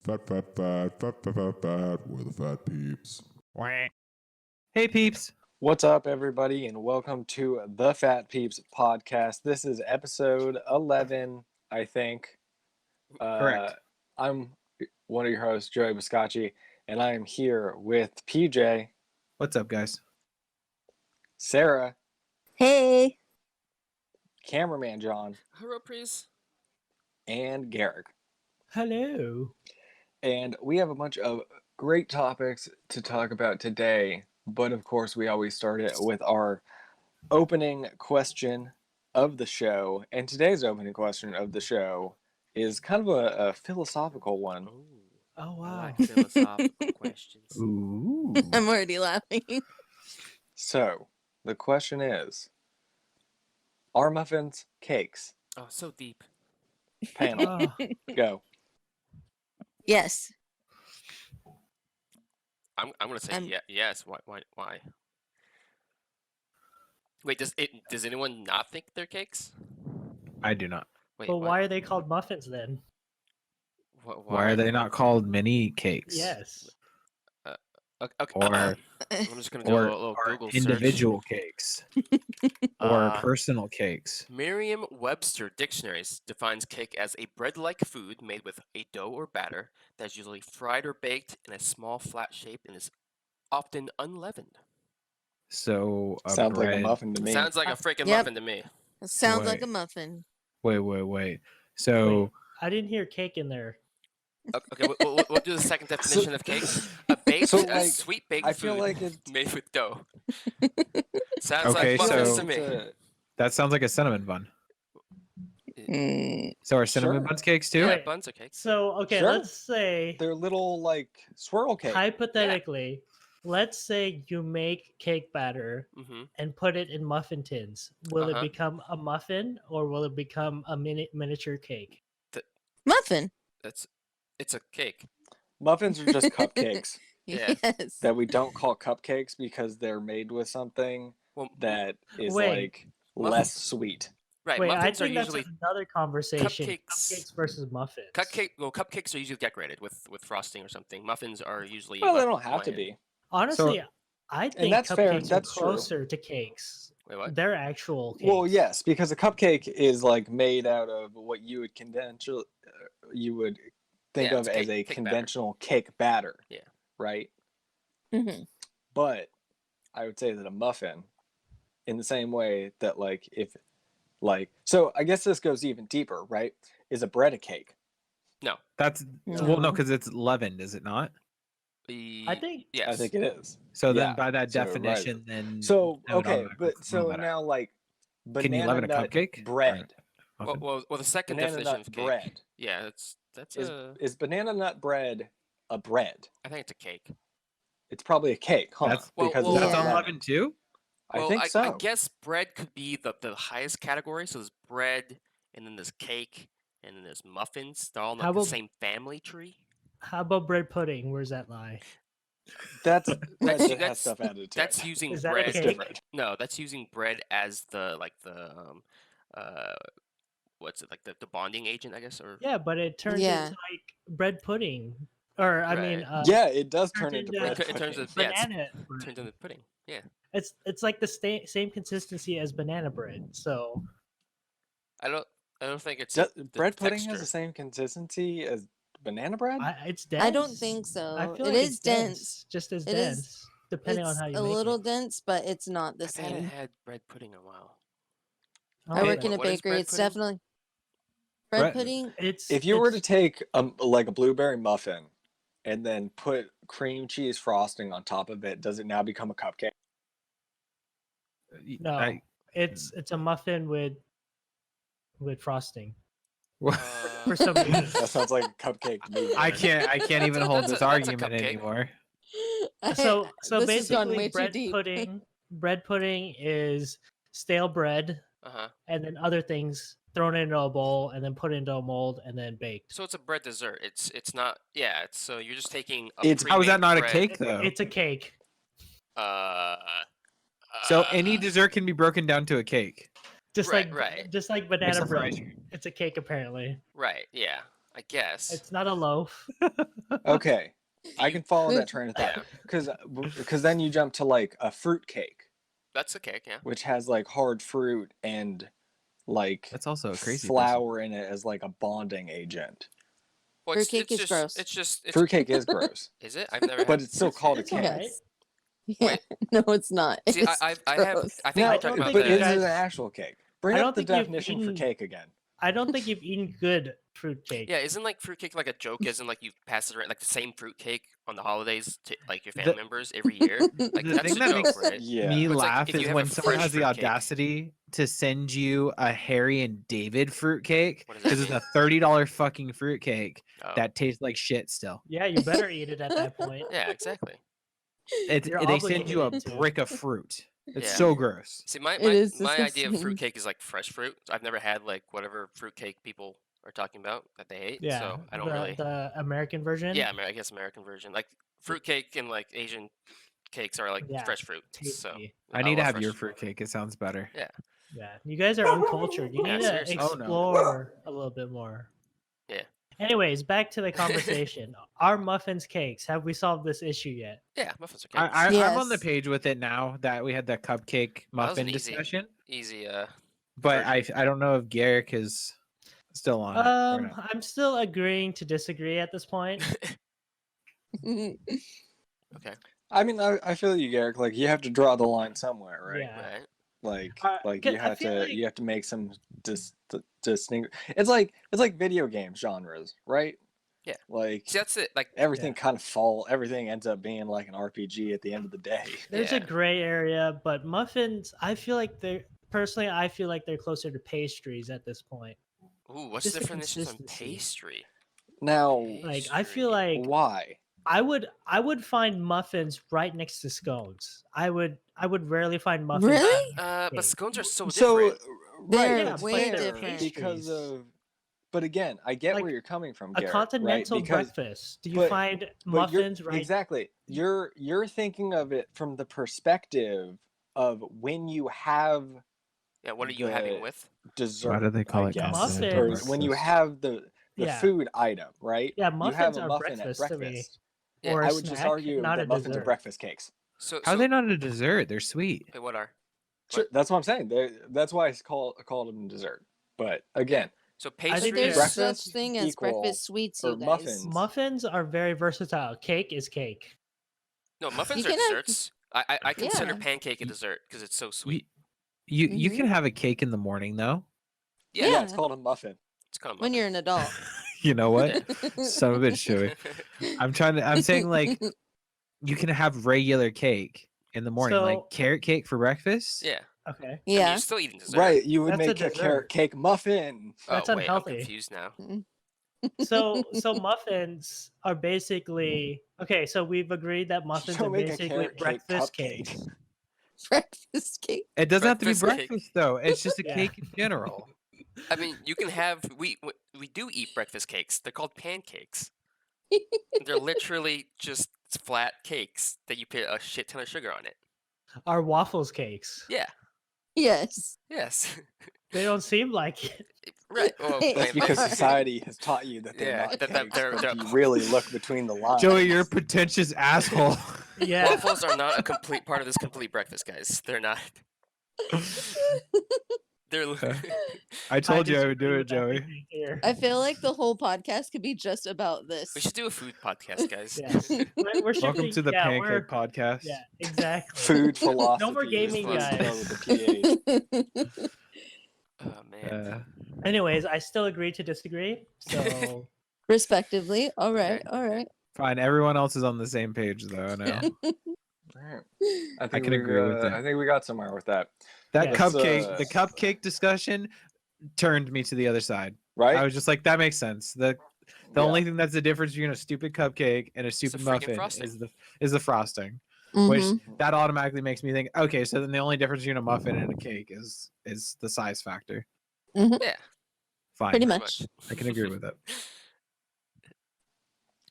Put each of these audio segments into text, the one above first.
Fat. We're the Phat Peeps. Hey, peeps. What's up, everybody, and welcome to the Phat Peeps podcast. This is episode 11, I think. Correct. I'm one of your hosts, Joey Biscacci, and I am here with PJ, What's up, guys? Sarah, Hey. cameraman John, Hello, please. and Garrick. Hello. And we have a bunch of great topics to talk about today, but of course, we always start it with our opening question of the show. And today's opening question of the show is kind of a philosophical one. Oh, Oh, I wow. like philosophical questions. Ooh. I'm already laughing. So, the question is, are muffins cakes? Oh, so deep. Panel, Oh, go. Yes. I'm gonna say yes. Why? Wait, does anyone not think they're cakes? I do not. Wait, but what? why are they called muffins then? Why are they not called mini cakes? Yes. Okay, Or I'm just gonna do a little or Google individual cakes. Or personal cakes. Merriam-Webster dictionaries defines cake as a bread-like food made with a dough or batter that is usually fried or baked in a small flat shape and is often unleavened. So Sounds like a bread- muffin to me. Sounds like a freaking Yep. muffin to me. It sounds like Wait. a muffin. Wait. So Wait, I didn't hear cake in there. Okay, we'll do the second definition of cake. A baked, So, a like, sweet baked I food feel like it. made with dough. Sounds Okay, like muffins so- to me. that sounds like a cinnamon bun. Mm, So are cinnamon Sure. buns cakes too? Yeah, Wait. buns are cakes. So, okay, Sure. let's say, They're little, like, swirl cake. hypothetically, let's say you make cake batter Mm-hmm. and put it in muffin tins. Will Uh-huh. it become a muffin or will it become a miniature cake? muffin. It's a cake. Muffins are just cupcakes Yeah. Yes. that we don't call cupcakes because they're made with something Well, that is, Wait. like, Muffins- less sweet. right. Wait, I Muffins are think that's usually another conversation. cupcakes. Cupcakes versus muffins. Cupcakes are usually decorated with frosting or something. Muffins are usually. Well, they left don't have to bland. be. Honestly, I think that's fair, cupcakes that's are true. closer to cakes. Wait, what? They're actual cakes. Well, yes, because a cupcake is, like, made out of what you would think Yeah, of it's as a cake batter. conventional cake batter. Yeah. Right? hmm But I would say that a muffin, in the same way that, like, so I guess this goes even deeper, right? Is a bread a cake? That's well, no, because it's leavened, is it not? I think Yes. I think it is. So then Yeah, by that so, right. definition, then So, that would okay, automatically but come so out. now, like, Can you banana leaven a nut cupcake? bread. Muffin? Well, the second Banana definition nut of cake. bread. Yeah, that's a. Is banana nut bread a bread? I think it's a cake. It's probably a cake, huh? That's because well, it's that's Yeah. leavened. unleavened too. I Well, think so. I guess bread could be the highest category. So there's bread, and then there's cake, and then there's muffins. They're all in How like the about- same family tree. how about bread pudding? Where's that lie? that That's- has stuff added to That's it. using Is that a bread. It's cake? different. No, that's using bread as the what's it, like the bonding agent, I guess, or Yeah, but it turns Yeah. into like bread pudding, or I mean, Right. Yeah, it does turns turn into into- bread. It turns pudding. into- yeah, it's- banana. turns into pudding. Yeah, It's like the same consistency as banana bread. So I don't think it's Does- the bread pudding has texture. the same consistency as banana bread. it's dense. I don't think so. I feel It like is it's dense. just as It is- dense, depending It's on how you a make little it. dense, but it's not the I haven't same. had bread pudding in a while. I work Okay. in a What is bakery. bread It's pudding? definitely bread Bread- pudding. If you were to it's- take like a blueberry muffin and then put cream cheese frosting on top of it, does it now become a cupcake? no, it's a muffin with frosting for some reason. That sounds like a cupcake to me. I can't even hold That's this a argument cupcake. anymore. So This has gone way basically, too bread deep. pudding is stale bread Uh-huh. and then other things thrown into a bowl and then put into a mold and then baked. So it's a bread dessert. It's not. Yeah. It's so you're just taking. How is that not a bread- cake though? It's a cake. So any dessert can be broken down to a cake. Just Right, like right. just like banana Except for bread. ice cream. It's a cake apparently. Right. Yeah. I guess. It's not a loaf. Okay, I can follow that Good. train of Yeah. thought because then you jump to like a fruit cake, That's a cake, yeah. which has like hard fruit and like That's also a crazy flour in it as like a bonding agent. Well, Fruitcake is just, gross. It's just it's, Fruitcake is gross, Is it? I've never had but it's still fruit called a cake. cake. alright. Yes. Yeah. Wait. No, it's not. See, It's I have gross. I think No, we're talking don't about but think is the you it an guys- actual cake? Bring I up don't the think you've definition for eaten- cake again. I don't think you've eaten good fruitcake. Yeah, isn't like fruitcake like a joke? Isn't like you pass it around like the same fruitcake on the holidays to like your family The- members every year? Like The that's thing a that joke, makes right? Yeah. me But it's like, laugh if you is have a when someone fresh has the fruitcake- audacity to send you a Harry and David fruitcake What does that because it's mean? a $30 fucking fruitcake Oh. that tastes like shit still. Yeah, you better eat it at that point. Yeah, exactly. You're They send you a obligated to. brick of fruit. It's Yeah. so gross. See, my It my, is my idea of disgusting. fruitcake is like fresh fruit. I've never had like whatever fruitcake people are talking about that they hate. Yeah, So I don't the, really. the American version. Yeah, I guess American version. Like fruitcake and like Asian cakes are like Yeah, fresh fruit. So tasty. I need to love have fresh your fruit. fruitcake. It sounds better. Yeah. Yeah, you guys are uncultured. You Yeah, need to seriously. Oh, no. explore a little bit more. Yeah. Anyways, back to the conversation. Are muffins cakes? Have we solved this issue yet? Yeah, muffins are cakes. I'm on the Yes. page with it now that we had the cupcake Well, that was muffin an easy- discussion, Easy. but version. I don't know if Garrick is still on it or not. I'm still agreeing to disagree at this point. Okay. I mean, I feel you, Garrick. Like you have to draw the line somewhere, right? Yeah. Right. Like I you have feel to like- you have to make some distinct. It's like video game genres, right? Yeah. Like See, that's it. Like everything kind of everything ends up being like an RPG at the end of the day. There's Yeah. a gray area, but muffins, I feel like they're closer to pastries at this point. ooh, what's Just the the definition on consistency. pastry? Now, Like I feel Pastry. like why? I would find muffins right next to scones. I would rarely find muffins. Really? But cake. scones are so So different. They're Yeah, it's way fair different. because Pastries. of. But again, I get Like, where you're coming from, A Garrett, continental right? Because breakfast. Do you but- find but muffins you're, right? exactly. You're thinking of it from the perspective of when you have Yeah, what are you having the with? dessert. Why do they call I it guess. continental Or breakfast? when you have the Yeah. food item, right? Yeah, you muffins have a are muffin at breakfast to me. breakfast. Yeah, Or a I would just snack, argue not that a muffins are dessert. breakfast cakes. So How are they not a dessert? They're sweet. Wait, what are? Sure, What? that's what I'm saying. That's why it's called them dessert. But again, So I I think think pastries. there's breakfast such thing as equal- breakfast sweets, or you guys. muffins. Muffins are very versatile. Cake is cake. No, muffins You are can have- desserts. I consider Yeah. pancake a dessert because it's so sweet. You can have a cake in the morning though. Yeah, yeah, it's Yeah. called a muffin. it's kind of When you're an adult. You know what? Son of a bitch, Joey. I'm saying like you can have regular cake in the morning, like So- carrot cake for breakfast. yeah. Okay. I mean, Yeah. you're still eating dessert. Right, you would That's a make a dessert. carrot cake muffin. That's oh, wait, unhealthy. I'm confused now. So muffins are basically okay. So we've agreed that muffins Don't are make a basically carrot cake breakfast cupcake. cakes. Breakfast cake. It doesn't have to be Breakfast cake. breakfast though. It's just a Yeah. cake in general. I mean, you can have we do eat breakfast cakes. They're called pancakes. They're literally just flat cakes that you put a shit ton of sugar on it. Are waffles cakes? Yeah. Yes. Yes. They don't seem like it. Right. Well, That's That's wait, because Sorry. society has taught you that they're Yeah, not that cakes, they're- but they're- if you really look between the lines. Joey, you're a pretentious asshole. Yeah. waffles are not a complete part of this complete breakfast, guys. They're not. They're. I told you I would disagree do it, with that Joey. thinking here. I feel like the whole podcast could be just about this. We should do a food podcast, guys. Yes. We're Welcome shifting- to the yeah, we're- Pancake Podcast. Yeah, exactly. Food philosophy. No more is gaming, supposed to guys. go with the PH. Oh man. Anyways, I still agree to disagree. So Respectively. All right. All right. Fine. Everyone else is on the same page though. Now Alright. I think can we, agree with that. I think we got somewhere with that, that Yes. cupcake, the cupcake discussion, turned me to the other side. right? I was just like, that makes sense. The Yeah. only thing that's the difference between a stupid cupcake and a a stupid freaking muffin frosting. is the frosting, which Mhm. that automatically makes me think, okay, so then the only difference between a muffin and a cake is the size factor. Yeah. Fine, Pretty Pretty much. I can agree with it.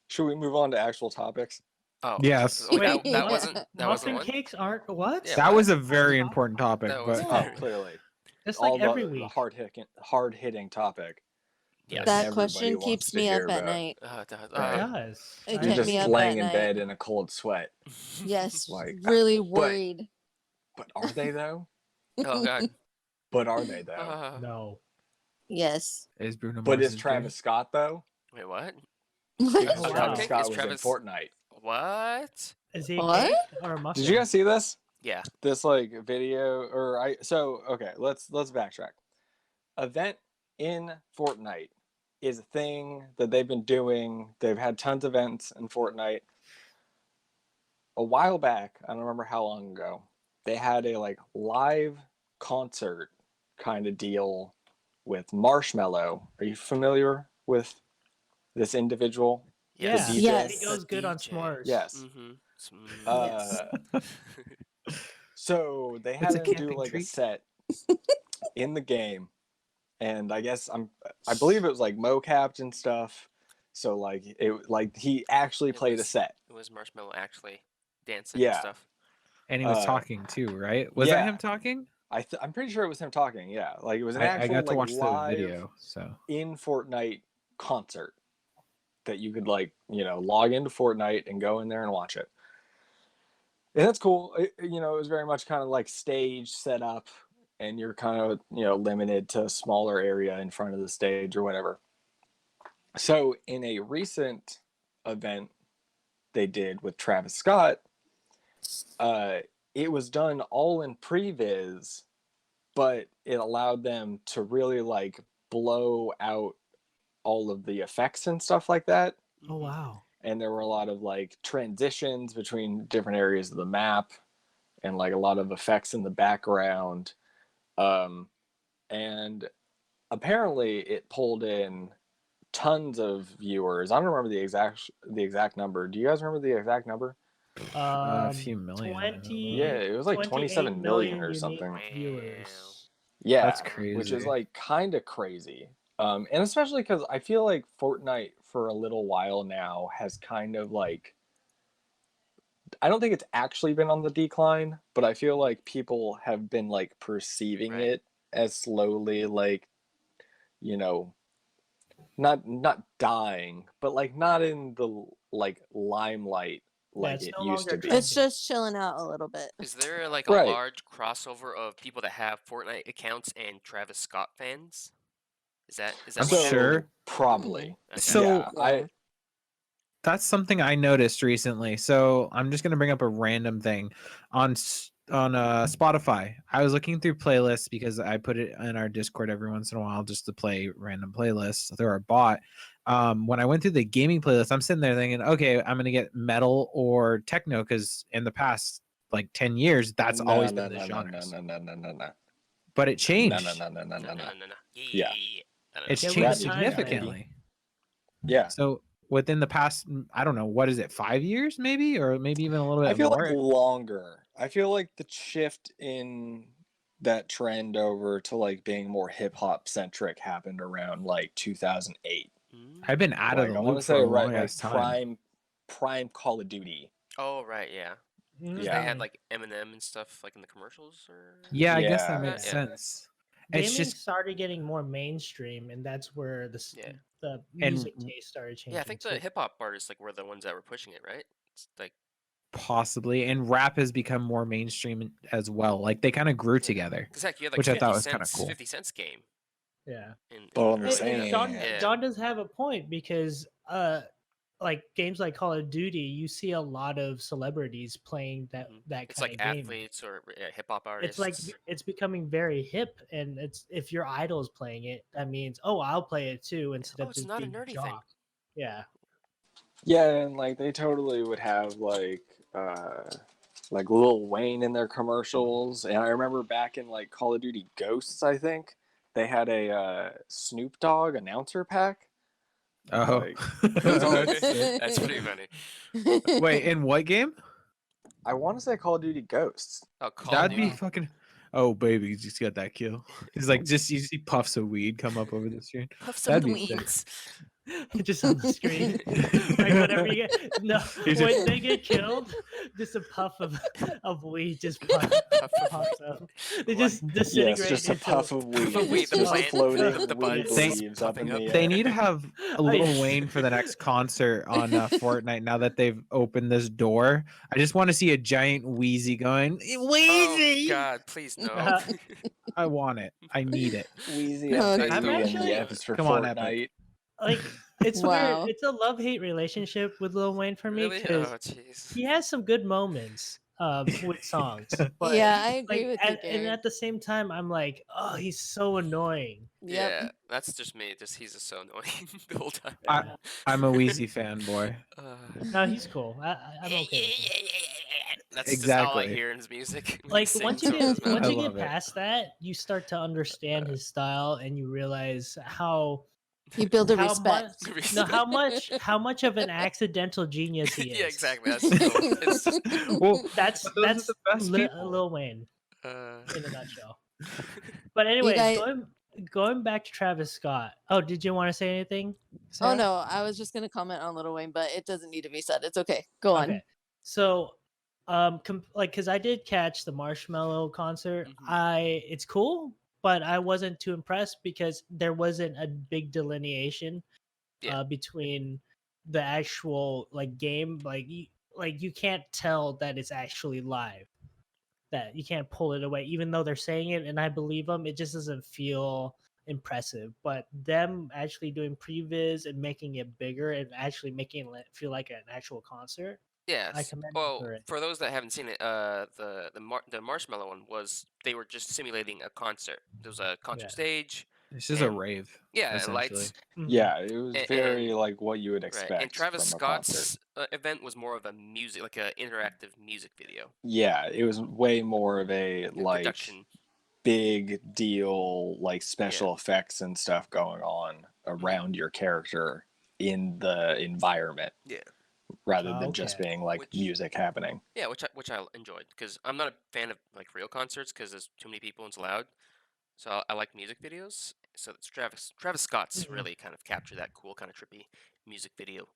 Should we move on to actual topics? Oh. Yes. Oh, Wait, that what? wasn't. That wasn't muffin one. cakes aren't what? Yeah, That what? was a very important topic, That was but Oh, very- clearly. It's All like every the week. hard hitting topic. Yes. That everybody question wants keeps to me up hear at about. night. It does. It does. It You're kept just me up laying at in night. bed in a cold sweat. Yes, Like, really but- worried. But are they though? Oh god. But are they though? No. Yes. Is Bruno But Mars is Travis Scott though? Wait, what? Because Oh, wow. Travis Cupcake? Scott Is was Travis- in Fortnite. What? Is he a What? cake or a muffin? Did you guys see this? Yeah. This like video or okay, let's backtrack. Event in Fortnite is a thing that they've been doing. They've had tons of events in Fortnite. A while back, I don't remember how long ago, they had a like live concert kind of deal with Marshmello. Are you familiar with this individual? Yeah. DJ? Yes. He goes good on s'mores. Yes. Mm-hmm. So they had It's a him do camping like a treat. set in the game, and I believe it was like mocapped and stuff. So like he actually It played a was- set. It was Marshmallow actually dancing Yeah. and stuff. And he was Uh, talking too, right? Was that yeah. him talking? I'm pretty sure it was him talking. Yeah, like it was an I actual got to like watch the live video. So in Fortnite concert that you could like log into Fortnite and go in there and watch it. And that's cool. It was very much kind of like stage set up, and you're kind of limited to a smaller area in front of the stage or whatever. So in a recent event they did with Travis Scott, it was done all in previs, but it allowed them to really like blow out all of the effects and stuff like that. Oh wow. And there were a lot of like transitions between different areas of the map and like a lot of effects in the background. And apparently it pulled in tons of viewers. I don't remember the exact number. Do you guys remember the exact number? a few million. 20. Yeah, it was like 27 million or unique something. Viewers. Yeah, That's which is crazy. like kind of crazy. And especially because I feel like Fortnite for a little while now has kind of like, I don't think it's actually been on the decline, but I feel like people have been like perceiving Right. it as slowly like, not dying, but like not in the like limelight like it's it no used to longer be. It's just chilling out a little bit. Is there like a Right. large crossover of people that have Fortnite accounts and Travis Scott fans? Is that I'm what happened? sure. Probably. Okay. So yeah, that's something I noticed recently. So I'm just gonna bring up a random thing on Spotify. I was looking through playlists because I put it in our Discord every once in a while just to play random playlists through our bot. When I went through the gaming playlist, I'm sitting there thinking, okay, I'm gonna get metal or techno because in the past like 10 years, that's always been the genres. No. But it changed. No. Yeah. It's Yeah, with changed the times, maybe. significantly. Yeah. So within the past, I don't know, what is it, 5 years maybe, or maybe even a little bit I feel more? like longer. I feel like the shift in that trend over to like being more hip hop centric happened around like 2008. I've been out Like, of I the want to loop for say a right long like ass time. prime Call of Duty. Oh right, yeah. 'Cause Yeah. They had like Eminem and stuff like in the commercials, or Yeah, I guess Yeah. that makes Yeah. sense. Gaming It's just started getting more mainstream, and that's where Yeah. the music taste started changing. yeah. I think the too. hip hop artists like were the ones that were pushing it, right? It's like possibly, and rap has become more mainstream as well. Like they kind of grew together. because heck, you had like Which I 50 thought was kinda Cents, cool. 50 Cent's game. Yeah. But I'm the Hey, early saying- hey, 90s. John, Yeah. John does have a point because like games like Call of Duty, you see a lot of celebrities playing that Mhm. that It's kind like of game. athletes or hip hop artists. It's like it's becoming very hip, and it's if your idol's playing it, that means I'll play it too instead of it's just not a being nerdy thing. jock. Yeah. Yeah, and like they totally would have like Lil Wayne in their commercials. And I remember back in like Call of Duty Ghosts, I think they had a Snoop Dogg announcer pack. Oh, Like, That's pretty funny. wait, in what game? I want to say Call of Duty Ghosts. Oh, Call That'd of be Duty. fucking. Oh baby, you just got that kill. He's like, just you see puffs of weed come up over the screen. Puff some That'd be sick. weeds. Just on the screen. Like whenever you get He's when just- they get killed, just a puff of weed just Puff of pops up. They What? just Yeah, disintegrate it's just a into puff of weed. Puff of weed, It's the just plant, floating the weed buds leaves up puffing in the up. air. They need to have a Oh, Lil yeah. Wayne for the next concert on Fortnite. Now that they've opened this door, I just want to see a giant Wheezy going Oh Wheezy. God, please no. I want it. I need it. Wheezy Oh, and I'm Baby and actually- the F's for Come on, Fortnite. Epic. Like it's weird. Wow. It's a love-hate relationship with Lil Wayne for me Really? because Oh jeez. he has some good moments with songs. But Yeah, I agree with you, and Gary. at the same time, I'm like, oh, he's so annoying. Yep. Yeah, that's just me. Just he's just so annoying the whole time. I'm a Wheezy fanboy. No, he's cool. I'm okay with him. That's just all I Exactly. hear in his music. when he Like sings once you out of get his mouth. once I you love get it. past that, you start to understand his style and you realize how You build a how respect. much no how much of an accidental genius he is. Yeah, exactly. That's it's just, Well, That's but those are the best people. Lil Wayne uh, in a nutshell. But anyways, guys- going back to Travis Scott. Oh, did you want to say anything? Oh Sarah? no, I was just gonna comment on Little Wayne, but it doesn't need to be said. It's okay. Go on. Okay. So, because I did catch the Marshmello concert, Mhm. it's cool, but I wasn't too impressed because there wasn't a big delineation Yeah. between the actual game. Like you can't tell that it's actually live. That you can't pull it away, even though they're saying it, and I believe them. It just doesn't feel impressive. But them actually doing previs and making it bigger and actually making it feel like an actual concert. I Yes. commend them Well, for it. for those that haven't seen it, the Marshmallow one was they were just simulating a concert. There was a concert Yeah. stage. This is a And- rave. Yeah, essentially. lights. Mhm. Yeah, it was And- very and- like what you would Right. expect And Travis from a concert. Scott's event was more of a music, like an interactive music video. Yeah, it was way more of a like production. big deal, like special effects and stuff going on around your character in the environment. Yeah. Rather than just Okay. being like Which- music happening. Yeah, which I enjoyed because I'm not a fan of like real concerts because there's too many people and it's loud. So I like music videos. So it's Travis Scott's Mhm. really kind of captured that cool kind of trippy music video.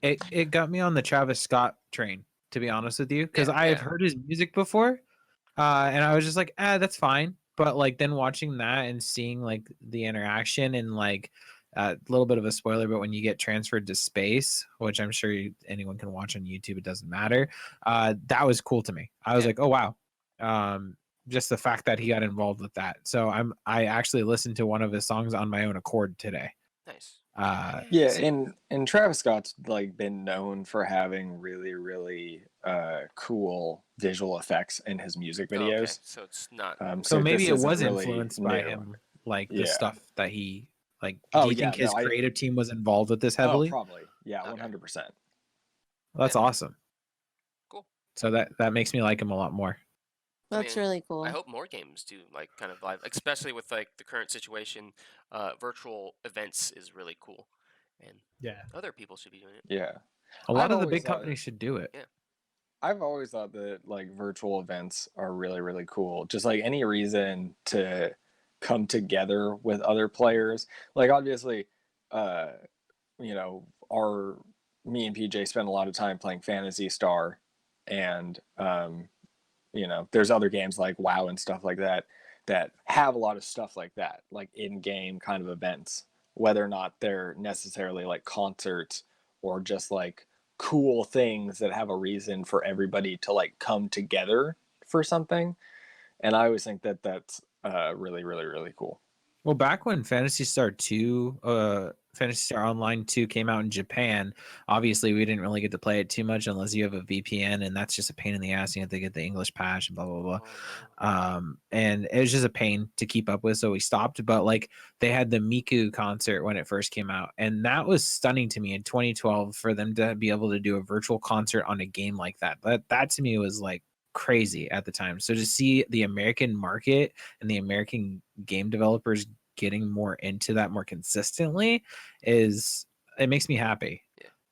It got me on the Travis Scott train, to be honest with you, because Yeah, I have yeah. heard his music before, and I was just like, that's fine. But like then watching that and seeing like the interaction and like a little bit of a spoiler, but when you get transferred to space, which I'm sure anyone can watch on YouTube, it doesn't matter. That was cool to me. I was Yeah. like, oh wow, just the fact that he got involved with that. So I actually listened to one of his songs on my own accord today. Nice. Yeah, so- and Travis Scott's like been known for having really, really cool visual effects in his music Oh, okay. videos. So it's not. So maybe this it isn't was really influenced by new. him, like the Yeah. stuff that he like. Oh, Do you think yeah, his no, creative team was involved with this Oh, heavily? probably. Yeah, Okay. 100%. That's awesome. Cool. So that makes me like him a lot more. That's mean, really cool. I hope more games do like kind of live, especially with like the current situation. Virtual events is really cool, and Yeah. other people should be doing it. Yeah. A lot I've of the always big thought- companies should do it. I've always thought that like virtual events are really, really cool. Just like any reason to come together with other players. Like obviously, you know, me and PJ spend a lot of time playing Phantasy Star, and you know, there's other games like WoW and stuff like that that have a lot of stuff like that, like in-game kind of events, whether or not they're necessarily like concerts or just like cool things that have a reason for everybody to like come together for something. And I always think that that's really, really, really cool. Well, back when Phantasy Star 2, Phantasy Star Online 2 came out in Japan, obviously we didn't really get to play it too much unless you have a VPN, and that's just a pain in the ass. You have to get the English patch and blah blah blah. Oh, no. And it was just a pain to keep up with, so we stopped. But like they had the Miku concert when it first came out, and that was stunning to me in 2012 for them to be able to do a virtual concert on a game like that. That to me was like crazy at the time. So to see the American market and the American game developers getting more into that more consistently it makes me happy.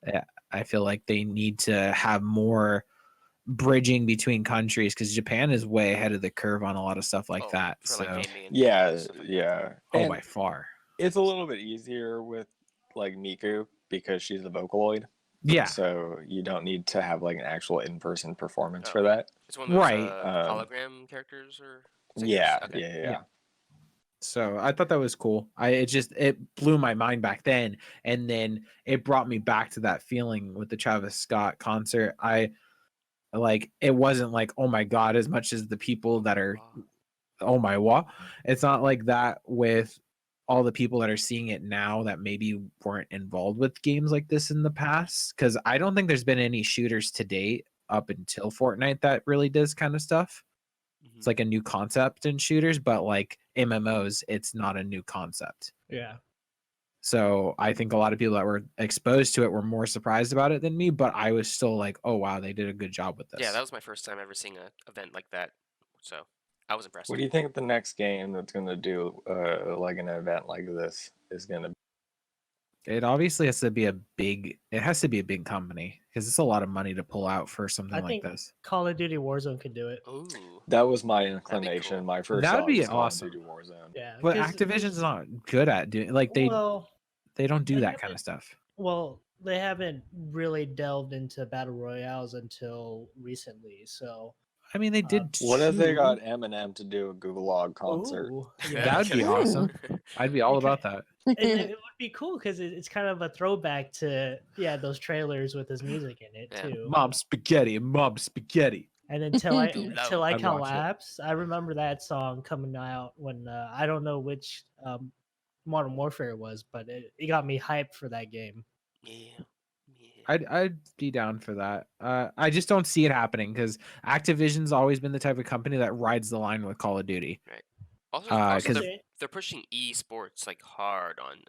Yeah, I feel like they need to have more bridging between countries because Japan is way ahead of the curve on a lot of stuff like Oh, that. for So like gaming and Yeah, stuff like that. yeah. oh, And by far. it's a little bit easier with like Miku because she's the Vocaloid. Yeah, So you don't need to have like an actual in-person performance Oh. for that. It's one of those Right. hologram characters or singers? Yeah, Okay. yeah. so I thought that was cool. It blew my mind back then, and then it brought me back to that feeling with the Travis Scott concert. It wasn't like, oh my god, as much as the people that are, Wow. oh my what, it's not like that with all the people that are seeing it now that maybe weren't involved with games like this in the past, because I don't think there's been any shooters to date up until Fortnite that really does kind of stuff. It's like a new concept in shooters, but like MMOs, it's not a new concept. Yeah. So I think a lot of people that were exposed to it were more surprised about it than me, but I was still like, oh wow, they did a good job with this. Yeah, that was my first time ever seeing an event like that. So I was impressed. What do you think the next game that's gonna do like an event like this is gonna? It obviously has to be a big company, because it's a lot of money to pull out for something I like think this. Call of Duty Warzone could do it. Ooh. That was my inclination. cool. My first That would thought be was Call of awesome. Duty Warzone. Yeah. But 'cause Activision's not good at doing they well, don't do they that kind haven't- of stuff. well, they haven't really delved into battle royales until recently. So I mean, they did. What if they two. got Eminem to do a Gulag concert? Ooh, That would be Ooh. awesome. I'd be all about that. it would be cool because it's kind of a throwback to those trailers with his music in it Yeah. too. Mom spaghetti. And then till I Love. I'd I'd watch it. collapse, I remember that song coming out when I don't know which Modern Warfare it was, but it got me hyped for that game. Yeah. I'd be down for that. I just don't see it happening because Activision's always been the type of company that rides the line with Call of Duty. Also, 'cause- they're pushing esports like hard on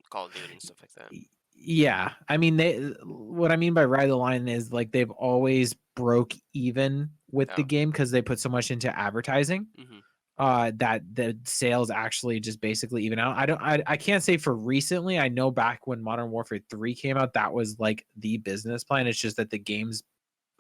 Call of Duty and stuff like that. Yeah, I mean, what I mean by ride the line is like they've always broke even with the Oh. game because they put so much into advertising. Mhm. That the sales actually just basically even out. I can't say for recently. I know back when Modern Warfare 3 came out, that was like the business plan. It's just that the games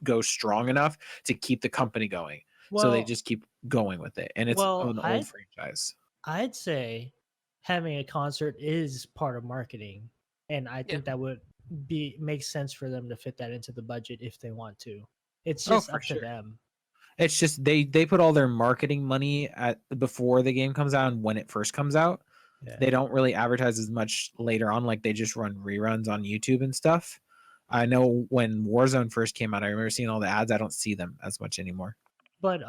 go strong enough to keep the company going. So they Well, just keep going with it. And it's well, an old franchise. I'd say having a concert is part of marketing, and I think that would make sense for them to fit that into the budget if they want to. It's just for up to sure. them. It's just they put all their marketing money at before the game comes out and when it first comes out. Yeah. They don't really advertise as much later on. Like they just run reruns on YouTube and stuff. I know when Warzone first came out, I remember seeing all the ads. I don't see them as much anymore. But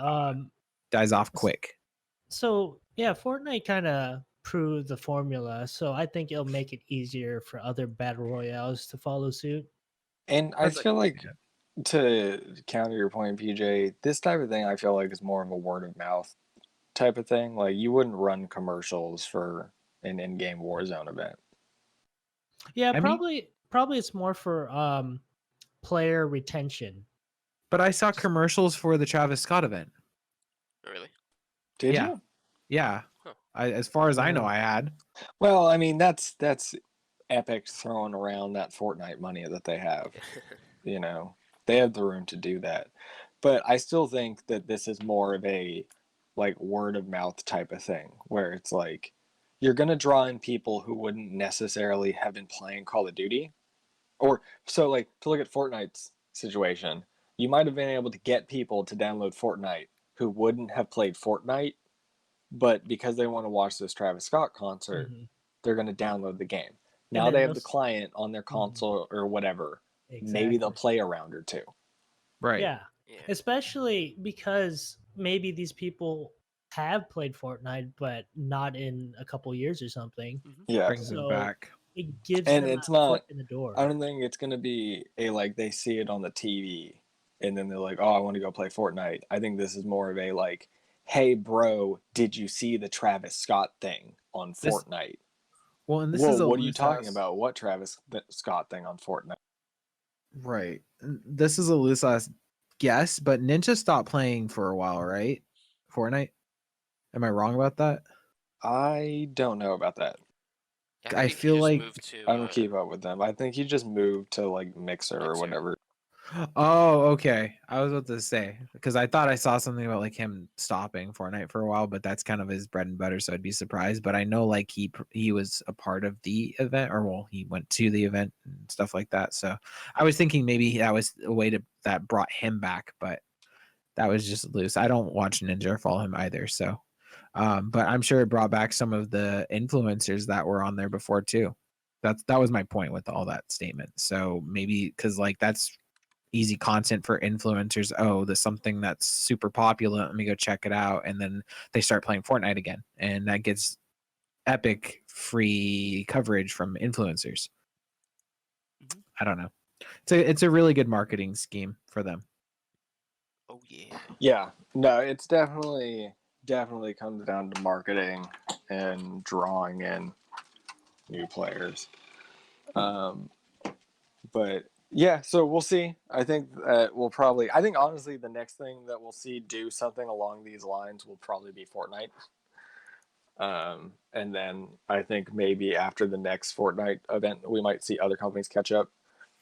Dies off quick. so yeah, Fortnite kind of proved the formula, so I think it'll make it easier for other battle royales to follow suit. And I feel like, to counter your point, PJ, this type of thing I feel like is more of a word of mouth type of thing. Like you wouldn't run commercials for an in-game Warzone event. Yeah, I mean- probably it's more for player retention. But I saw commercials for the Travis Scott event. Really? Did Yeah. you? Yeah. Huh. As far as I know, I had. Well, I mean that's Epic throwing around that Fortnite money that they have. You know, they have the room to do that. But I still think that this is more of a like word of mouth type of thing where it's like you're going to draw in people who wouldn't necessarily have been playing Call of Duty. Or so like to look at Fortnite's situation, you might have been able to get people to download Fortnite who wouldn't have played Fortnite, but because they want to watch this Travis Scott concert, Mhm. they're going to download the game. And Now then they have the those- client on their console or whatever. Maybe they'll Exactly. play a round or two. Right. Yeah, Yeah. especially because maybe these people have played Fortnite, but not in a couple years or something. Yeah. Brings So- it back. It gives And them it's a not- foot in the door. I don't think it's going to be a like they see it on the TV and then they're like, oh, I want to go play Fortnite. I think this is more of a like, hey, bro, did you see the Travis Scott thing on This- Fortnite? Well, and this Whoa, is a what are you loose talking ass- about? What Travis Scott thing on Fortnite? Right. This is a loose ass guess, but Ninja stopped playing for a while, right? Fortnite. Am I wrong about that? I don't know about that. Yeah, I think he feel just like- moved to, I don't keep up with them. I think he just moved to like Mixer or Mixer. whatever. Oh, okay. I was about to say because I thought I saw something about like him stopping Fortnite for a while, but that's kind of his bread and butter, so I'd be surprised. But I know like he was a part of the event, or well, he went to the event and stuff like that. So I was thinking maybe that was a way to that brought him back, but that was just loose. I don't watch Ninja or follow him either, so but I'm sure it brought back some of the influencers that were on there before too. That was my point with all that statement. So maybe because like that's easy content for influencers. Oh, there's something that's super popular. Let me go check it out. And then they start playing Fortnite again. And that gets epic free coverage from influencers. Mhm. I don't know. It's a really good marketing scheme for them. Oh yeah. Yeah, no, it's definitely comes down to marketing and drawing in new players. But yeah, so we'll see. I think that I think honestly, the next thing that we'll see do something along these lines will probably be Fortnite. And then I think maybe after the next Fortnite event, we might see other companies catch up.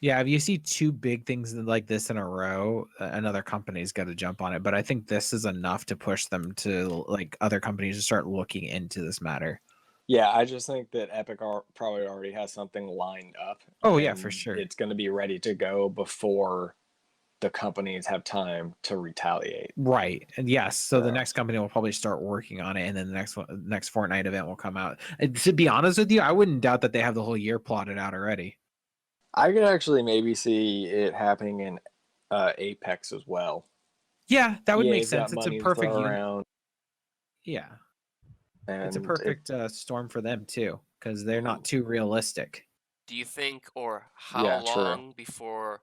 Yeah, if you see two big things like this in a row, another company's got to jump on it. But I think this is enough to push them to like other companies to start looking into this matter. Yeah, I just think that Epic probably already has something lined up. Oh yeah, for and sure. It's going to be ready to go before the companies have time to retaliate. Right. And yes, so the So- next company will probably start working on it, and then the next Fortnite event will come out. And to be honest with you, I wouldn't doubt that they have the whole year plotted out already. I could actually maybe see it happening in Apex as well. Yeah, that would make EA's got sense. It's a money to perfect throw around, yeah, and it's a perfect storm for them too, because they're not too realistic. Do you think, or how Yeah, true. long before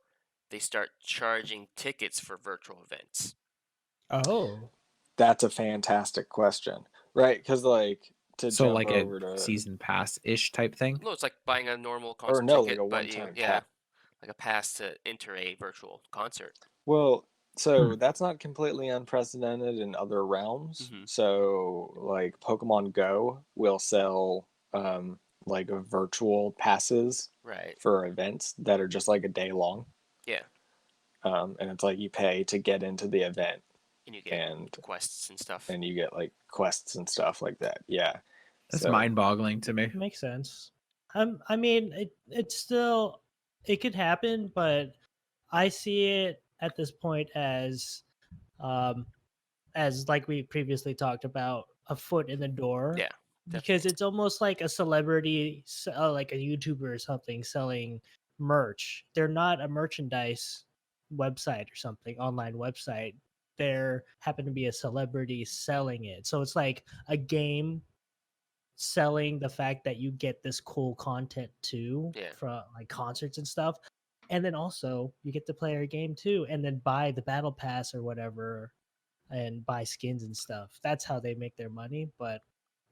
they start charging tickets for virtual events? Oh, That's a fantastic question, right? Because like to So jump like a over to season pass ish type thing. No, it's like buying a normal or concert no, ticket, like a but you one-time yeah, pass. like a pass to enter a virtual concert. Well, so Hmm. that's not completely unprecedented in other realms. Mhm. So like Pokemon Go will sell like virtual passes Right. for events that are just like a day long. Yeah. And it's like you pay to get into the event, And you get and quests and stuff. you get like quests and stuff like that. Yeah. That's So mind-boggling to me. makes sense. I mean, it's still it could happen, but I see it at this point um, as like we previously talked about, a foot in the door. Yeah. Because Definitely. it's almost like a celebrity, like a YouTuber or something, selling merch. They're not a merchandise website or something, online website. There happen to be a celebrity selling it. So it's like a game selling the fact that you get this cool content too, Yeah. from like concerts and stuff. And then also you get to play our game too, and then buy the battle pass or whatever, and buy skins and stuff. That's how they make their money. But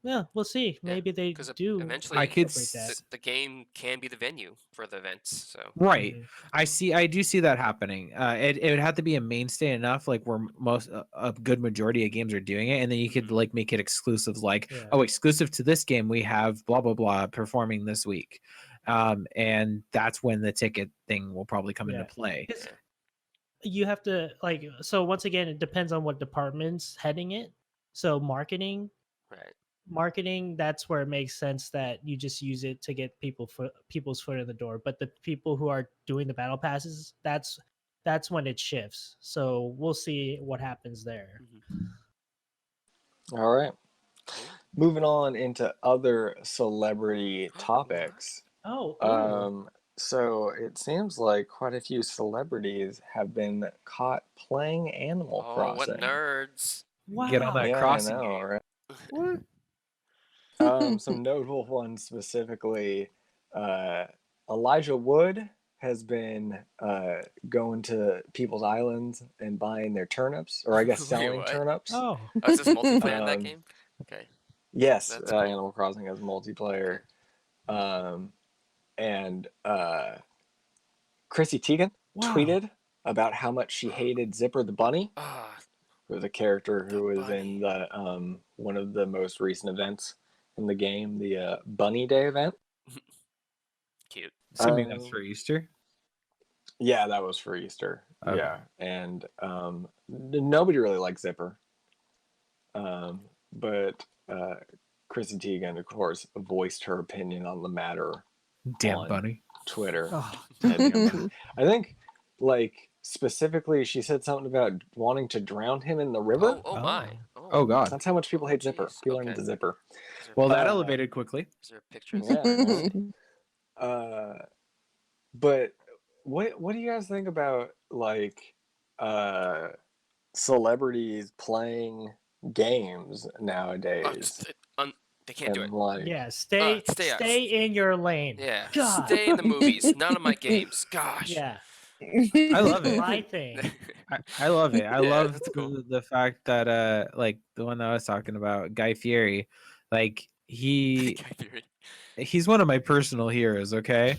yeah, we'll see. Yeah. Maybe they Because do eventually I could incorporate that. the game can be the venue for the events. So Right. Mhm. I do see that happening. It would have to be a mainstay enough, like where most a good majority of games are doing it, and then you could Mhm. like make it exclusive, like Yeah. oh, exclusive to this game, we have blah blah blah performing this week, and that's when the ticket thing will probably come into Yeah. play. 'Cause yeah. you have to like, so once again, it depends on what department's heading it. So marketing, that's where it makes sense that you just use it to get people's foot in the door. But the people who are doing the battle passes, that's when it shifts. So we'll see what happens there. Mhm. all right. Cool. Moving on into other celebrity topics. Oh, So it seems like quite a few celebrities have been caught playing Animal Oh, what Crossing. nerds! wow. Get on that Yeah, crossing I know, game. right? What? Some notable ones specifically. Elijah Wood has been going to people's islands and buying their turnips, or I guess Wait, selling what? turnips. Oh, Oh, is this multiplayer in that Um, game? Okay. Yes, That's cool. Animal Crossing has multiplayer. And Chrissy Teigen wow. tweeted about how much she hated Zipper the Bunny, Ah, who was a character The who was in bunny. the one of the most recent events in the game, the Bunny Day event. Cute. Assuming that's Um, for Easter. Yeah, that was for Easter. Okay. Yeah, and nobody really likes Zipper, but Chrissy Teigen, of course, voiced her opinion on the matter Damn on bunny. Twitter. Oh, Yeah, damn bunny. I think, like, specifically, she said something about wanting to drown him in the river. Oh my. Oh God. That's how much people hate Zipper. Jeez. People Okay. hate the Zipper. Is there, Well, that Uh, elevated quickly. is there pictures? Yeah, right. But what do you guys think about, like, celebrities playing games nowadays? They can't do And it. like, yeah. Stay stay out. in your lane. Yeah. God. Stay in the movies. None of my games. Gosh. Yeah. I love it. My thing. I love it. I Yeah, love that's cool. the fact that like the one that I was talking about, Guy Fieri, like Guy Fieri. he's one of my personal heroes, okay?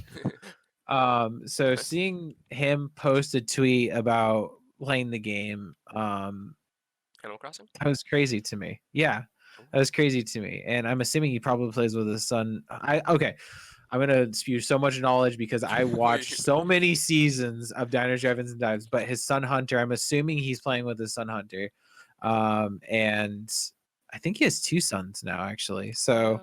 So Nice. seeing him post a tweet about playing the game, Animal Crossing? that was crazy to me. Yeah. That was crazy to me. And I'm assuming he probably plays with his son. I'm gonna spew so much knowledge because I watched so many seasons of Diners, Drive-Ins, and Dives. But his son Hunter, I'm assuming he's playing with his son Hunter, and I think he has 2 sons now, actually. So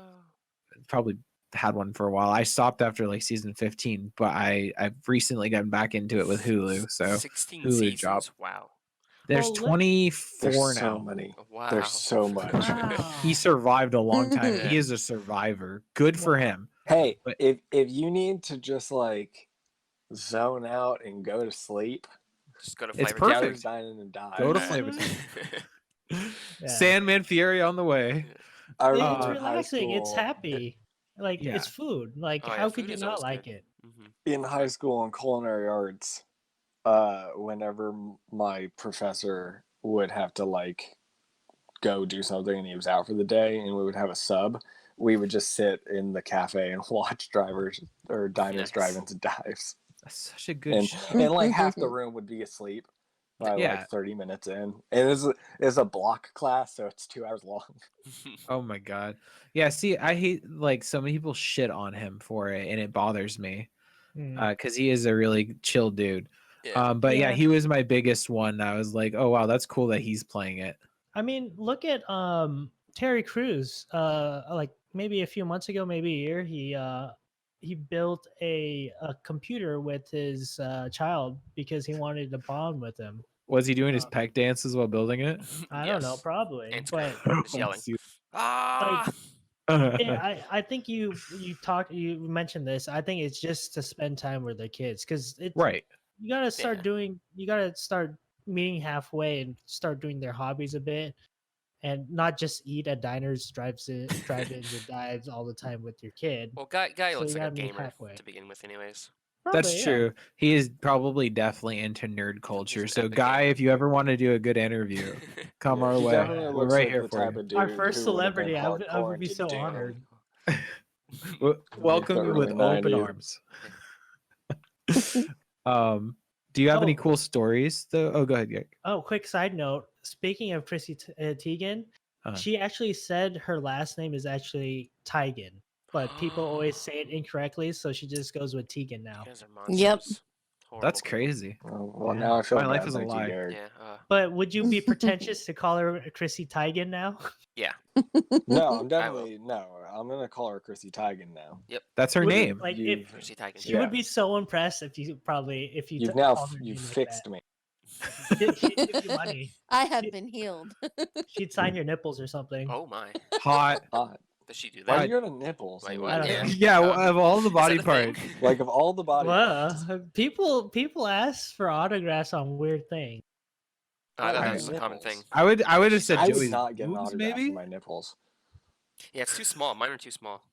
probably had one for a while. I stopped after like season 15, but I've recently gotten back into it with Hulu. So 16 Hulu seasons. dropped. Wow. There's Well, 24 there's now. so many. Wow. There's so much. Wow. He survived a long time. Yeah. He is a survivor. Good for Wow. him. Hey, But- if you need to just like zone out and go to sleep, Just go to It's Flavor perfect. Diners, Dine and Dive. Go to Town. Flavor Yeah. Sandman Fury on the way. I It's remember in high relaxing. It's school- happy. Like Yeah. it's food. Like Oh, yeah, how could food you is not always like good. it? Mhm. In high school in culinary arts, whenever my professor would have to like go do something and he was out for the day and we would have a sub, we would just sit in the cafe and watch Diners, Nice. Drive-Ins, and Dives. That's such a good And, show. and like half the room would be asleep by Yeah. like 30 minutes in. And it's a block class, so it's 2 hours long. Oh my god. Yeah, see, I hate like so many people shit on him for it and it bothers me. Mm. Because he is a really chill dude. Yeah. But yeah, Yeah. he was my biggest one. I was like, oh wow, that's cool that he's playing it. I mean, look at Terry Crews. Like maybe a few months ago, maybe a year, he built a computer with his child because he wanted to bond with him. Was he doing his Uh, peck dances while building it? I don't know, Yes. probably, And but screaming, just yelling. Ah! I think you mentioned this. I think it's just to spend time with the kids because it's Right. you gotta start Yeah. you gotta start meeting halfway and start doing their hobbies a bit, and not just eat at diners, drive-ins, and dives all the time with your kid. Well, guy So looks you like a gotta meet gamer halfway. to begin with, anyways. That's Probably, yeah. true. He is probably definitely into nerd culture. an So, epic Guy, gamer. if you ever want to do a good interview, come Yeah, our he way. definitely We're looks right like here the for type you. of dude Our first who would have been celebrity, I would hardcore be into so Doom. honored. Welcome the with early open 90s. arms. Do you have any Oh. cool stories though? Oh, go ahead, Gek. Oh, quick side note. Speaking of Chrissy Teigen, Uh-huh. she actually said her last name is actually Teigen, but people always say it incorrectly, so she just goes with Teigen now. You guys are monsters. Yep. Horrible That's people. crazy. Well, Yeah. now I feel My life bad. is a Thank you, lie. Derek. Yeah. But would you be pretentious to call her Chrissy Teigen now? Yeah. No, I'm I will. definitely no. I'm gonna call her Chrissy Teigen now. That's her Would- name. Like You've- if Chrissy Teigen. she Yeah. would be so impressed if you You've now called her you've name like fixed me. that. She'd give you money. I have been healed. She'd sign your nipples or something. Oh my. Hot. Hot. Does she do Why that? do you go to nipples? Wait, and what? I don't Yeah. know. Yeah, Oh. of all the Is that body a thing? parts. Like of all the body parts, Well, people ask for autographs on weird things. I thought that Right. was a common thing. I would have said I would Joey's not get an boobs, autograph maybe. for my nipples. Yeah, it's too small. Mine are too small.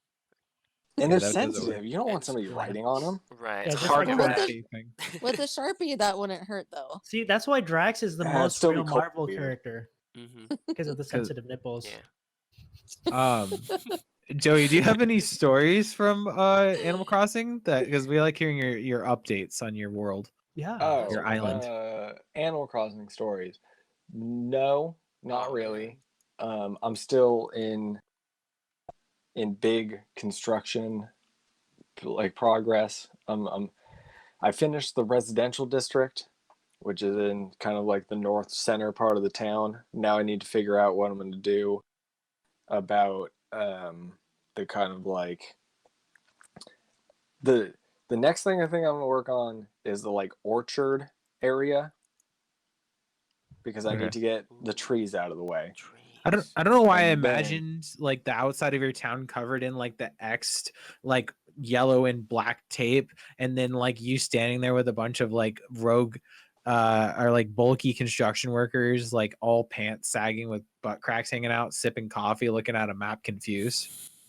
And Yeah, they're that does it sensitive. You don't want It's- somebody writing on them. Right. Yeah, it's just like hard a to rat. read. With a Sharpie, that wouldn't hurt though. See, that's why Drax is the It'd most still be real cold Marvel weird. character Mhm. because of the sensitive nipples. Yeah. Joey, do you have any stories from Animal Crossing? That because we like hearing your updates on your world. Yeah. Oh, Your island. Animal Crossing stories. No, not Oh, really. I'm still in big construction, like progress. I finished the residential district, which is in kind of like the north center part of the town. Now I need to figure out what I'm going to do about the kind of like the next thing I think I'm going to work on is the like orchard area, because I Okay. need to get the trees out of the way. I don't know why I And then- imagined like the outside of your town covered in like the X'd like yellow and black tape, and then like you standing there with a bunch of like rogue or like bulky construction workers, like all pants sagging with butt cracks hanging out, sipping coffee, looking at a map confused.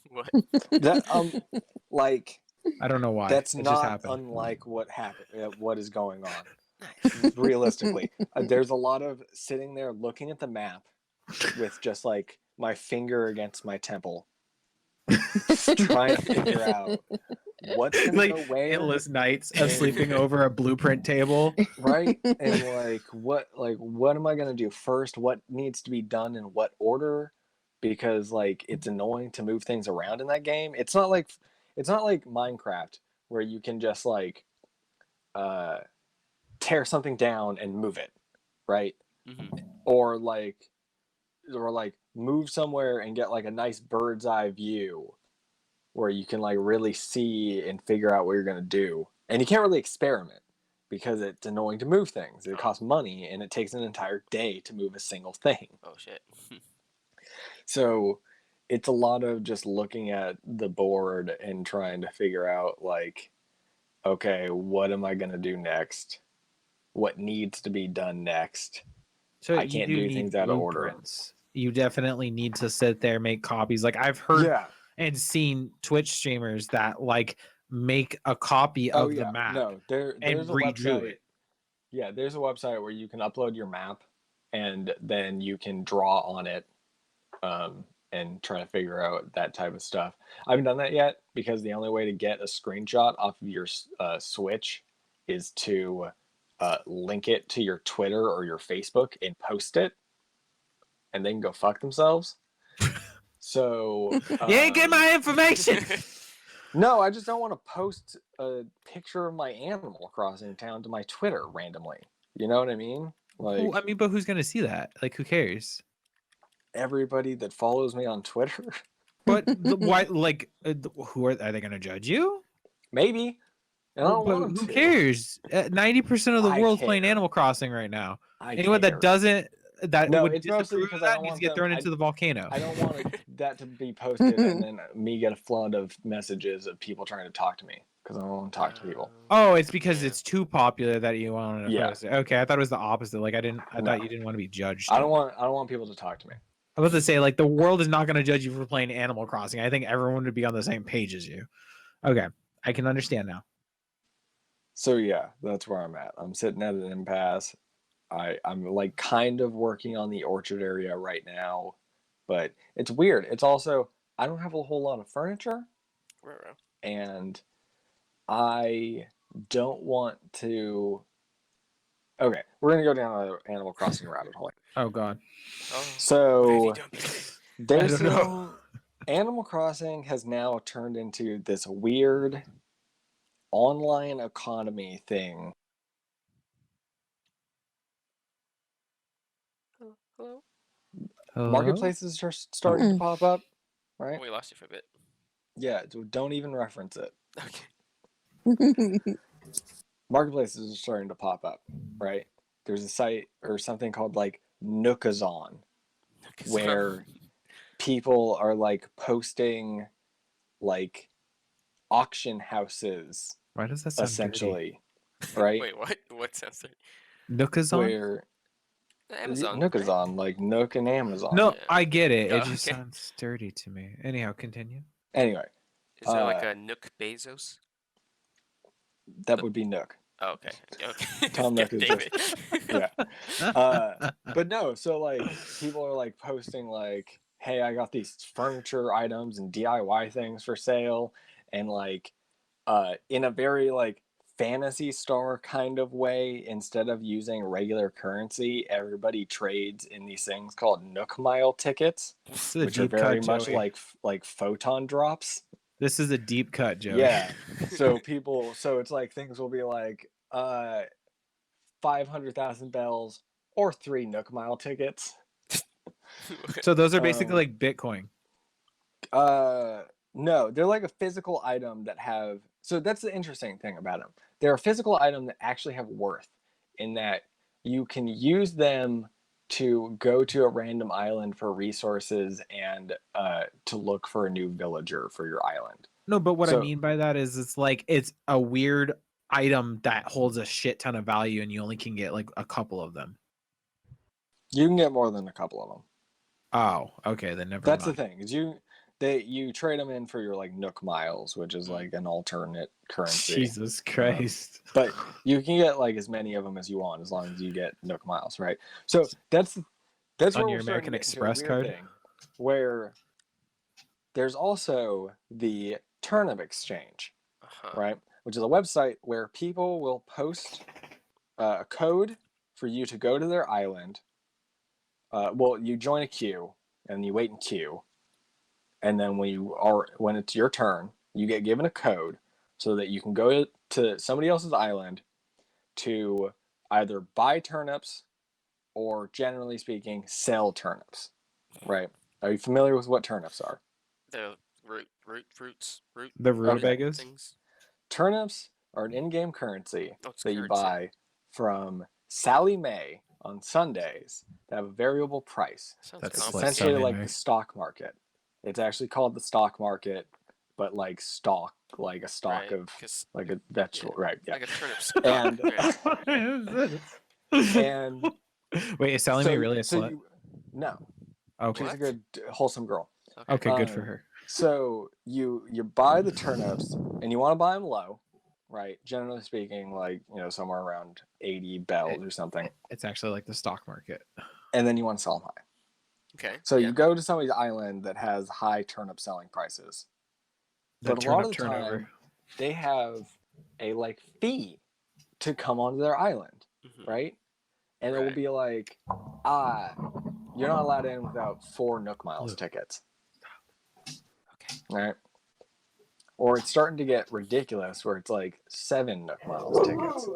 What? That like I don't know why. that's It just not happened. unlike what what is going on. Nice. Realistically, there's a lot of sitting there looking at the map with just like my finger against my temple, trying to figure out what's gonna Like go where, endless nights of sleeping over a blueprint table. right? And like what am I gonna do first? What needs to be done in what order? Because like it's annoying to move things around in that game. It's not like Minecraft where you can just like tear something down and move it, right? Mm-hmm. Or like move somewhere and get like a nice bird's eye view where you can like really see and figure out what you're going to do. And you can't really experiment because it's annoying to move things. It costs money and it takes an entire day to move a single thing. Oh shit. So it's a lot of just looking at the board and trying to figure out like, okay, what am I going to do next? What needs to be done next? So I you can't do do need things out of order. blueprints. You definitely need to sit there, make copies. Like I've heard Yeah. and seen Twitch streamers that like make a copy of the map No, there's and a redrew website. it. Yeah, there's a website where you can upload your map and then you can draw on it and try to figure out that type of stuff. I haven't done that yet because the only way to get a screenshot off of your Switch is to link it to your Twitter or your Facebook and post it, and they can go fuck themselves. So You ain't get my information. no, I just don't want to post a picture of my Animal Crossing town to my Twitter randomly. You know what I mean? Like Well, I mean, but who's gonna see that? Like, who cares? everybody that follows me on Twitter. But why? Like, who are they gonna judge you? Maybe. And I don't But want them who to. cares? 90% of the I world's playing care. Animal Crossing right now. I Anyone care. that doesn't, that No, would it's mostly disapprove because of I that don't needs want to get them- thrown into the volcano. I don't want that to be posted and then me get a flood of messages of people trying to talk to me because I don't want to talk to people. Oh, it's because Yeah. it's too popular that you wanted to Yeah. post it. Okay, I thought it was the opposite. Like, I No. thought you didn't want to be judged. I don't want people to talk to me. I was about to say, like, the world is not going to judge you for playing Animal Crossing. I think everyone would be on the same page as you. Okay, I can understand now. So yeah, that's where I'm at. I'm sitting at an impasse. I'm like kind of working on the orchard area right now, but it's weird. It's also I don't have a whole lot of furniture, Ruh-roh. and I don't want to. Okay, we're gonna go down an Animal Crossing rabbit hole. Oh God. Oh, what have So you done? there's I don't know. some Animal Crossing has now turned into this weird online economy thing. Hello? Marketplaces are starting to pop up, right? Oh, we lost you for a bit. Yeah, don't even reference it. Okay. Marketplaces are starting to pop up, right? There's a site or something called like Nookazon where people are like posting like auction houses Why does that sound essentially, right? Wait, what? What sounds like Nookazon? Where Amazon? Nookazon, like Nook and Amazon. No, Yeah. I get it. Oh, It just okay. sounds dirty to me. Anyhow, continue. Anyway, Is there like a Nook Bezos? that would be Nook. Oh, okay. Okay. Tom Nook is David. Yeah. But no, so like people are like posting like, hey, I got these furniture items and DIY things for sale, and like in a very like Fantasy Star kind of way, instead of using regular currency, everybody trades in these things called Nook Mile tickets, This is a which are deep very cut, much Joey. like photon drops. This is a deep cut, Joey. Yeah. So it's like things will be like 500,000 bells or 3 Nook Mile tickets. So those are basically like Bitcoin. No, they're like a physical item that have. So that's the interesting thing about them. They're a physical item that actually have worth, in that you can use them to go to a random island for resources and to look for a new villager for your island. No, but what I So- mean by that is it's a weird item that holds a shit ton of value, and you only can get like a couple of them. You can get more than a couple of them. Oh, okay, then never That's mind. the thing. Is you trade them in for your like Nook Miles, which is like an alternate currency. Jesus Christ. But you can get like as many of them as you want, as long as you get Nook Miles, right? So that's On where your we're starting American to get into a Express weird card? thing, where there's also the Turnip Exchange, right? Which is a website where people will post a code for you to go to their island. Well, you join a queue and you wait in queue, and then when it's your turn, you get given a code so that you can go to somebody else's island to either buy turnips or, generally speaking, sell turnips. Right? Are you familiar with what turnips are? The root fruits. The Okay. rutabagas? Things. Turnips are an in-game currency Oh, it's that you currency. buy from Sally Mae on Sundays that have a variable price. Sounds That's It's like complicated. essentially Sally like Mae. the stock market. It's actually called the stock market, but like stock, like a stock Right, of 'cause- like a vegetable, right? Yeah. Like a turnip stock. And yeah. What is this? and Wait, is Sally Mae really a slut? No, Okay. she's a What? good, wholesome girl. Okay, good for Um, her. So you buy the turnips, and you want to buy them low, right? Generally speaking, like somewhere around 80 bells or something, It's actually like the stock market. and then you want to sell them high. Okay. So yeah. you go to somebody's island that has high turnip selling prices, The but a lot turnip of the turnover. time they have a like fee to come onto their island, Mhm. right? And it will Right. be like, you're not allowed in without 4 Nook Miles tickets. Okay. Right? Or it's starting to get ridiculous where it's like 7 Nook Miles tickets.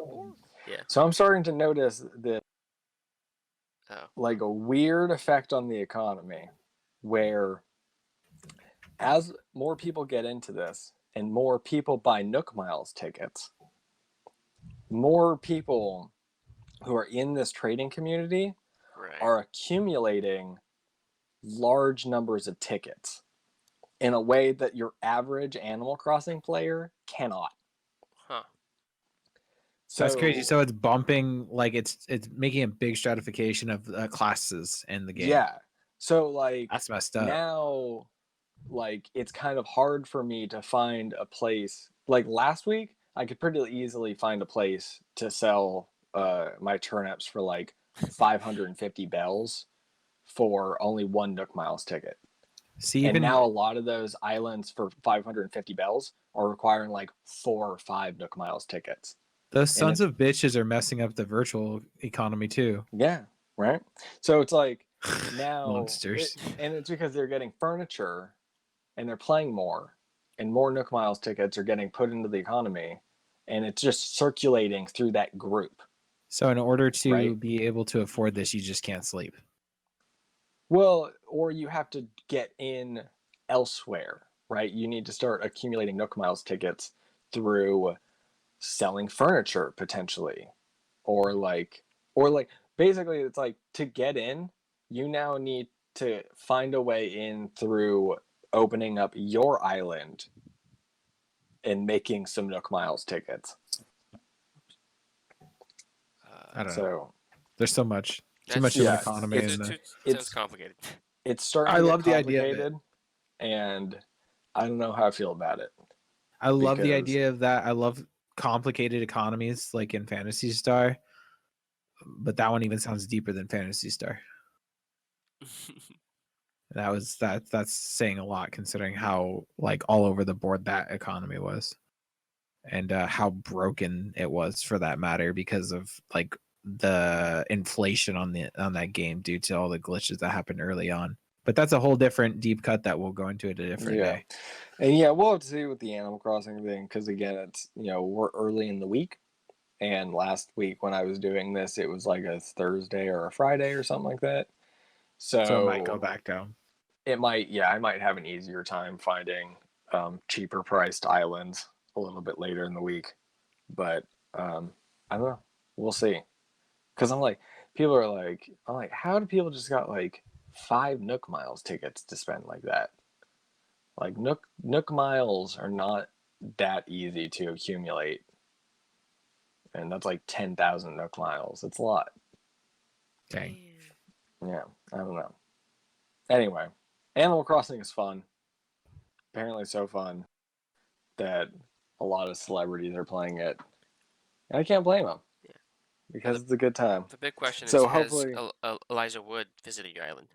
Yeah. So I'm starting to notice that Oh. like a weird effect on the economy where as more people get into this and more people buy Nook Miles tickets, more people who are in this trading community Right. are accumulating large numbers of tickets in a way that your average Animal Crossing player cannot. Huh. So That's crazy. So it's bumping, like it's making a big stratification of classes in the game. yeah. So like That's messed up. now, like it's kind of hard for me to find a place. Like last week, I could pretty easily find a place to sell my turnips for like 550 bells for only 1 Nook Miles ticket. See, And even now a lot of those islands for 550 bells are requiring like 4 or 5 Nook Miles tickets. those sons of bitches are messing up the virtual economy too. Yeah, right. So it's like now, Monsters. and it's because they're getting furniture and they're playing more, and more Nook Miles tickets are getting put into the economy, and it's just circulating through that group. So in order to Right. be able to afford this, you just can't sleep. Well, or you have to get in elsewhere, right? You need to start accumulating Nook Miles tickets through selling furniture potentially, or basically it's like to get in, you now need to find a way in through opening up your island and making some Nook Miles tickets. I don't know. So There's so much, too That's- much of an yeah, economy it's- in there. Sounds it's- complicated. it's starting I to get love the idea of it. complicated, and I don't know how I feel about it. I love the because- idea of that. I love complicated economies like in Fantasy Star, but that one even sounds deeper than Fantasy Star. That's saying a lot considering how like all over the board that economy was, and how broken it was for that matter because of like the inflation on that game due to all the glitches that happened early on. But that's a whole different deep cut that we'll go into at a different Yeah. day. And yeah, we'll have to see with the Animal Crossing thing because again, it's we're early in the week, and last week when I was doing this, it was like a Thursday or a Friday or something like that. So So it might go back down. It might, yeah, I might have an easier time finding cheaper priced islands a little bit later in the week, but I don't know. We'll see. Because I'm like, how do people just got like 5 Nook Miles tickets to spend like that? Like Nook Miles are not that easy to accumulate, and that's like 10,000 Nook Miles. It's a lot. Dang. Yeah, I don't know. Anyway, Animal Crossing is fun. Apparently so fun that a lot of celebrities are playing it. And I can't blame them. Yeah. Because it's a good time. The big question So is, hopefully has Elijah Wood visited your island?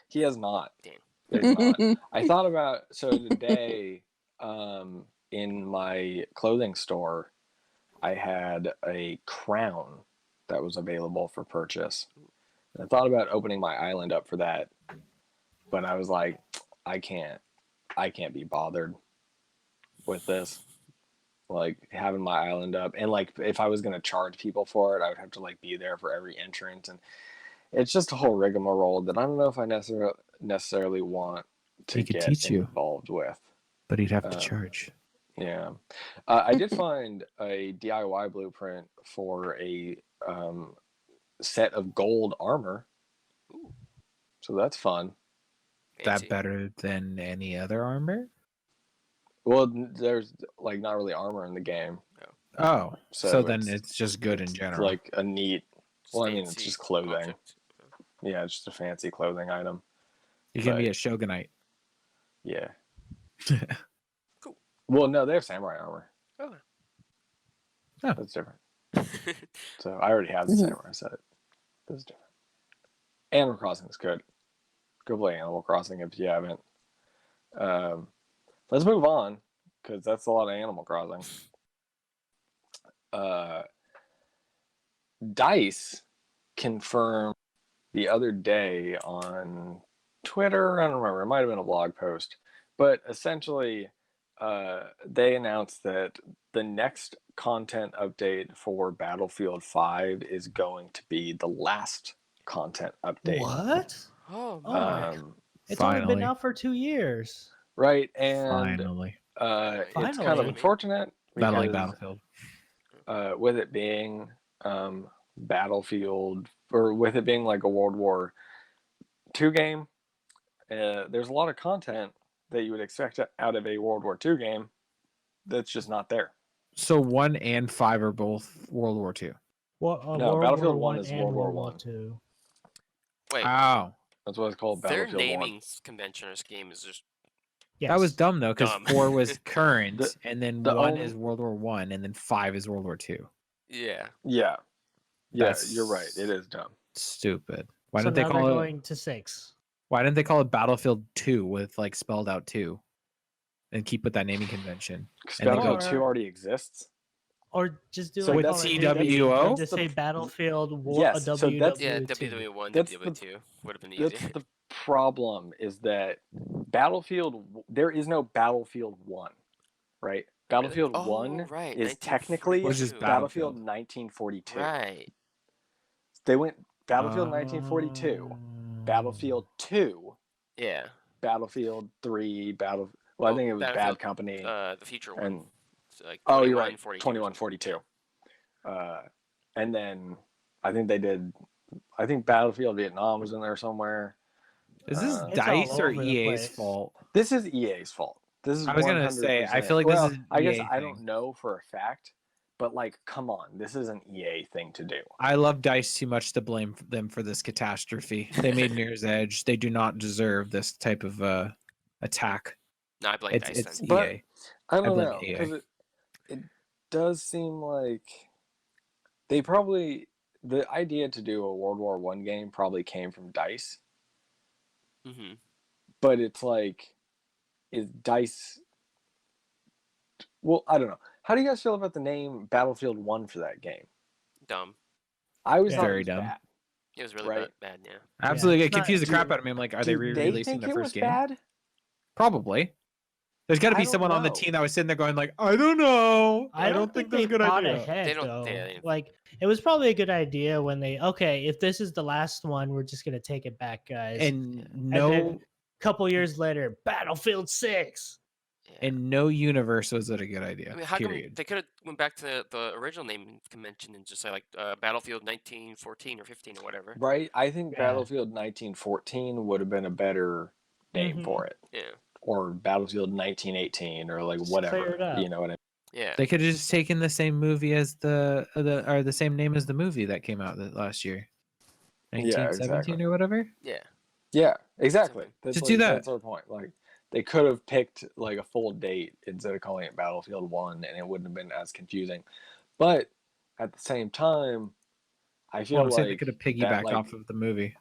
he has not. Damn. He's not. I thought about today in my clothing store I had a crown that was available for purchase. And I thought about opening my island up for that, but I was like, I can't be bothered with this. Like having my island up, and like if I was gonna charge people for it, I would have to like be there for every entrance, and it's just a whole rigmarole that I don't know if I necessarily want to He could get teach you. involved with. But he'd have to charge. Yeah, I did find a DIY blueprint for a set of gold armor, Ooh, so that's fun. fancy. That better than any other armor? Well, there's like not really armor in the game, Oh, so so then it's just good in it's general. like a neat. Well, I mean, it's Fancy just clothing. object. Yeah, it's just a fancy clothing item. You can be but- a shogunite. Yeah. Cool. Well, no, they have samurai armor. Oh. Oh. That's different. So I already have the samurai set. That's different. Animal Crossing is good. Go play Animal Crossing if you haven't. Let's move on because that's a lot of Animal Crossing. DICE confirmed the other day on Twitter. I don't remember. It might have been a blog post, but essentially, they announced that the next content update for Battlefield 5 is going to be the last content update. What? Oh, Oh my Um, It's only been Finally. out for 2 years. right, and Finally. it's kind of Finally. unfortunate Not like because Battlefield. with it being Battlefield, or with it being like a World War II game, there's a lot of content that you would expect out of a World War II game that's just not there. So 1 and 5 are both World War II. No, Battlefield 1 is World War War I. II. wait. Oh. That's what it's called, Their Battlefield 1. naming convention of this game is just Yes. That was dumb though, because Dumb. 4 was current, The- and then the 1 only- is World War 1, and then 5 is World War 2. yeah. Yeah, That's you're right. It is dumb. Stupid. Why So didn't they now call they're it? going to 6. Why didn't they call it Battlefield 2 with like spelled out 2, and keep with that naming convention? Because And they Battlefield go- 2 already exists. Or just do So like that's Call of TWO? Duty, just say Battlefield War Yes, so that's- Yeah, WW2. WW1, That's WW2 would have been That's easier. the problem, is that there is no Battlefield 1, right? Battlefield Oh, 1 right, is technically Which is Battlefield Battlefield. 1942. Right. They went Battlefield 1942, Battlefield 2, Yeah. Battlefield 3, I Oh, think it was Bad Battlefield, Company, The future one. and So, like oh, you're right, 42. 2142. And then I think Battlefield Vietnam was in there somewhere. Is this It's DICE all or over the EA's place. fault? This is EA's fault. This is I was gonna say, I feel like this is an I guess EA I don't thing. know for a fact, but like, come on, this is an EA thing to do. I love DICE too much to blame them for this catastrophe. They made Mirror's Edge. They do not deserve this type of attack. No, I blame Dice It's then. But- EA. I don't blame know, EA. because it does seem like they probably, the idea to do a World War I game probably came from DICE, Mm-hmm. but it's like, is DICE? Well, I don't know. How do you guys feel about the name Battlefield 1 for that game? Dumb. I always Yeah. thought it Very was dumb. bad. It was really Right. bad. Yeah. Absolutely, it's it not- confused the crap Do- out of me. I'm like, are they Do they re-releasing think the it first was game? bad? Probably. There's got to I be don't someone on the know. team that was sitting there going like, I don't know. I don't think think this is they a good thought idea. ahead They don't- though. yeah, Like it was probably a good idea when they if this is the last one, we're just gonna take it back, guys. And Yeah. no, then a couple years later, Battlefield 6. Yeah. and no universe was it a good idea. I mean, how come period. they could have went back to the original name convention and just say like Battlefield 1914 or 15 or whatever? Right. I think Yeah. Battlefield 1914 would have been a better name Mhm. for it, Yeah. or Battlefield 1918, or like Just whatever. clear it up. You know what I mean? Yeah. They could have just taken the same movie as the same name as the movie that came out last year, Yeah, 1917 exactly. or whatever. Yeah. Yeah, exactly. That's Just do that. That's our point. Like they could have picked like a full date instead of calling it Battlefield 1, and it wouldn't have been as confusing. But at the same time, I feel Well, I'm saying they like could have that, piggybacked like, off of the movie.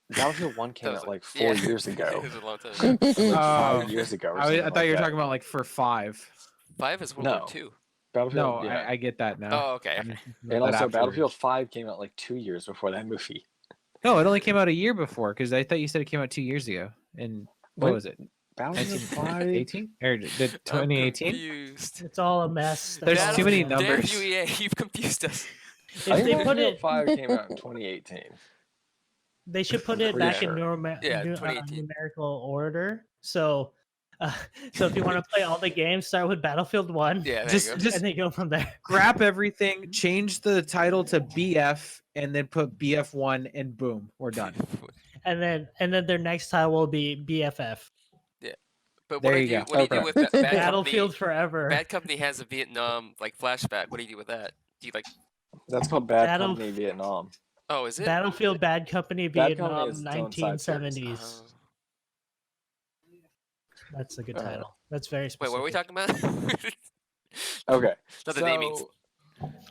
Battlefield 1 That came was out like- like 4 yeah. years ago. It was a long time ago. Like Oh. 5 years ago. Or I something thought like you were that. talking about like for 5. 5 is World No. War II. Battlefield. No, Yeah. I get that now. Oh, okay. I'm okay. just thinking And about that also, afterwards. Battlefield 5 came out like 2 years before that movie. No, it only came out a year before because I thought you said it came out 2 years ago. And what What? was it? Battlefield 5. 1918 or the I'm 2018? confused. It's all a mess. There's That's all too a many mess. numbers. Damn you, EA, you've confused us. If I they think put Battlefield it, 5 came out in 2018. they should put it Pretty back sure. in Yeah, 2018. numerical order. So if you want to play all the games, start with Battlefield 1. Yeah, there Just- you go. just- and then go from there. Grab everything, change the title to BF, and then put BF1, and boom, we're done. And then their next title will be BFF. But There what do you you go. what do you do Okay. with that Bad Battlefield Company? Forever. Bad Company has a Vietnam like flashback. What do you do with that? Do you like? That's called Bad Battle- Company Vietnam. Oh, is it? Battlefield Bad Company Bad Company Vietnam is its own side series. 1970s. Oh. That's a good Uh, title. That's very Wait, specific. what are we talking about? Okay. Not the namings.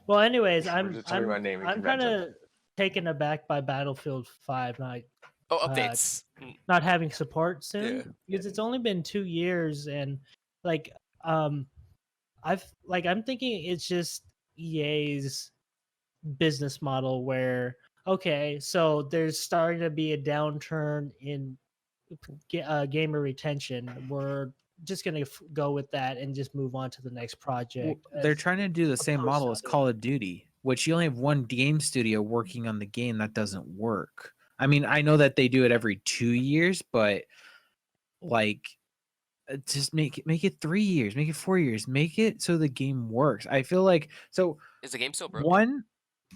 Well, anyways, We're I'm just talking about naming I'm kind convention. of taken aback by Battlefield 5 Oh, updates. not having support soon Yeah. because it's only been 2 years and like I'm thinking it's just EA's business model where okay, so there's starting to be a downturn in gamer retention. We're just gonna go with that and just move on to the next project. They're trying to do the same opposed model to as other- Call of Duty, which you only have one game studio working on the game. That doesn't work. I mean, I know that they do it every 2 years, but like, just make it 3 years, make it 4 years, make it so the game works. I feel like so Is the game still broken?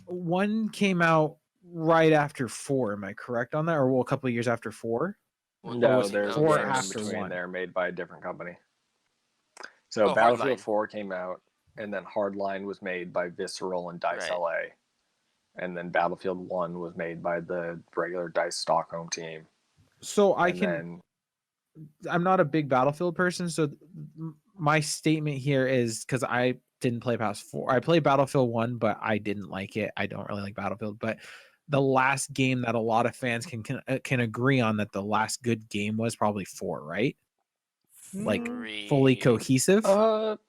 one came out right after 4. Am I correct on that, or well, a couple of years after 4? No, was it there's four games in after between one? there made by a different company. So Oh, Battlefield Hardline. 4 came out, and then Hardline was made by Visceral and Dice Right. LA. And then Battlefield 1 was made by the regular Dice Stockholm team. So I And can. then I'm not a big Battlefield person, so my statement here is because I didn't play past 4. I played Battlefield 1, but I didn't like it. I don't really like Battlefield, but the last game that a lot of fans can agree on that the last good game was probably 4, right? Like fully Three. cohesive.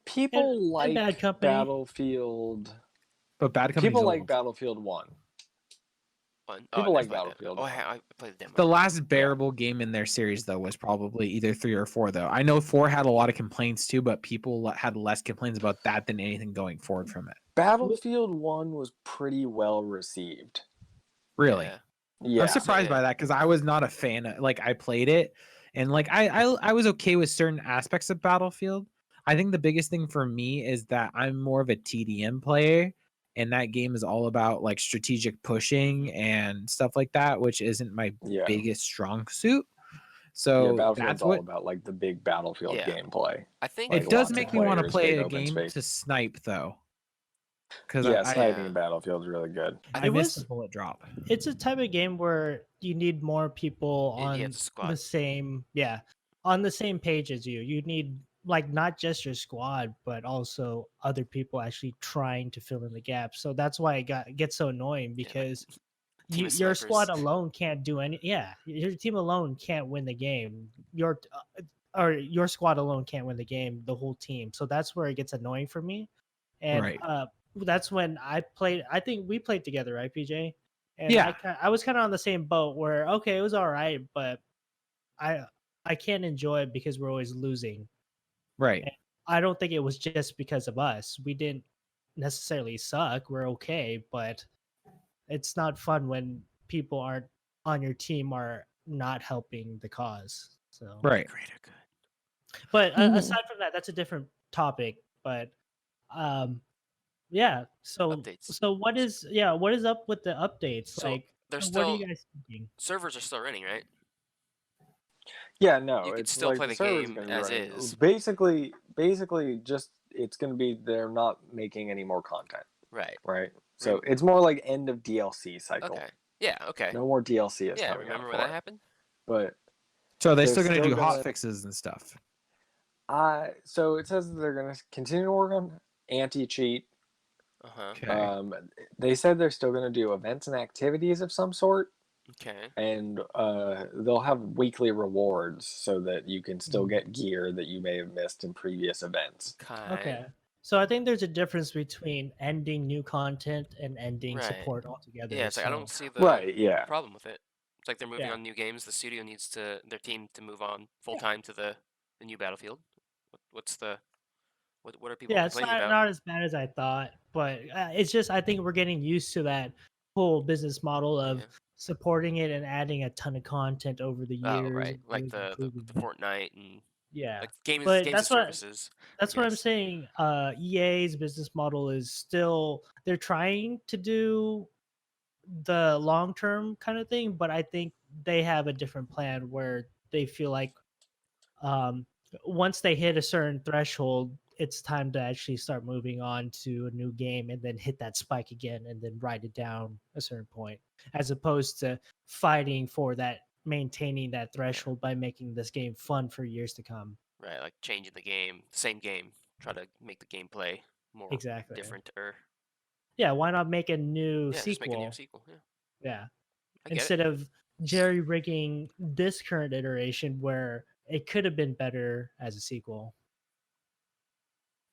people and like Bad Company. Battlefield. But Bad Company's People like old. Battlefield 1. One. People I like never played that. Battlefield. Oh, I played the demo. The last bearable game in their series, though, was probably either 3 or 4, though. I know 4 had a lot of complaints, too, but people had less complaints about that than anything going forward from it. Battlefield 1 was pretty well received. Really? Yeah. Yeah. I'm surprised by that because I was not a fan. Like, I played it, and like I was okay with certain aspects of Battlefield. I think the biggest thing for me is that I'm more of a TDM player, and that game is all about like strategic pushing and stuff like that, which isn't my Yeah. biggest strong suit. Yeah, So Battlefield's that's all what about like the big Battlefield Yeah. gameplay. I think like, it does lots of make me want to players, play big a open game space. to snipe though, because Yeah, I sniping yeah. in Battlefield is really good. I It missed was- the bullet drop. It's a type of game where you need more people Yeah, you on have to squad. the same on the same page as you. You need like not just your squad, but also other people actually trying to fill in the gaps. So that's why it gets so annoying because team of your squad snipers. alone can't do any. Yeah, your team alone can't win the game. Your squad alone can't win the game. The whole team. So that's where it gets annoying for me. And Right. that's when I played. I think we played together, right, PJ? And Yeah. I was kind of on the same boat where okay, it was all right, but I I can't enjoy it because we're always losing. Right. And I don't think it was just because of us. We didn't necessarily suck. We're okay, but it's not fun when people aren't on your team are not helping the cause. So, Right. Greater good. but Mhm. aside from that, that's a different topic. But um, yeah. So Updates. what is up with the updates? So Like, they're what are still you guys thinking? servers are still running, right? Yeah, no, You could it's still like play the the server's game gonna be as running. is. Basically, just it's gonna be they're not making any more content, Right. right? So it's more like end of DLC cycle. Okay. Yeah. Okay. No more DLC is Yeah. coming Remember out when for that it. happened? But So they're They're still gonna still do hot gonna- fixes and stuff. so it says that they're gonna continue to work on anti-cheat. Uh huh. Okay. They said they're still gonna do events and activities of some sort. Okay. And they'll have weekly rewards so that you can still get gear that you may have missed in previous events. Okay. So I think there's a difference between ending new content and ending Right. support altogether. Yeah. It's like I don't so- see the Right, yeah. problem with it. It's like they're moving Yeah. on new games. The studio needs to their team to move on full time to the new Battlefield. What's the what are people Yeah, it's complaining about? not as bad as I thought, but it's just I think we're getting used to that whole business model of Yeah. supporting it and adding a ton of content over the years. Oh, right. and Like always the improving it. Fortnite and Yeah, like games but games that's and what services. that's I what I'm guess. saying. EA's business model is still they're trying to do the long term kind of thing, but I think they have a different plan where they feel like um, once they hit a certain threshold, it's time to actually start moving on to a new game and then hit that spike again and then ride it down a certain point, as opposed to fighting for that, maintaining that threshold by making this game fun for years to come. Right, like changing the game, same game, try to make the gameplay more Exactly. different or Yeah, why not make a new yeah, just make a new sequel? sequel. Yeah, Yeah. I get Instead it. of jerry rigging this current iteration where it could have been better as a sequel.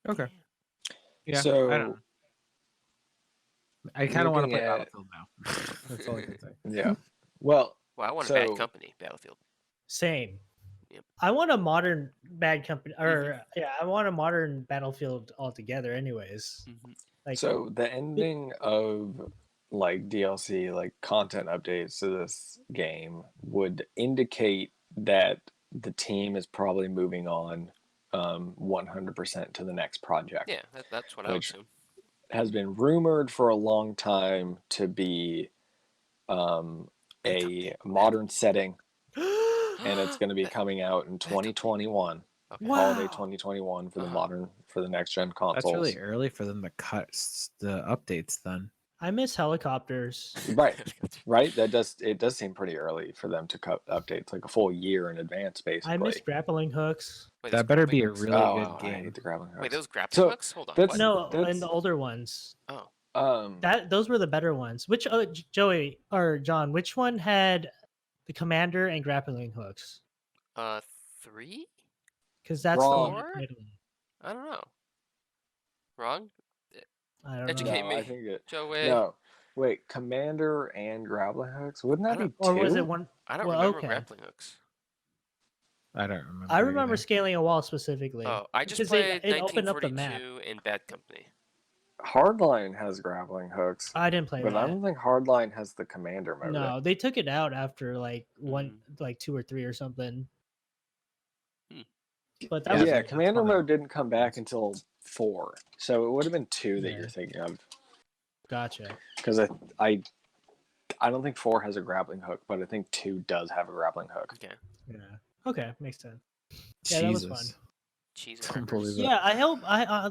Okay. Yeah. I don't So know. I kind of want to looking play at- Battlefield now. That's all I can say. yeah. Well, Well, I want a So- Bad Company Battlefield. Same. Yep. I want a modern Bad Company, or yeah, I want a modern Battlefield altogether. Anyways, like so the ending of like DLC, like content updates to this game would indicate that the team is probably moving on 100% to the next project. Yeah, that's what I would Which- assume. Has been rumored for a long time to be a Company. modern setting, and it's going to be coming out in 2021, holiday 2021 for the Uh-huh. for the next gen consoles. That's really early for them to cut the updates then. I miss helicopters. Right. It does seem pretty early for them to cut updates, like a full year in advance, basically. I miss grappling hooks. Wait, those That better be a grappling hooks? really Oh, good I game. hate the grappling hooks. Wait, those grappling So, hooks? Hold on. that's- What? No, that's- and the older ones. Oh, Those were the better ones. Which Joey or John? Which one had the commander and grappling hooks? 3? Because that's the one I Wrong. played on. I don't know. Wrong? I don't Educate know. me. I think Joey. no. Wait, commander and grappling hooks? Wouldn't that I be don't- two? Or was it one? I don't Well, remember okay. grappling hooks. I don't remember. I remember either. scaling a wall specifically. Oh, I just because played it opened up the map. 1942 in Bad Company. Hardline has grappling hooks, I didn't play but I that. don't think Hardline has the commander mode. No, they took it out after like Mm. like 2 or 3 or something. Hmm. But that Yeah, was Yeah, that's commander one of mode didn't come back until 4, so it would have been 2 that Yeah. you're thinking of. gotcha. Because I don't think 4 has a grappling hook, but I think 2 does have a grappling hook. Okay. Yeah. Okay, makes sense. Yeah, that was fun. Jesus. Cheese Don't crackers. believe it. Yeah, I hope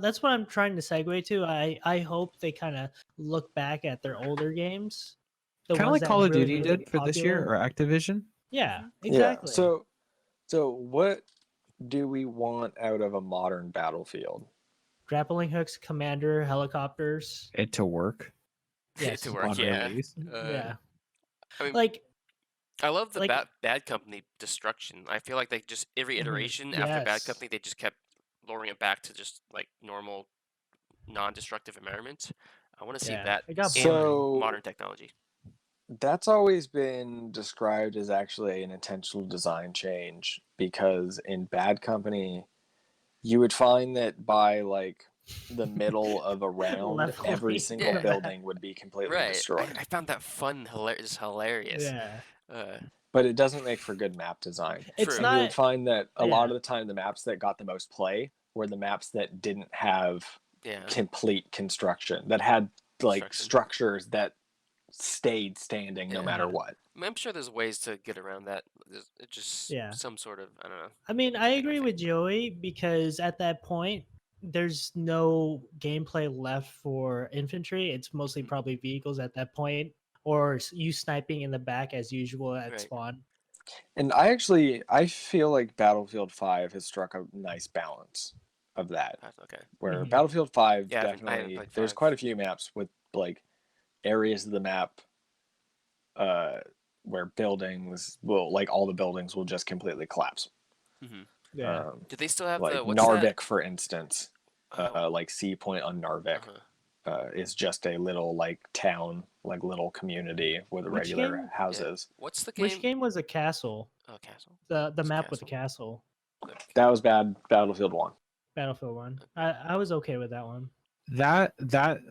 that's what I'm trying to segue to. I hope they kind of look back at their older games. Kind of ones like that Call of really, Duty really did for this year, popular. or Activision. Yeah, exactly. Yeah. So what do we want out of a modern Battlefield? grappling hooks, commander, helicopters. It to work. Yes. To work, on yeah. release. Yeah. I mean, Like I love the like- Bad Company destruction. I feel like they just every iteration after Bad Yes. Company they just kept lowering it back to just like normal non-destructive environment. I want to see Yeah, that it got in boring. modern technology. That's always been described as actually an intentional design change, because in Bad Company, you would find that by like the middle of a round, every Leveling single the building would be completely Right. destroyed. I found that fun, hilarious. Yeah, But it doesn't make for good map design. it's True. And you not. would find that a Yeah. lot of the time, the maps that got the most play were the maps that didn't have Yeah. complete construction, that had like Construction. structures that stayed standing no Yeah. matter what. I mean, I'm sure there's ways to get around that. It's just Yeah. some sort of, I don't know. I mean, I thing, agree think. with Joey because at that point, there's no gameplay left for infantry. It's mostly Mhm. probably vehicles at that point, or you sniping in the back as usual at Right. spawn. And I feel like Battlefield 5 has struck a nice balance of that. Okay. Where Mhm. Battlefield 5 Yeah, I haven't definitely, played there's 5. quite a few maps with like areas of the map where buildings will, like all the buildings will just completely collapse. Mm-hmm. Yeah. Do they still have Like the what's Narvik, that? for instance, like Sea Point on Narvik Uh-huh. is just a little like town, like little community with Which regular game? houses. What's the game? Which game was a castle? Oh, Castle. The It's a map with the castle. That was bad. Battlefield 1. Battlefield 1. I was okay with that one. That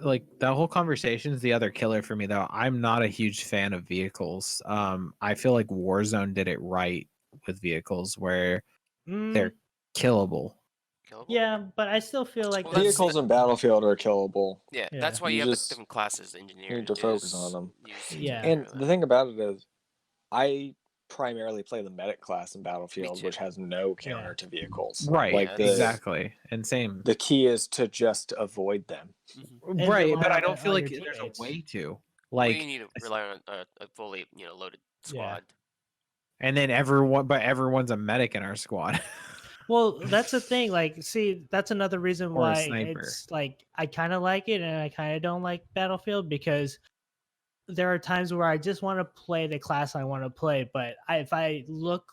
like that whole conversation is the other killer for me though. I'm not a huge fan of vehicles. I feel like Warzone did it right with vehicles where they're killable. Killable? Yeah, but I still feel like Well, that's- Vehicles in Battlefield are killable. Yeah, Yeah. that's why You you have the just different classes. Engineer. You need to focus on them. Yeah. And the thing about it is, I primarily play the medic class in Battlefield, too. which has no Yeah. counter to vehicles. Right, Like Yeah, exactly. And same. The key is to just avoid them. Mm-hmm. And Right, rely but I on don't feel on like your there's a teammates. way to. Well, Like you need to rely on a fully loaded squad. and then everyone's a medic in our squad. Well, that's the thing. Like, see, that's another reason Or a why sniper. it's like I kind of like it and I kind of don't like Battlefield because there are times where I just want to play the class I want to play, but if I look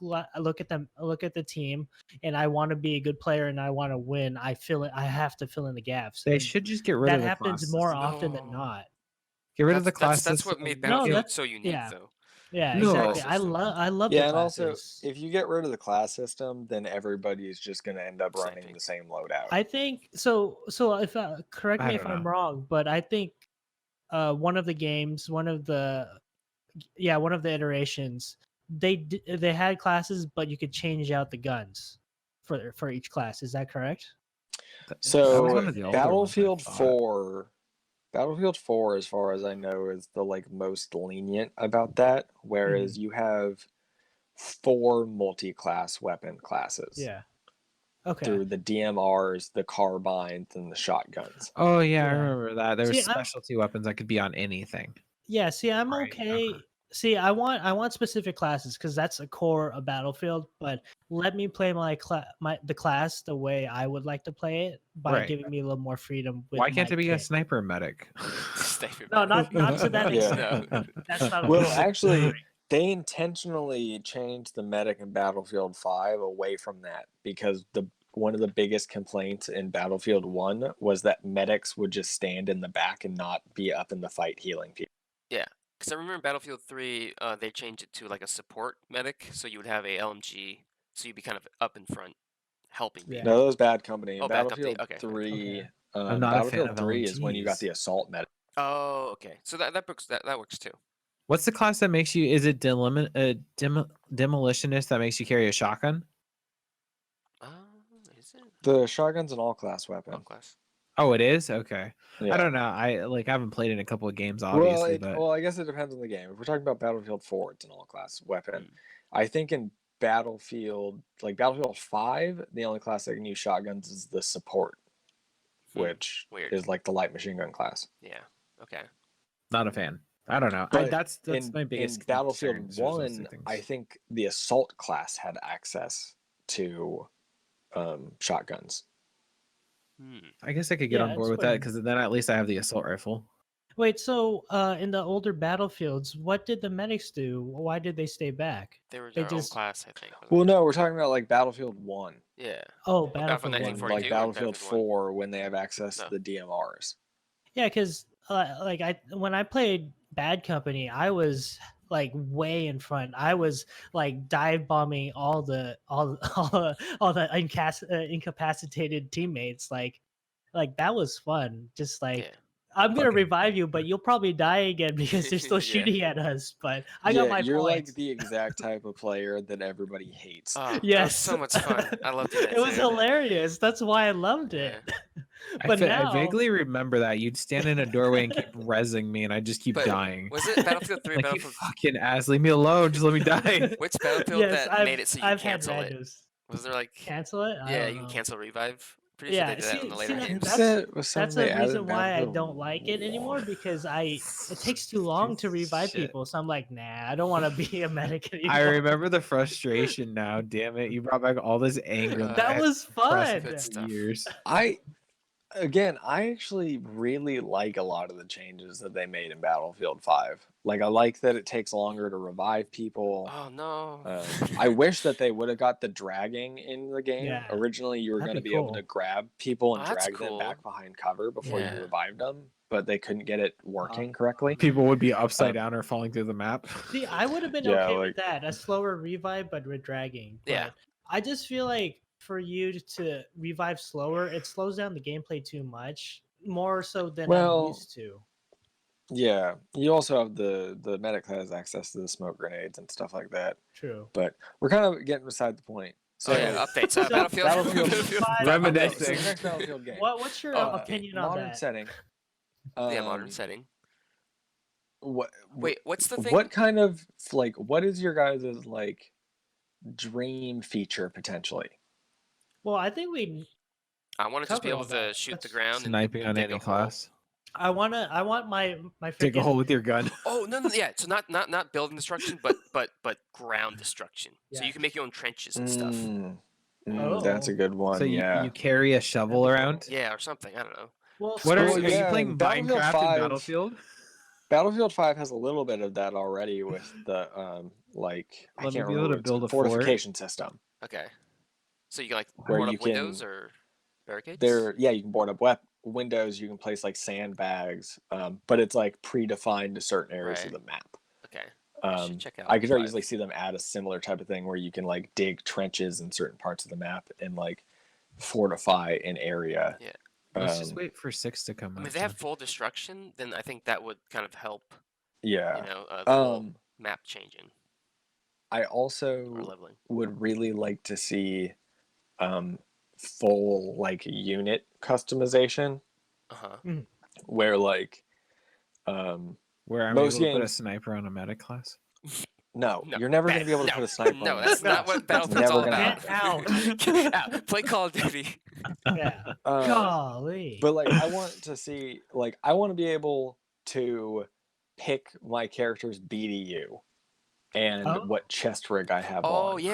at the team, and I want to be a good player and I want to win, I have to fill in the gaps. They and should just get rid that of the happens class more system. often than Oh. not. Get rid of the class That's system. what made No, Battlefield that's- so unique, yeah. though. Yeah, No. exactly. I System. love Yeah, the and also, classes. if you get rid of the class system, then everybody is just going to end up running Sniping. the same loadout. I think so. So if correct I me if don't I'm know. wrong, but I think one of the games, one of the iterations, they had classes, but you could change out the guns for each class. Is that correct? That was So one of the older ones, I Battlefield thought. 4, Battlefield 4, as far as I know, is the like most lenient about that. Whereas you have 4 multi-class weapon classes. Yeah. Okay. Through the DMRs, the carbines, and the shotguns. Oh yeah, I Yeah. remember that. There See, was I'm- specialty weapons that could be on anything. Yeah. See, I'm Right, okay. See, I want specific classes because that's a core of Battlefield. But let me play the class the way I would like to play it by Right. giving me a little more freedom. With Why can't my it be a kit. sniper medic? Sniper No, medic. not to that Yeah. extent. No. That's not. Well, actually, they intentionally changed the medic in Battlefield 5 away from that because one of the biggest complaints in Battlefield 1 was that medics would just stand in the back and not be up in the fight healing people. Yeah, because I remember in Battlefield 3, they changed it to like a support medic, so you would have a LMG, so you'd be kind of up in front, helping Yeah. No, that was Bad Company. In Oh, Bad Company. Battlefield Okay. 3, I'm not a fan Battlefield of 3 is when you got LMGs. the assault medic. Oh, okay. So that works too. What's the class that makes you? Is it demolitionist that makes you carry a shotgun? Is it? The shotgun's an all-class weapon. Oh, class. Oh, it is. Okay. Yeah. I don't know. I haven't played in a couple of games, obviously, but Well, I guess it depends on the game. If we're talking about Battlefield 4, it's an all-class weapon. I think in Battlefield 5, the only class that can use shotguns is the support, which Weird. is like the light machine gun class. Yeah. Okay. not a fan. I don't know. But That's in, my biggest in Battlefield concern, is those 1, two things. I think the assault class had access to shotguns. I guess I could get Yeah, on board it's with that fine. because then at least I have the assault rifle. Wait, so in the older battlefields, what did the medics do? Why did they stay back? They were They their own just class, I think. Well, Wasn't no, we're talking about like Battlefield 1 it? Yeah. oh, Or Battlefield Battlefield 1. and 1942 like or Battlefield Battlefield 1? 4 when they have access No. to the DMRs. Yeah, because like when I played Bad Company, I was like way in front. I was like dive bombing all the incapacitated teammates. Like that was fun. Just like Yeah. I'm gonna Fucking- revive you, but you'll probably die again because they're still Yeah. shooting at us. But I got Yeah, my you're points. like the exact type of player that everybody hates. Oh, that was Yes, so much fun. I loved it. It was hilarious. That's why I loved it. But I now, vaguely remember that you'd stand in a doorway and keep rezzing me, and I just keep But dying. was it Battlefield 3 or Like you Battlefield? fucking ass, leave me alone. Just let me die. Which Battlefield yes, that I've made it so you I've had cancel it? randos. Was there like Cancel it? I yeah, don't you can know. cancel revive? Pretty sure they Yeah, did that in the see later that, games. that's That's a reason why I don't like it anymore because it takes too long to revive Shit. people. So I'm like, nah, I don't want to be a medic anymore. I remember the frustration now. Damn it! You brought back all this anger. That I that was pressed fun. Good for stuff. years. I actually really like a lot of the changes that they made in Battlefield 5. Like I like that it takes longer to revive people. Oh no. I wish that they would have got the dragging in the game. Yeah, Originally, you were that'd going to be be able to cool. grab people and Oh, that's drag them cool. back behind cover before Yeah. you revived them, but they couldn't get it working correctly. People would be upside down or falling through the map. See, I would have been Yeah, okay like- with that, a slower revive, but with dragging. But Yeah. I just feel like for you to revive slower, it slows down the gameplay too much, more so than Well, I'm used to. Yeah, you also have the medic that has access to the smoke grenades and stuff like that. True. But we're kind of getting beside the point. So Oh yeah, updates. So, Battlefield. Battlefield Five- So Reminiscing. the next Battlefield game. What's your opinion on modern that? setting. Yeah, modern Um, setting. What Wait, what's the thing? what kind of like what is your guys' like dream feature potentially? Well, I think we. I want to just be cover able all to that. shoot the That's- ground Sniping and on dig any a hole. class. I want my Dig a freaking. hole with your gun. Oh no, yeah. So not building destruction, but ground destruction. So Yeah. you can make your own trenches and stuff. That's a Oh. good one. So yeah. you carry a shovel That'd be around. Yeah, or something. I don't know. Well, What are, Well, are you yeah, playing Battlefield Minecraft 5 and Battlefield? Battlefield 5 has a little bit of that already with the like I Let me can't be remember able to what it's build called, a fort. fortification system. Okay. So you can like Where board you up windows can- or barricades. You can board up windows, you can place like sandbags, but it's like predefined to certain areas of Right. the map. Okay. I should check out I could very 5. easily see them add a similar type of thing where you can like dig trenches in certain parts of the map and like fortify an area. Yeah. Let's just Um, wait for 6 to come I out. mean, if they have full destruction, then I think that would kind of help. Yeah. You know, the whole Um, map changing I or also leveling. would really like to see full like unit customization Uh huh. where like Where I'm most able to put a games- sniper on a medic class. no, No, you're never going to be able to no, put a sniper No, on that's that. not what That's Battlefield's all never gonna about. happen. Get out. Play Call of Duty. Yeah. Uh, Golly. but like I want to see like I want to be able to pick my character's BDU and Oh. what chest rig I have Oh on. yeah.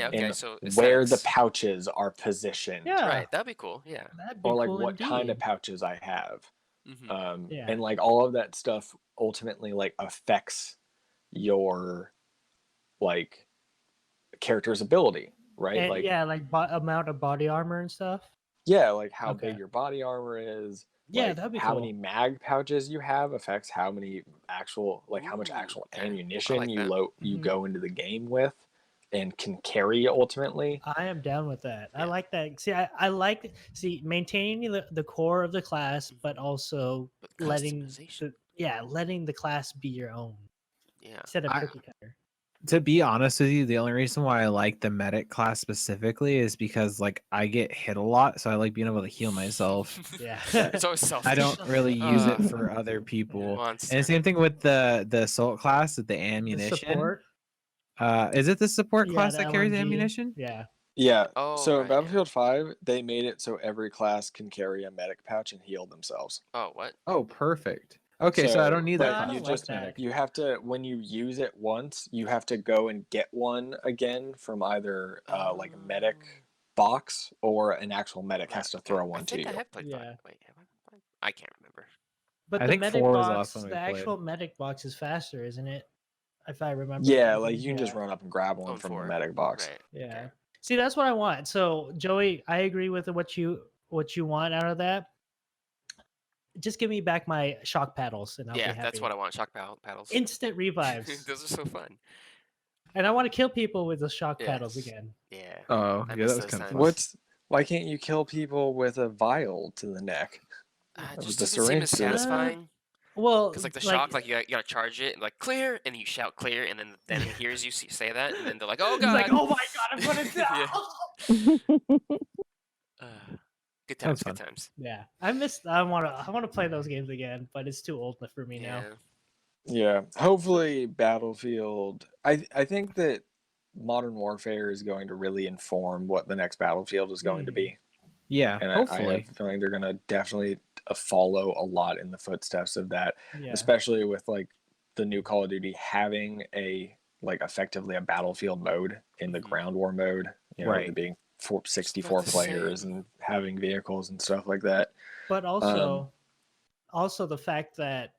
Okay, and so where the aesthetics. pouches are positioned. Yeah. Right, that'd be cool. Yeah. That'd be Or like cool what kind of indeed. pouches I have. Mm-hmm. Yeah. And like all of that stuff ultimately like affects your like character's ability, right? And, like yeah, like amount of body armor and stuff. like how Okay. big your body armor is. Yeah, like, that'd be how cool. many mag pouches you have affects how many actual like how much Ooh, actual okay. I ammunition like you that. you Mhm. go into the game with and can carry ultimately. I am down with that. I Yeah. like that. See, I like maintaining the core of the class, but also But letting customization. letting the class be your own Yeah. instead of I- cookie cutter. To be honest with you, the only reason why I like the medic class specifically is because like I get hit a lot, so I like being able to heal myself. Yeah. It's always selfish. I don't really use it Uh, for other people. Monster. And the same thing with the assault class with the The ammunition. support. Is it the support Yeah, class the that carries LMG. ammunition? Yeah. Yeah. Oh, so in right, yeah. Battlefield 5, they made it so every class can carry a medic pouch and heal themselves. Oh, what? Oh, perfect. Okay, so I don't need but that I class. you don't for like just that. medic. you have to when you use it once, you have to go and get one again from either like a medic box or an actual medic has to throw I one to think you. I have played Yeah. Five. Wait, have I played? I can't remember. But I the think medic 4 was the box, last one we the played. actual medic box is faster, isn't it? If I remember. Yeah, correctly. like you can just run up and grab one On from the 4. medic box. Right. Yeah. Okay. See, that's what I want. So, Joey, I agree with what you want out of that. Just give me back my shock paddles, and I'll be Yeah, happy. that's what I want. Shock paddles. Instant revives, Those are so fun. and I want to kill people with the shock paddles Yes. again. Yeah. Oh, I yeah, miss that was those kind of times. fun. Why can't you kill people with a vial to the neck? It With just the doesn't seem as syringe to it. satisfying. Well, Because like the shock, like you gotta charge it, and like clear, and then you shout clear, and then it hears you say that, and then they're like, "Oh it's god!" like, oh my god, I'm gonna die. Uh, good That was times, good fun. times. Yeah, I wanna play those games again, but it's too old for me now. Yeah, hopefully Battlefield. I think that Modern Warfare is going to really inform what the next Battlefield is going to be, Yeah, and I hopefully. have a feeling they're going to definitely follow a lot in the footsteps of that, Yeah. especially with like the new Call of Duty having a like effectively a Battlefield mode in the Mhm. ground war mode. You know, Right. it being 64 the players same. and having vehicles and stuff like that. But also the fact that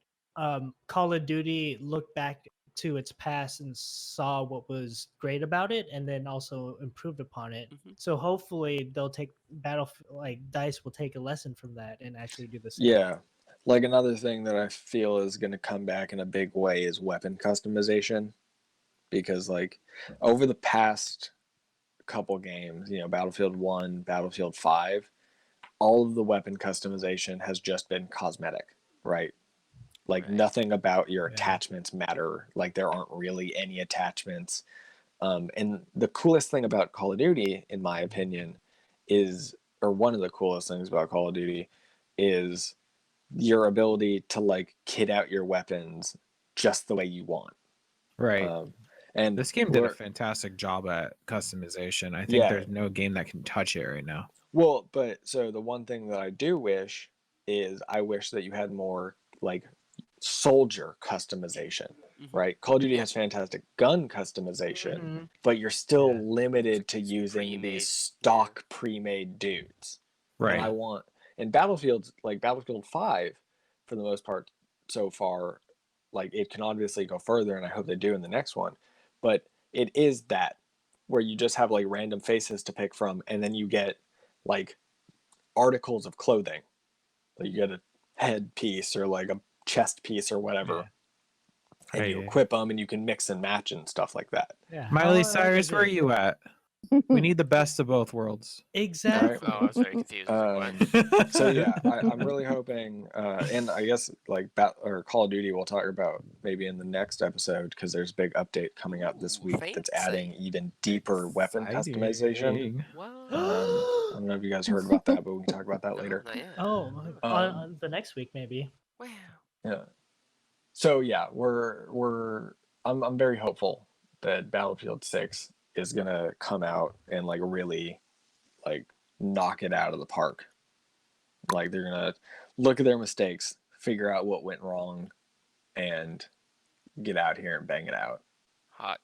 Call of Duty looked back to its past and saw what was great about it, and then also improved upon it. Mhm. So hopefully they'll take DICE will take a lesson from that and actually do the same. Yeah. Like another thing that I feel is going to come back in a big way is weapon customization. Because, like, over the past couple games, you know, Battlefield 1, Battlefield 5, all of the weapon customization has just been cosmetic, right? Like, Right. nothing about your Yeah. attachments matter. Like, there aren't really any attachments. And the coolest thing about Call of Duty, in my opinion, is, or one of the coolest things about Call of Duty, is your ability to like kit out your weapons just the way you want. Right. And This game did a fantastic job at customization. I think Yeah. there's no game that can touch it right now. well, but so the one thing that I do wish is I wish that you had more like soldier customization, Mhm. right? Call of Duty has fantastic gun customization, Mhm. but you're still Yeah. limited to It's using pre-made, these yeah. stock pre-made dudes. Right. And I want in Battlefield, like Battlefield 5, for the most part so far, like it can obviously go further, and I hope they do in the next one. But it is that where you just have like random faces to pick from, and then you get like articles of clothing. Like you get a headpiece or like a chest piece or whatever, and you equip them, and you can mix and match and stuff like that. Yeah. Miley How Cyrus, is where are it? you at? We need the best of both worlds. Exactly. Oh, I was very confused. I was like, what? So yeah, I'm really hoping, and I guess like Call of Duty we'll talk about maybe in the next episode because there's a big update coming out this Ooh, week that's fancy. adding even deeper weapon customization. Exciting. What? I don't know if you guys heard about that, but we can talk about that No, later. not yet. Oh, on the next week maybe. Wow. Yeah. So yeah, I'm very hopeful that Battlefield 6 is gonna come out and like really like knock it out of the park. Like they're gonna look at their mistakes, figure out what went wrong, and get out here and bang it out. Hot.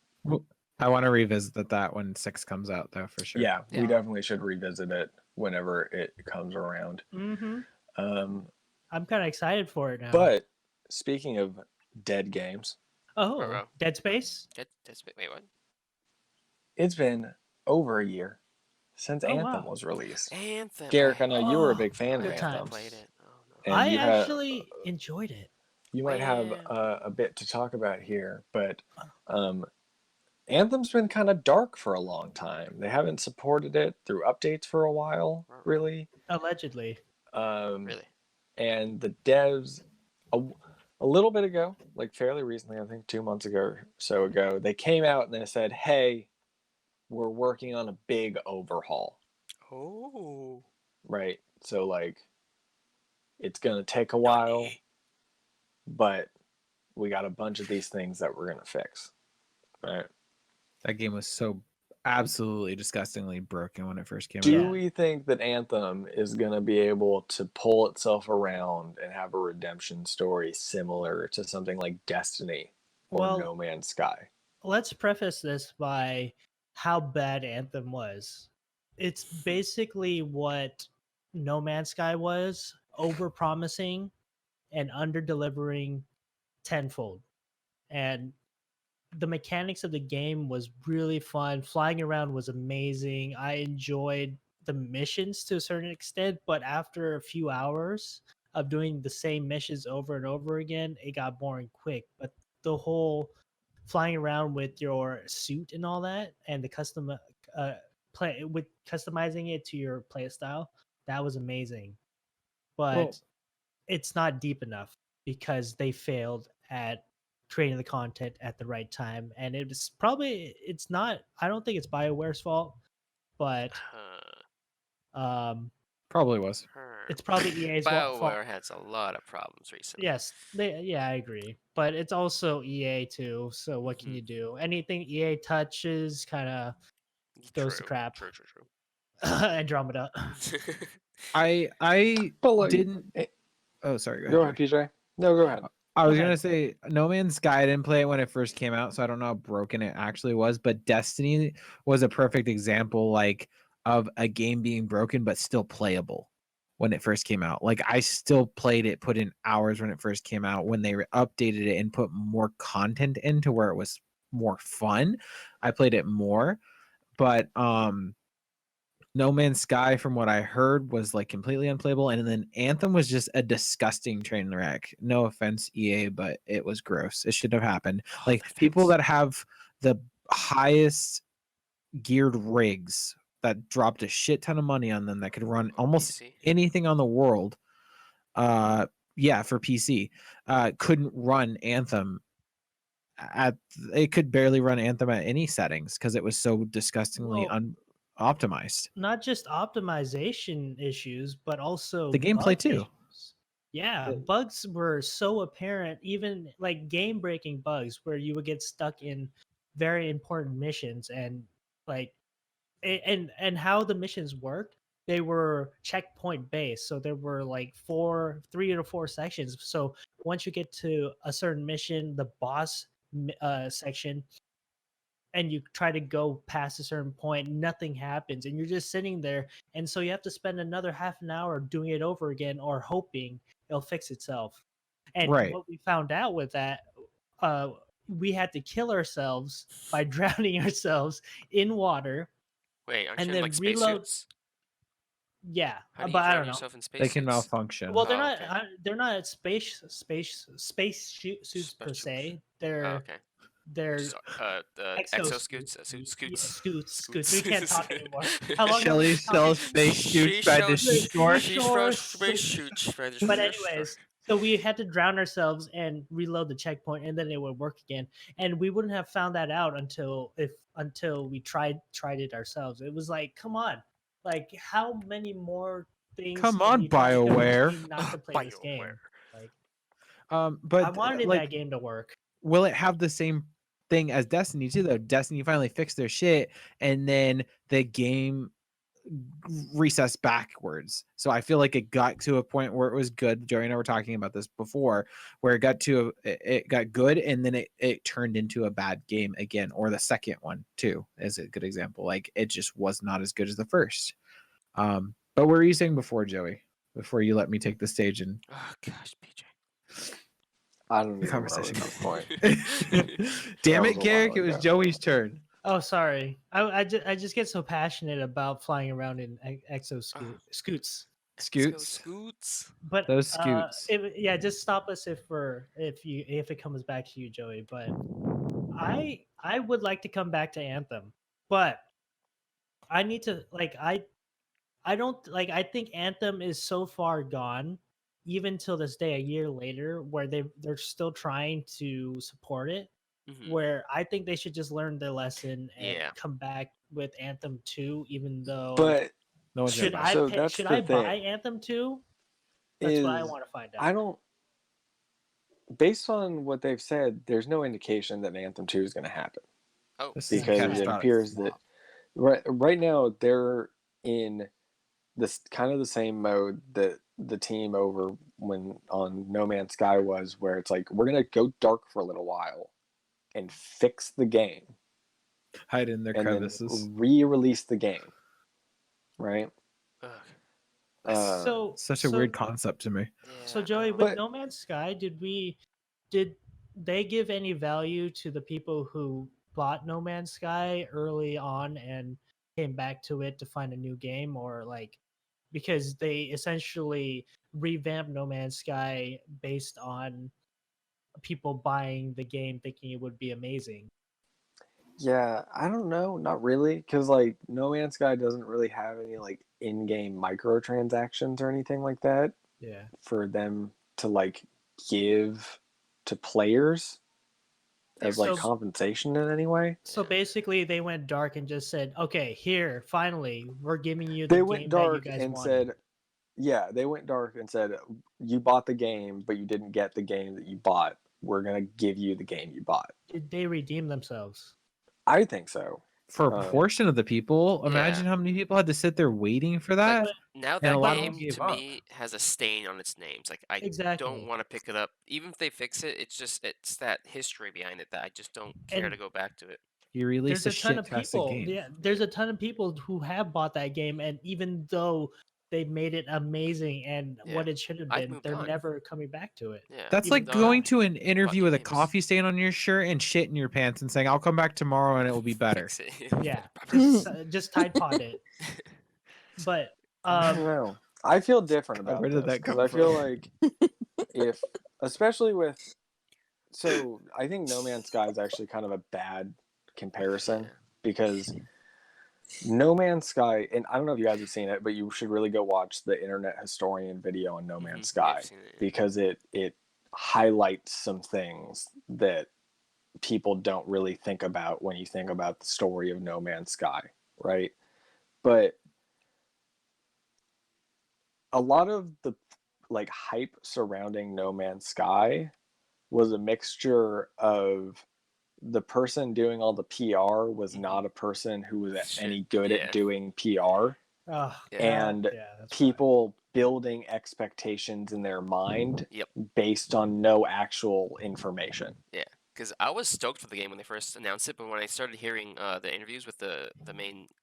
I want to revisit that when 6 comes out, though, for sure. Yeah, we Yeah. definitely should revisit it whenever it comes around. Mm-hmm. Um, I'm kind of excited for it now. but speaking of dead games, oh, Dead Space. Wait, what? it's been over a year since Oh, Anthem wow. was released. Anthem. Garrick, I know you were a Oh, big fan of good Anthem. I times. played it. Oh, no. And I you actually enjoyed it. You might have Wow. a bit to talk about here, but Anthem's been kind of dark for a long time. They haven't supported it through updates for a while, really. Allegedly. Really? And the devs, a little bit ago, like fairly recently, I think 2 months ago or so ago, they came out and they said, hey, we're working on a big overhaul. Oh. Right? So, like, it's going to take a while, but we got a bunch of these things that we're going to fix. Right? That game was so absolutely disgustingly broken when it first came Do out. we think that Anthem is going to be able to pull itself around and have a redemption story similar to something like Destiny or No Man's Sky? Let's preface this by how bad Anthem was. It's basically what No Man's Sky was, over promising and under delivering tenfold. And the mechanics of the game was really fun. Flying around was amazing. I enjoyed the missions to a certain extent, but after a few hours of doing the same missions over and over again, it got boring quick. But the whole flying around with your suit and all that, and the play with customizing it to your play style, that was amazing. But Well, it's not deep enough because they failed at creating the content at the right time, and it's not, I don't think it's BioWare's fault, but um probably was. it's probably EA's fault. BioWare has a lot of problems recently. Yes, I agree, but it's also EA too, so what can Mhm. you do? Anything EA touches kind of goes to True, crap. True. Andromeda. I But like, didn't. eh, Oh, sorry. go ahead, PJ. No, go ahead. I was Go gonna ahead. say No Man's Sky. I didn't play it when it first came out, so I don't know how broken it actually was. But Destiny was a perfect example, like of a game being broken but still playable when it first came out. Like I still played it, put in hours when it first came out. When they updated it and put more content into where it was more fun, I played it more. But No Man's Sky, from what I heard, was like completely unplayable, and then Anthem was just a disgusting train wreck. No offense, EA, but it was gross. It shouldn't have happened. Like people that have the highest geared rigs that dropped a shit ton of money on them that could run almost PC. anything on the world. Yeah, for PC, couldn't run Anthem at. It could barely run Anthem at any settings because it was so disgustingly Well, optimized. not just optimization issues, but also The gameplay bug too. issues. Yeah, The- bugs were so apparent, even like game breaking bugs where you would get stuck in very important missions and like and how the missions worked, they were checkpoint based. So there were like 3 to 4 sections. So once you get to a certain mission, the boss section, and you try to go past a certain point, nothing happens, and you're just sitting there. And so you have to spend another half an hour doing it over again or hoping it'll fix itself. And Right. what we found out with that, we had to kill ourselves by drowning ourselves in water Wait, aren't and you in then like reload. spacesuits? Yeah, How do you but I drown don't know. yourself in They can spacesuits? malfunction. Well, Oh, okay. they're not suits per Special- se. Oh, They're okay. they're So, the exoscoots. scoots. We can't talk anymore. How long have Shelly we been talking? sells space suits by the seashore. Seashore. shoots. But anyways, so we had to drown ourselves and reload the checkpoint, and then it would work again. And we wouldn't have found that out until we tried it ourselves. It was like, come on, like how many more things Come can on, you try to convince BioWare. me not to play this game? Like, But I wanted like, that game to work. will it have the same thing as Destiny too? Though Destiny finally fixed their shit, and then the game recessed backwards. So I feel like it got to a point where it was good. Joey and I were talking about this before, where it got good, and then it turned into a bad game again. Or the second one too is a good example. Like it just was not as good as the first. But what were you saying before, Joey? Before you let me take the stage and Oh gosh, PJ. I don't even conversation remember got that point. Damn That it, was a while Garrick! It was ago. Joey's turn. Oh, sorry. I just get so passionate about flying around in scoots. Scoots. Scoots. But Those scoots. yeah, just stop us if it comes back to you, Joey. But I would like to come back to Anthem, but I need to I don't like I think Anthem is so far gone, even till this day, a year later, where they're still trying to support it. Mhm. Where I think they should just learn their lesson and Yeah. come back with Anthem 2, even though But No one's should gonna I so pay, that's should the I buy thing. Anthem 2? That's what I Is want to find out. I don't. Based on what they've said, there's no indication that Anthem 2 is going to happen Oh, This is a because it catastrophic appears that flop. right now they're in this kind of the same mode that the team over when on No Man's Sky was, where it's like we're gonna go dark for a little while and fix the game Hide in their and crevices. then re-release the game, right? ugh. Such a weird concept to me. So Yeah, Joey, um, with But- No Man's Sky, did they give any value to the people who bought No Man's Sky early on and came back to it to find a new game, or like because they essentially revamped No Man's Sky based on people buying the game thinking it would be amazing? Yeah, I don't know, not really, because like No Man's Sky doesn't really have any like in-game microtransactions or anything like that Yeah. for them to like give to players as like So- compensation in any way. So basically, they went dark and just said, "Okay, here, finally, we're giving you the They game went that dark you guys and wanted." said, yeah, they went dark and said, you bought the game, but you didn't get the game that you bought. We're gonna give you the game you bought. Did they redeem themselves? I think so. For a portion of the people, imagine how many people had to sit there waiting for that. like now and a that lot of game them gave to up. me has a stain on its names. Like I Exactly. don't want to pick it up, even if they fix it. It's that history behind it that I just don't care to And go back to it. You release There's a a ton of shit-tastic people. game. Yeah, there's a ton of people who have bought that game, and even though they made it amazing and what Yeah. it should have I've been, moved they're on. never coming back to it. Yeah, That's Even like though going I to an interview with a games. coffee stain on your shirt and shit in your pants and saying, "I'll come back tomorrow and it will be better." fix it. Yeah, Probably. just Tide Pod it. But I don't know. I feel different God, about where did this that come because I feel from? like if, especially with, so I think No Man's Sky is actually kind of a bad comparison Yeah. because No Man's Sky, and I don't know if you guys have seen it, but you should really go watch the Internet Historian video on No Man's Yeah, Sky I've seen it, yeah. because it highlights some things that people don't really think about when you think about the story of No Man's Sky, right? But a lot of the like hype surrounding No Man's Sky was a mixture of the person doing all the PR was not a person who was any good Yeah. at doing PR, yeah, and that's people building expectations in their mind Yep. based on no actual information. Yeah, because I was stoked for the game when they first announced it, but when I started hearing the interviews with the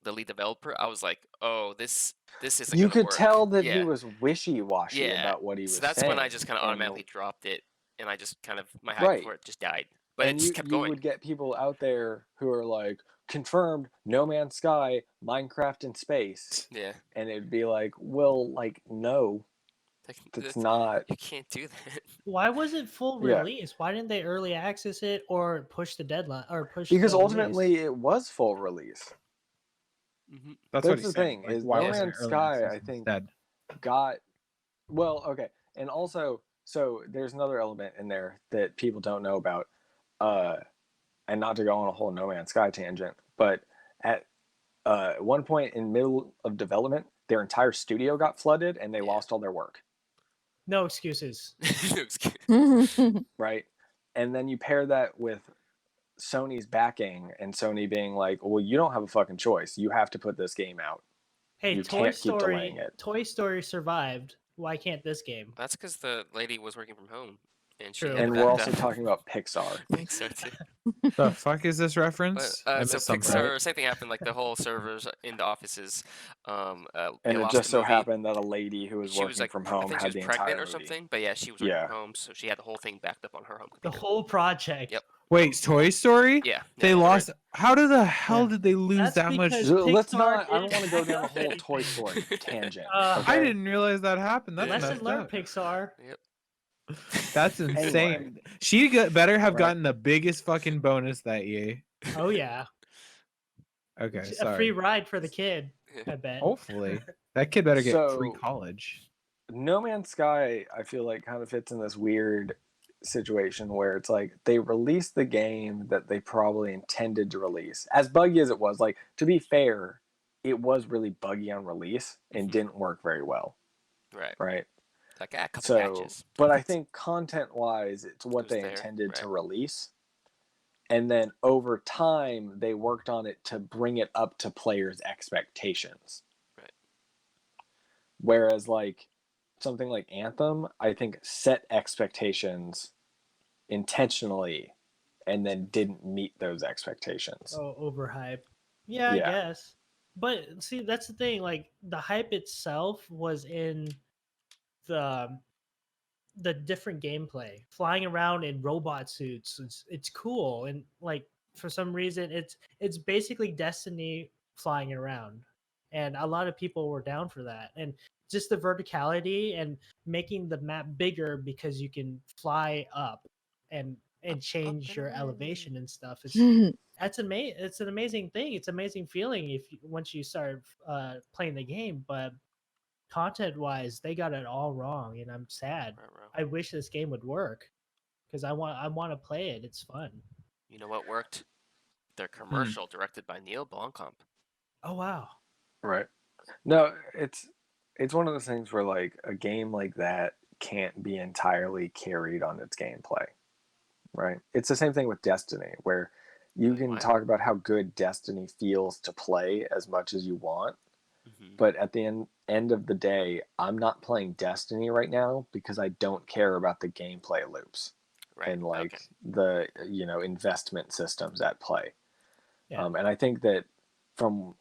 lead developer, I was like, oh, this isn't You gonna could work. tell that yeah. he was wishy-washy Yeah. about what he was So that's saying. when I just kind of and- automatically dropped it, and I just kind of my hype Right. for it just died. But it and just you, kept you going. would get people out there who are like, confirmed No Man's Sky, Minecraft in space. Yeah, And it'd be like, well, like, no, like, that's not. You can't do that. Why was it full Yeah. release? Why didn't they early access it or push the deadline or push? Because the ultimately release? it was full release. Mm-hmm. That's That's what he's the saying. thing, Like, is why No wasn't Man's it early Sky, access I think, instead? got, well, okay. And also, so there's another element in there that people don't know about. And not to go on a whole No Man's Sky tangent, but at one point in middle of development, their entire studio got flooded and they lost all their work, No excuses. It was good. right? And then you pair that with Sony's backing and Sony being like, well, you don't have a fucking choice. You have to put this game out. Hey, You Toy can't keep Story. delaying it. Toy Story survived. Why can't this game? That's because the lady was working from home, and she True. had And to we're back also up. talking about Pixar. I think so too. The fuck is this But, reference? I so missed something. Pixar, same thing happened. Like the whole servers in the offices, they And it lost just the so movie. happened that a lady who was She working was like, from I home think she had was the pregnant entire or movie. something. But yeah, she was working Yeah. from home, so she had the whole thing backed up on her home The computer. whole project. Yep. Wait, Toy Story? Yeah, They yeah, lost. How did the hell Yeah. did they lose That's that much? because- So let's Pixar not. I don't did- want to go down a whole Toy Story tangent. Okay? I didn't realize that happened. That's Yeah. Lesson messed learned, up. Pixar. Yep. That's Anyway. insane. She better have Right. gotten the biggest fucking bonus that year. Oh yeah, Okay, a free sorry. ride for the kid. I bet. Hopefully, that kid better get free So- college. No Man's Sky, I feel like, kind of fits in this weird situation where it's like they released the game that they probably intended to release. As buggy as it was, like, to be fair, it was really buggy on release and Mhm. didn't work very well, Right. right? Like a couple So, patches. but I think content-wise, it's what was they there, intended to right. release. And then over time, they worked on it to bring it up to players' expectations. Right. Whereas, like, something like Anthem, I think set expectations intentionally and then didn't meet those expectations. Oh, overhyped. Yeah, Yeah. I guess. But see, that's the thing. Like the hype itself was in the different gameplay, flying around in robot suits. It's cool, and like for some reason, it's basically Destiny flying around, and a lot of people were down for that. And just the verticality and making the map bigger because you can fly up and Up change and your away. elevation and stuff. It's an amazing thing. It's an amazing feeling if once you start playing the game, but content wise, they got it all wrong, and I'm sad. Ruh-roh. I wish this game would work because I want to play it. It's fun. You know what worked? Their commercial directed by Neil Blomkamp. Oh wow. Right. No, it's one of those things where like a game like that can't be entirely carried on its gameplay. Right? It's the same thing with Destiny, where you Wait, can what? talk about how good Destiny feels to play as much as you want, Mm-hmm. but at the end of the day, I'm not playing Destiny right now because I don't care about the gameplay loops Right. and like Okay. the investment systems at play. Yeah. And I think that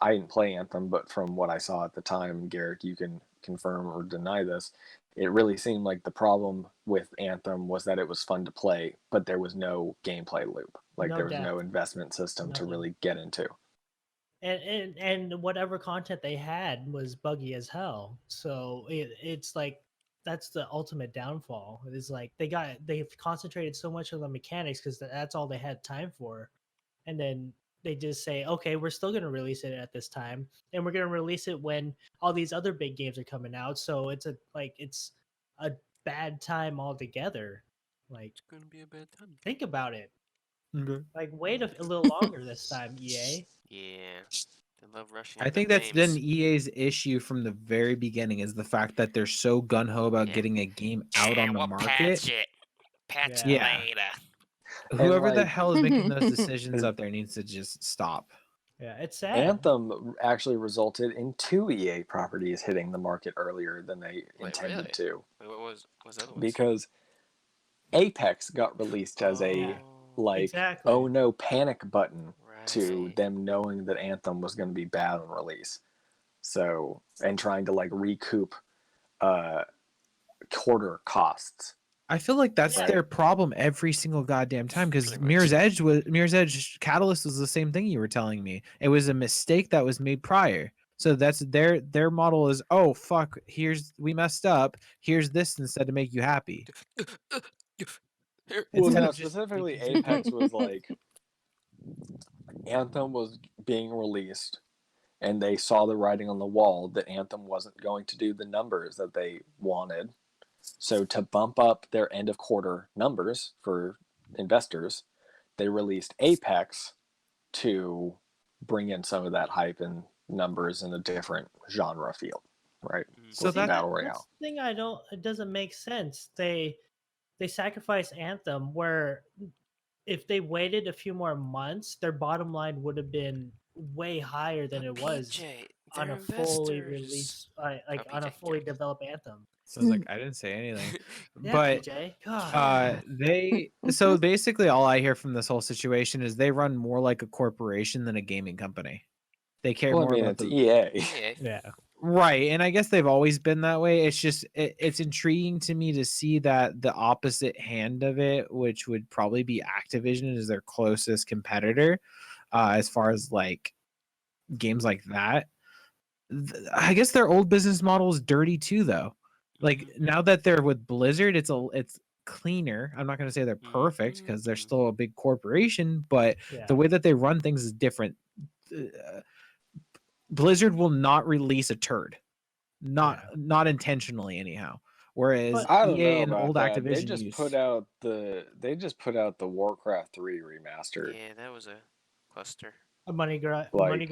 I didn't play Anthem, but from what I saw at the time, Garrick, you can confirm or deny this. It really seemed like the problem with Anthem was that it was fun to play, but there was no gameplay loop. Like No there was depth. no investment system to Nothing. really get into. And whatever content they had was buggy as hell. So it's like that's the ultimate downfall. It's like they've concentrated so much on the mechanics because that's all they had time for, and then they just say, okay, we're still going to release it at this time, and we're going to release it when all these other big games are coming out. So it's a bad time altogether. Like, It's gonna be a bad time. think about it. Okay. Like, wait a little longer this time, EA. Yeah. They love rushing I out think their that's been games. EA's issue from the very beginning is the fact that they're so gun ho about Yeah. getting a game out on the we'll market. patch it. Patch it Yeah. later. Whoever the like- hell is making those decisions up there needs to just stop. Yeah, it's sad. Anthem actually resulted in 2 EA properties hitting the market earlier than they intended really? to, Wait, what was the other ones? because Apex got released as a like Exactly. oh no panic button to Right. them knowing that Anthem was going to be bad on release. So, and trying to like recoup quarter costs. I feel like that's Right. their problem every single goddamn time because Pretty much. Mirror's Edge Catalyst was the same thing you were telling me. It was a mistake that was made prior. So that's their model is, oh fuck, we messed up. Here's this instead to make you happy. Here. Well, Instead no, of just specifically making- Apex was like Anthem was being released, and they saw the writing on the wall that Anthem wasn't going to do the numbers that they wanted. So to bump up their end of quarter numbers for investors, they released Apex to bring in some of that hype and numbers in a different genre field, right? So With that- Battle That's Royale. the thing it doesn't make sense. They sacrificed Anthem where if they waited a few more months, their bottom line would have been way higher than But it was PJ, on they're a fully investors. released on PJ, a fully developed Anthem. So I was like, I didn't say anything. Yeah, But PJ. God. so basically all I hear from this whole situation is they run more like a corporation than a gaming company. They care Well, I more mean, about it's the EA. Yeah. Yeah. right, and I guess they've always been that way. It's just it's intriguing to me to see that the opposite hand of it, which would probably be Activision, is their closest competitor as far as like games like that. I guess their old business model is dirty too, though. Like now that they're with Blizzard, it's cleaner. I'm not going to say they're perfect because they're still a big corporation, but Yeah. the way that they run things is different. Blizzard will not release a turd, not intentionally anyhow. Whereas But- I don't EA know and about old that. Activision They just put out the Warcraft 3 remastered. Yeah, that was a cluster. A money grab Like-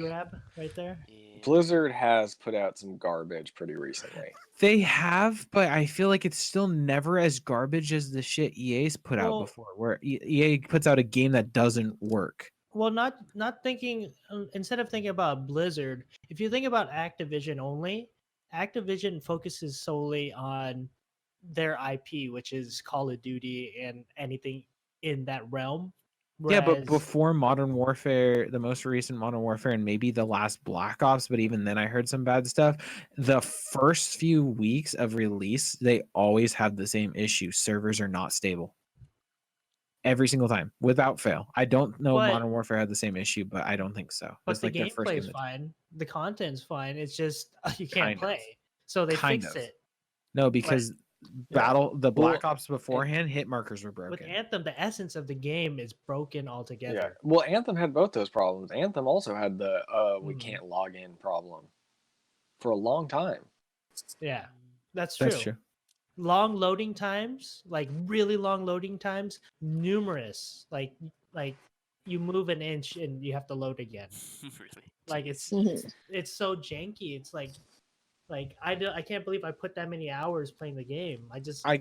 right there. Yeah. Blizzard has put out some garbage pretty recently. They have, but I feel like it's still never as garbage as the shit EA's put out Well- before, where EA puts out a game that doesn't work. Well, not thinking instead of thinking about Blizzard, if you think about Activision only, Activision focuses solely on their IP, which is Call of Duty and anything in that realm. Yeah, but Whereas- before Modern Warfare, the most recent Modern Warfare, and maybe the last Black Ops, but even then I heard some bad stuff. The first few weeks of release, they always have the same issue. Servers are not stable. Every single time, without fail. I don't know But- Modern Warfare had the same issue, but I don't think so. but It's the like their first gameplay game. is fine. The content's fine. It's just you can't Kind of. play. So they Kind fixed of. it. No, because the Black Ops beforehand, hit markers were With broken. Anthem, the essence of the game is broken Yeah. altogether. Well, Anthem had both those problems. Anthem also had the we Mhm. can't log in problem for a long time. Yeah, that's true. That's true. Long loading times, like really long loading times, numerous. Like you move an inch and you have to load again. Really? Like Jeez. it's so janky. It's like I can't believe I put that many hours playing the game. I just love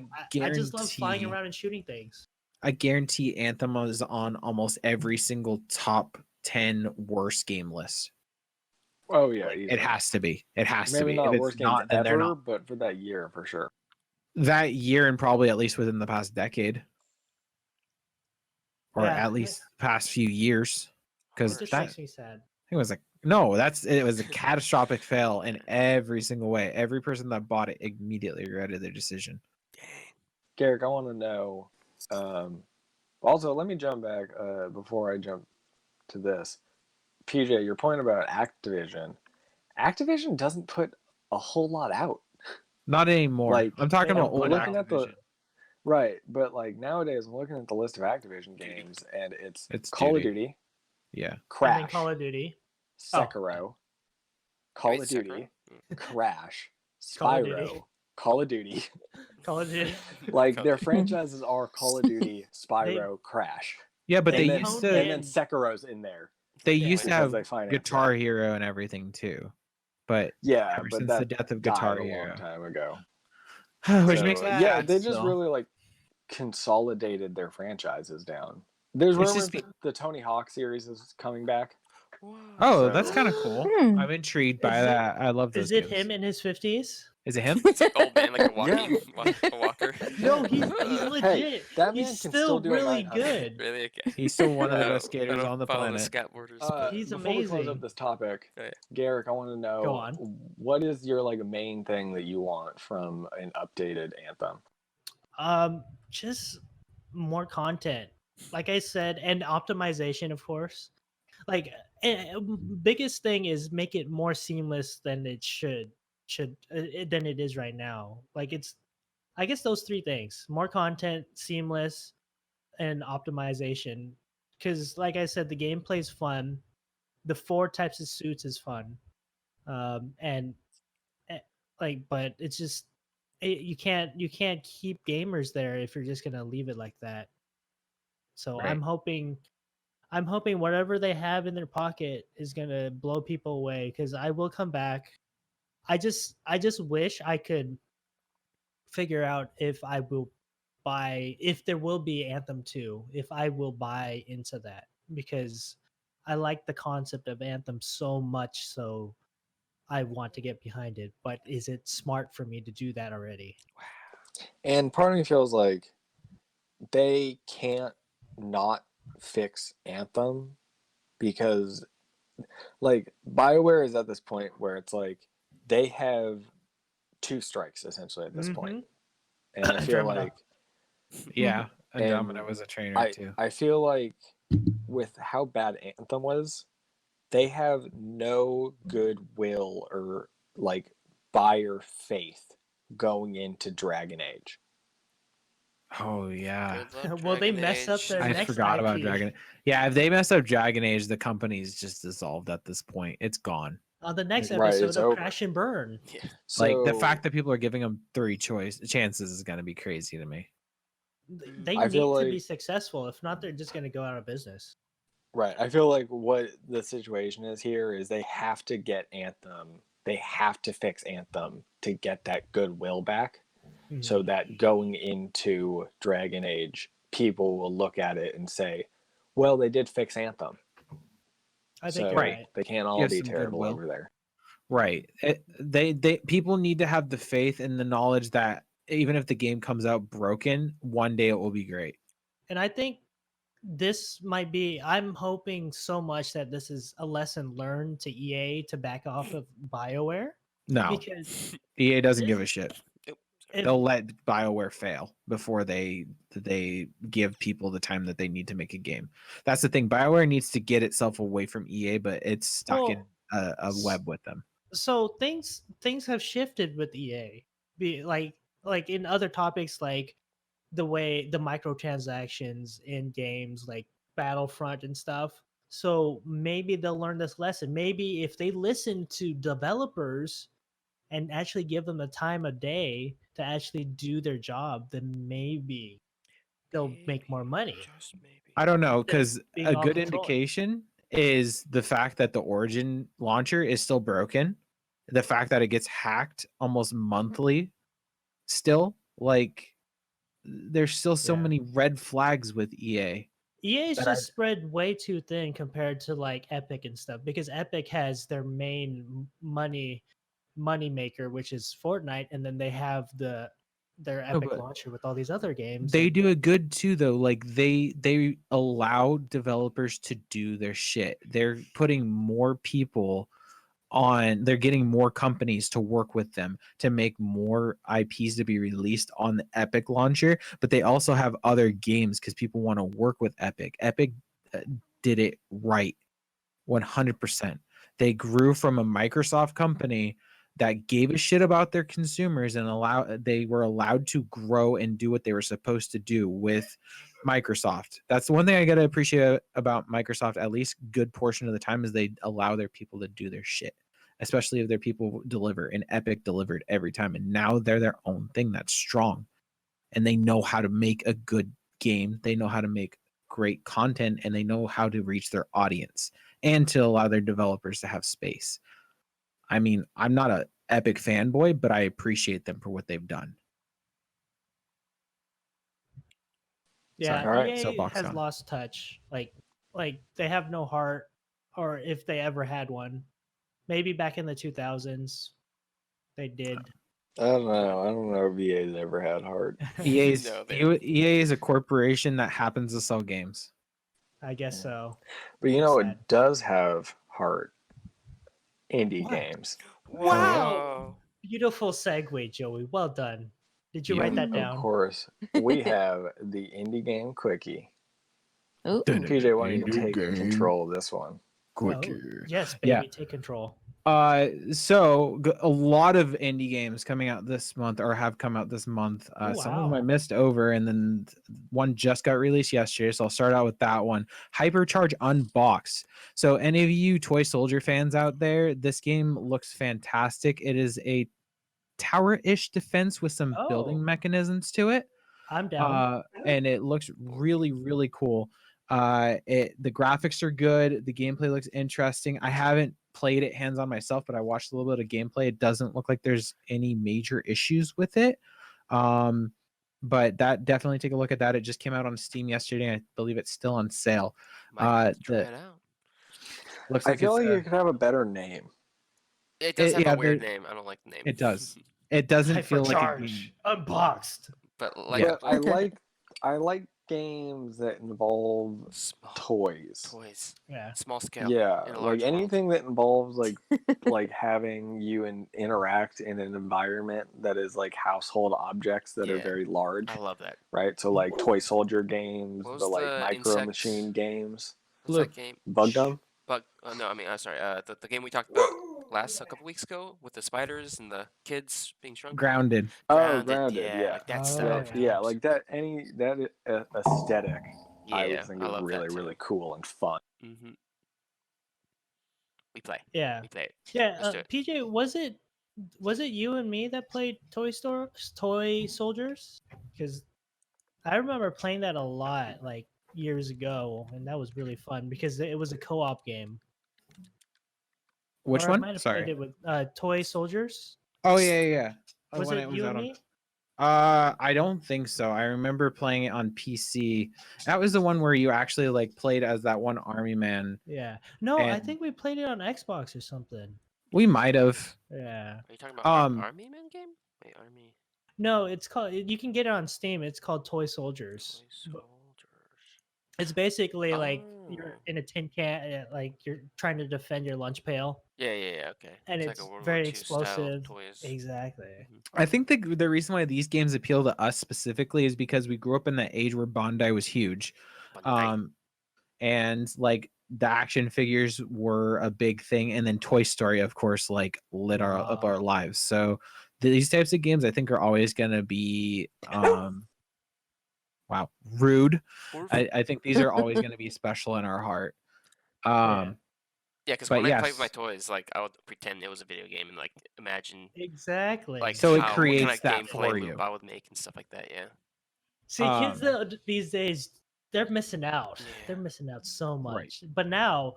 flying guarantee- around and shooting things. I guarantee Anthem is on almost every single top 10 worst game list. Oh yeah, Like, easily. it has to be. It has to Maybe be. not If worst it's games not, then they're ever, not. but for that year for sure. That year and probably at least within the past decade. Or Yeah. at least past few years. Because It just that makes me sad. it was like it was a catastrophic fail in every single way. Every person that bought it immediately regretted their decision. Garrick, I want to know. Also, let me jump back before I jump to this. PJ, your point about Activision. Activision doesn't put a whole lot out. Not anymore. Like, I'm talking they about don't old put looking at the Activision. right, but like nowadays, I'm looking at the list of Activision games, and it's It's Call of Duty. Duty, Yeah. And then Crash, Call of Duty. Sekiro, Call Wait, of Sekiro? Duty, Crash, Call of Duty. Spyro, Call of Duty. Call of Duty. Like Call their of Duty. franchises are Call of Duty, Spyro, Crash, Yeah, but They they and then, used honed to and then Sekiro's in there. they Yeah. used to Because have they finance Guitar that. Hero and everything too. But Yeah, ever but since that the death of died Guitar a Hero. long time ago. Which So, makes me yeah, sad they just still. really like consolidated their franchises down. There's It's rumors just that the Tony Hawk series is coming back. Oh, that's So- kind of cool. Hmm. I'm intrigued by Is it- that. I love those Is it games. him in his 50s? Is it him? It's like old man, like a Yeah. a walker. No, he's legit. that man He's can still still do a really 900. good. Really? Okay. He's still one of the I best don't- skaters I don't on the follow planet. skateboarders, He's Before we close amazing. up this topic, Okay. Garrick, I want to know Go on. what is your like main thing that you want from an updated Anthem? Just more content, like I said, and optimization, of course. Like biggest thing is make it more seamless than it should than it is right now. Like it's, I guess those three things: more content, seamless, and optimization. Because, like I said, the gameplay's fun. The 4 types of suits is fun, and like, but it's just you can't keep gamers there if you're just gonna leave it like that. So Right. I'm hoping whatever they have in their pocket is gonna blow people away, because I will come back. I just wish I could figure out if I will buy, if there will be Anthem 2, if I will buy into that, because I like the concept of Anthem so much, so I want to get behind it. But is it smart for me to do that already? And part of me feels like they can't not fix Anthem, because like BioWare is at this point where it's like they have 2 strikes essentially at this point. And I feel Andromeda. like Yeah, And Andromeda was a trainer too. I feel like with how bad Anthem was, they have no goodwill or like buyer faith going into Dragon Age. Oh yeah, Good luck, Well, they Dragon mess up Age. their I next forgot about IP. Dragon. Yeah, if they mess up Dragon Age, the company's just dissolved at this point. It's gone. On the next Right, episode it's of over. Crash and Burn. Yeah. Like the So- fact that people are giving them 3 chances is gonna be crazy to me. They I need feel to be like- successful. If not, they're just going to go out of business. Right. I feel like what the situation is here is they have to get Anthem. They have to fix Anthem to get that goodwill back, so that going into Dragon Age, people will look at it and say, "Well, they did fix Anthem." I think So you're Right. right. they can't all Give be some terrible goodwill. over there. Right. They people need to have the faith and the knowledge that even if the game comes out broken, one day it will be great. And I think this might be. I'm hoping so much that this is a lesson learned to EA to back off of BioWare No, because EA doesn't give this- a shit. Oop, sorry. if They'll let BioWare fail before they give people the time that they need to make a game. That's the thing. BioWare needs to get itself away from EA, but it's stuck in a web with them. so things have shifted with EA. Be like in other topics like the way the microtransactions in games like Battlefront and stuff. So maybe they'll learn this lesson. Maybe if they listen to developers and actually give them the time of day to actually do their job, then maybe they'll make more money. Just maybe. I don't know, Instead of because being a all good controlling. indication is the fact that the Origin launcher is still broken. The fact that it gets hacked almost monthly still. Like, there's still so Yeah. many red flags with EA. EA is But I- just spread way too thin compared to like Epic and stuff because Epic has their main money maker, which is Fortnite, and then they have their Epic but launcher with all these other games. They and- do it good too, though. Like they allow developers to do their shit. They're putting more people on. They're getting more companies to work with them to make more IPs to be released on the Epic launcher. But they also have other games because people want to work with Epic. Epic did it right, 100%. They grew from a Microsoft company that gave a shit about their consumers and they were allowed to grow and do what they were supposed to do with Microsoft. That's the one thing I got to appreciate about Microsoft, at least good portion of the time, is they allow their people to do their shit, especially if their people deliver. And Epic delivered every time, and now they're their own thing that's strong, and they know how to make a good game. They know how to make great content, and they know how to reach their audience and to allow their developers to have space. I mean, I'm not a Epic fanboy, but I appreciate them for what they've done. Yeah, Sorry. Alright. EA Soapbox has gone. lost touch. Like they have no heart, or if they ever had one, maybe back in the 2000s, they did. I don't know. I don't know if EA's ever had heart. EA's No, EA is a corporation that happens to sell games. I guess so. But you know, Sad. it does have heart. Indie What? games. Wow. Beautiful segue, Joey. Well done. Did you Yeah. write that Of down? course, we have the indie game quickie. Ooh. PJ, why don't you Indie take game. control of this one? Quickie. Yes, baby, Yeah. take control. So a lot of indie games coming out this month or have come out this month. Some of them I Wow. missed over, and then one just got released yesterday. So I'll start out with that one. Hypercharge Unboxed. So any of you Toy Soldier fans out there, this game looks fantastic. It is a tower-ish defense with some Oh. building mechanisms to it. I'm down. And it looks really, really cool. The graphics are good. The gameplay looks interesting. I haven't played it hands on myself, but I watched a little bit of gameplay. It doesn't look like there's any major issues with it. But that definitely take a look at that. It just came out on Steam yesterday. I believe it's still on sale. Might have to try the- it out. Looks I like feel it's like it could have a better name. It does have yeah, a weird name. I don't like the name. it does. It doesn't feel like a game. Hypercharge Unboxed. But like, Yeah. But I like games that involve small toys. Yeah. small scale. Yeah, in a like large world. anything that involves like having you interact in an environment that is like household objects that are Yeah. very large, I love that. right? So like toy soldier games, What was the like the micro insect- machine games, What's that game? Bug Gum. No, I mean, sorry. The game we talked about a couple weeks ago with the spiders and the kids being shrunk. Grounded. Oh, Grounded, yeah, yeah. like that Oh, style. Yeah, like that aesthetic. I Yeah, would think I is love really that too. really cool and fun. Mm-hmm. We play. Yeah. We play it. Yeah. Let's do it. PJ, was it you and me that played Toy Soldiers? Because I remember playing that a lot, like years ago, and that was really fun because it was a co-op game. Which Or I one? might have Sorry. played it with Toy Soldiers. Oh yeah. Was when it you out and on- me? I don't think so. I remember playing it on PC. That was the one where you actually like played as that one army man. Yeah. No, I And- think we played it on Xbox or something. We might have. Yeah. Are you talking about Um, Army Man game? Wait, Army No, it's called. You can get it on Steam. It's called Toy Soldiers. Toy But- Soldiers. It's basically like you're Oh. in a tin can, like you're trying to defend your lunch pail, Yeah, okay. and It's like a it's World War very II style explosive. toys. Exactly. I think the reason why these games appeal to us specifically is because we grew up in that age where Bandai was huge. Bandai. And like the action figures were a big thing, and then Toy Story, of course, like lit up Wow. our lives. So these types of games I think are always gonna be wow, rude. Orf. I think these are always gonna be special in our heart. Yeah. Yeah, because but when I play with my yes, toys, like I would pretend it was a video game and like imagine Exactly. like So it what kind creates of that gameplay for loop you. I would make and stuff like that. Yeah. See, kids um, these days, they're missing out. Yeah. They're missing out so Right. much. But now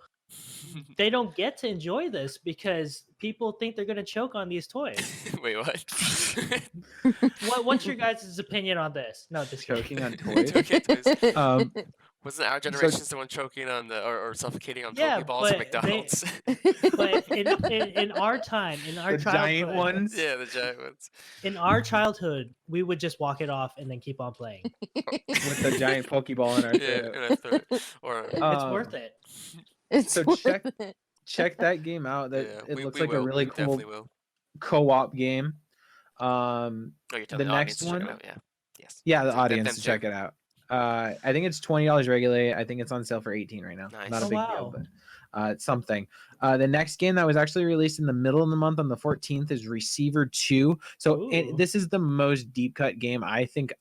they don't get to enjoy this because people think they're gonna choke on these toys. Wait, what? What's your guys' opinion on this? No, just kidding. choking on toys. Choking toys. um, Wasn't our generation someone choking on the or suffocating on Yeah, Pokeballs at but McDonald's? But in our time, in our the giant childhood, ones. Yeah, the giant ones. in our childhood, we would just walk it off and then keep on playing. With the giant Pokeball in our Yeah, throat. in our throat. Or It's worth it. It's So worth check- it. Check that game out. That yeah, it we looks like will. a really we cool definitely will. co-op game. Oh, you're telling The the audience next to check it one, out. Yeah. Yes. yeah, the So audience them to too. check it out. I think it's $20 regularly. I think it's on sale for 18 right now. Nice. Not a Oh, big wow. deal, but it's something. The next game that was actually released in the middle of the month on the 14th is Receiver 2. So Ooh. this is the most deep cut game I think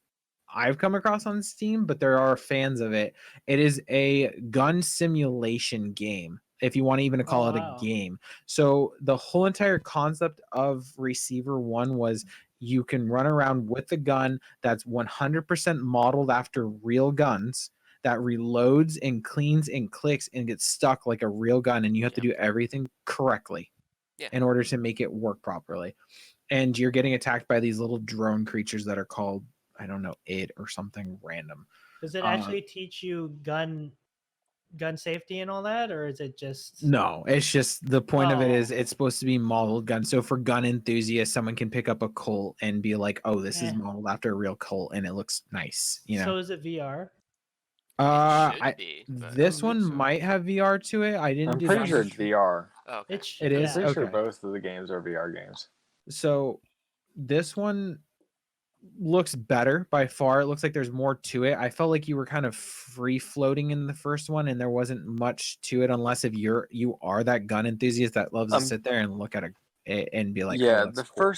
I've come across on Steam, but there are fans of it. It is a gun simulation game, if you want to even call it wow. a game. So the whole entire concept of Receiver 1 was you can run around with a gun that's 100% modeled after real guns that reloads and cleans and clicks and gets stuck like a real gun, and you have to do everything correctly Yeah. in order to make it work properly. And you're getting attacked by these little drone creatures that are called, I don't know, it or something random. Does it actually teach you gun safety and all that, or is it just No, it's just the point of it is Oh. it's supposed to be modeled gun. So for gun enthusiasts, someone can pick up a Colt and be like, "Oh, this is Eh. modeled after a real Colt, and it looks nice." You know. So is it VR? It should be, but I This don't one think so. might have VR to it. I didn't I'm do pretty that sure much- it's VR. Oh, okay. It I'm is? pretty sure Okay. both of the games are VR games. So this one looks better by far. It looks like there's more to it. I felt like you were kind of free floating in the first one, and there wasn't much to it unless if you are that gun enthusiast that loves to sit there and look at it and be like, yeah, oh, that's the cool.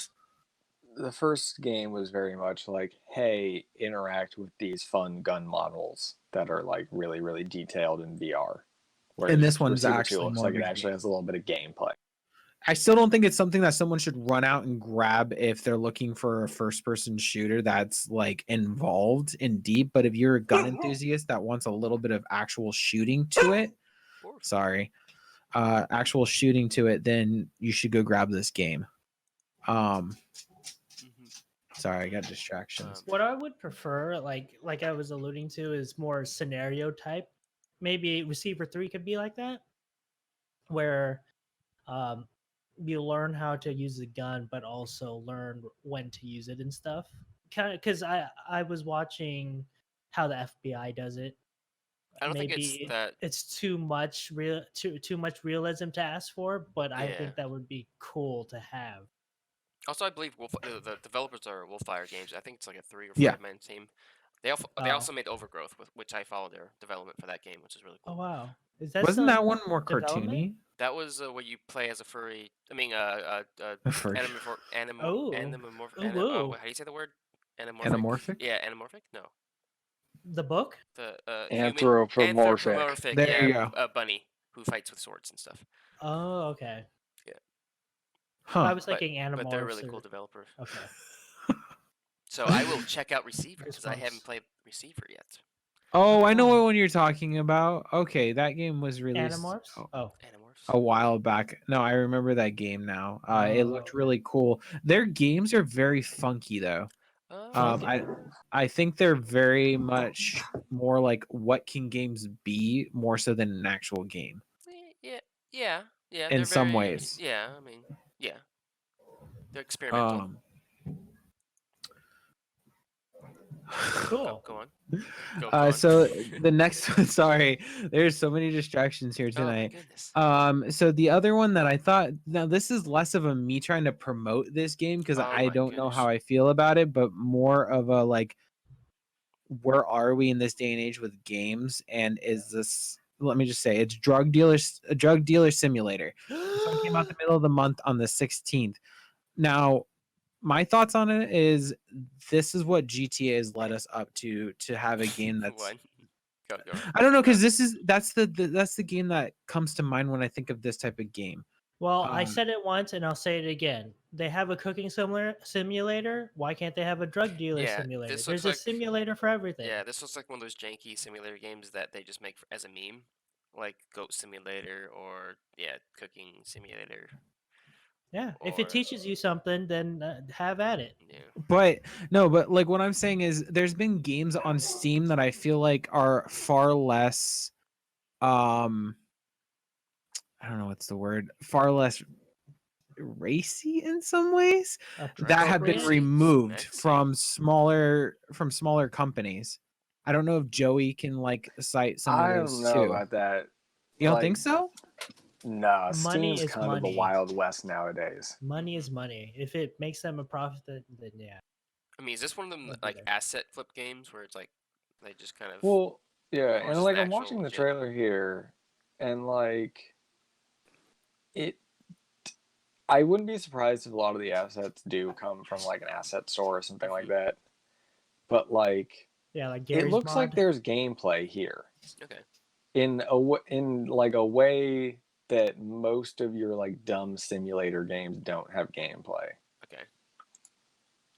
first game was very much like, hey, interact with these fun gun models that are like really, really detailed in VR. And this one's Receiver 2 actually looks more like of it a actually game. has a little bit of gameplay. I still don't think it's something that someone should run out and grab if they're looking for a first person shooter that's like involved in deep. But if you're a gun enthusiast that wants a little bit of actual shooting to it, actual shooting to it, then you should go grab this game. Sorry, I got distractions. What I would prefer, like I was alluding to, is more scenario type. Maybe Receiver 3 could be like that, where you learn how to use the gun, but also learn when to use it and stuff. Kind of because I was watching how the FBI does it. I don't think Maybe it's that. it's too much realism to ask for, but I think that would be cool to have. Also, I believe the developers are Wolfire Games. I think it's like a 3 or 5 Yeah. man team. They also made Overgrowth, which I followed their development for that game, which is really cool. Oh wow, is that Wasn't that still one more development? cartoony? That was where you play as a furry. I mean, A furry. Oh. how do you say the word? Anamorphic? Yeah, anamorphic. No, The book? the Anthropomorphic. There yeah, you go. a bunny who fights with swords and stuff. Oh, okay. Huh. I was thinking But they're really Animorphs cool or- developers. Okay. So I will check out Receiver because I Goosebumps. haven't played Receiver yet. Oh, I know Oh. what one you're talking about. Okay, that game was released Animorphs? Oh. Animorphs. a while back. No, I remember that game now. It looked Oh. really cool. Their games are very funky though. I think they're very much more like what can games be more so than an actual game. Yeah. In they're some very- ways. Yeah, I mean, yeah. They're experimental. Cool. Go on. Go on. So the next one, sorry, there's so many distractions here Oh my tonight. goodness. So the other one that I thought, now this is less of a me trying to promote this game because Oh I my don't know how goodness. I feel about it, but more of a like, where are we in this day and age with games? And is this? Let me just say, it's a drug dealer simulator. This one came out the middle of the month on the 16th. Now, my thoughts on it is this is what GTA has led us up to have a game that's What? Go. I don't know, Go. because that's the game that comes to mind when I think of this type of game. Well, I Um, said it once and I'll say it again. They have a cooking simulator. Why can't they have a drug dealer Yeah, simulator? this There's looks a simulator for everything. Yeah, this looks like one of those janky simulator games that they just make as a meme, like Goat Simulator or Cooking Simulator. Yeah, if Or it teaches you something, then have at it. yeah, but no, but like what I'm saying is there's been games on Steam that I feel like are far less I don't know what's the word, far less racy in some ways that have been Appropriate? removed Mexy. from smaller companies. I don't know if Joey can like cite some of I those don't know too. about that. You don't Like, think so? nah, Money Steam's is kind of the money. Wild West nowadays. Money is money. If it makes them a profit, then yeah. I mean, is this one of them Don't do like that. asset flip games where it's like they just kind of Well, yeah, or and is this like an I'm actual watching the legit- trailer here, and like it, I wouldn't be surprised if a lot of the assets do come from like an asset store or something like that. But like, Yeah, like it Gary's looks like mod. there's gameplay here Okay. in like a way that most of your like dumb simulator games don't have gameplay. Okay.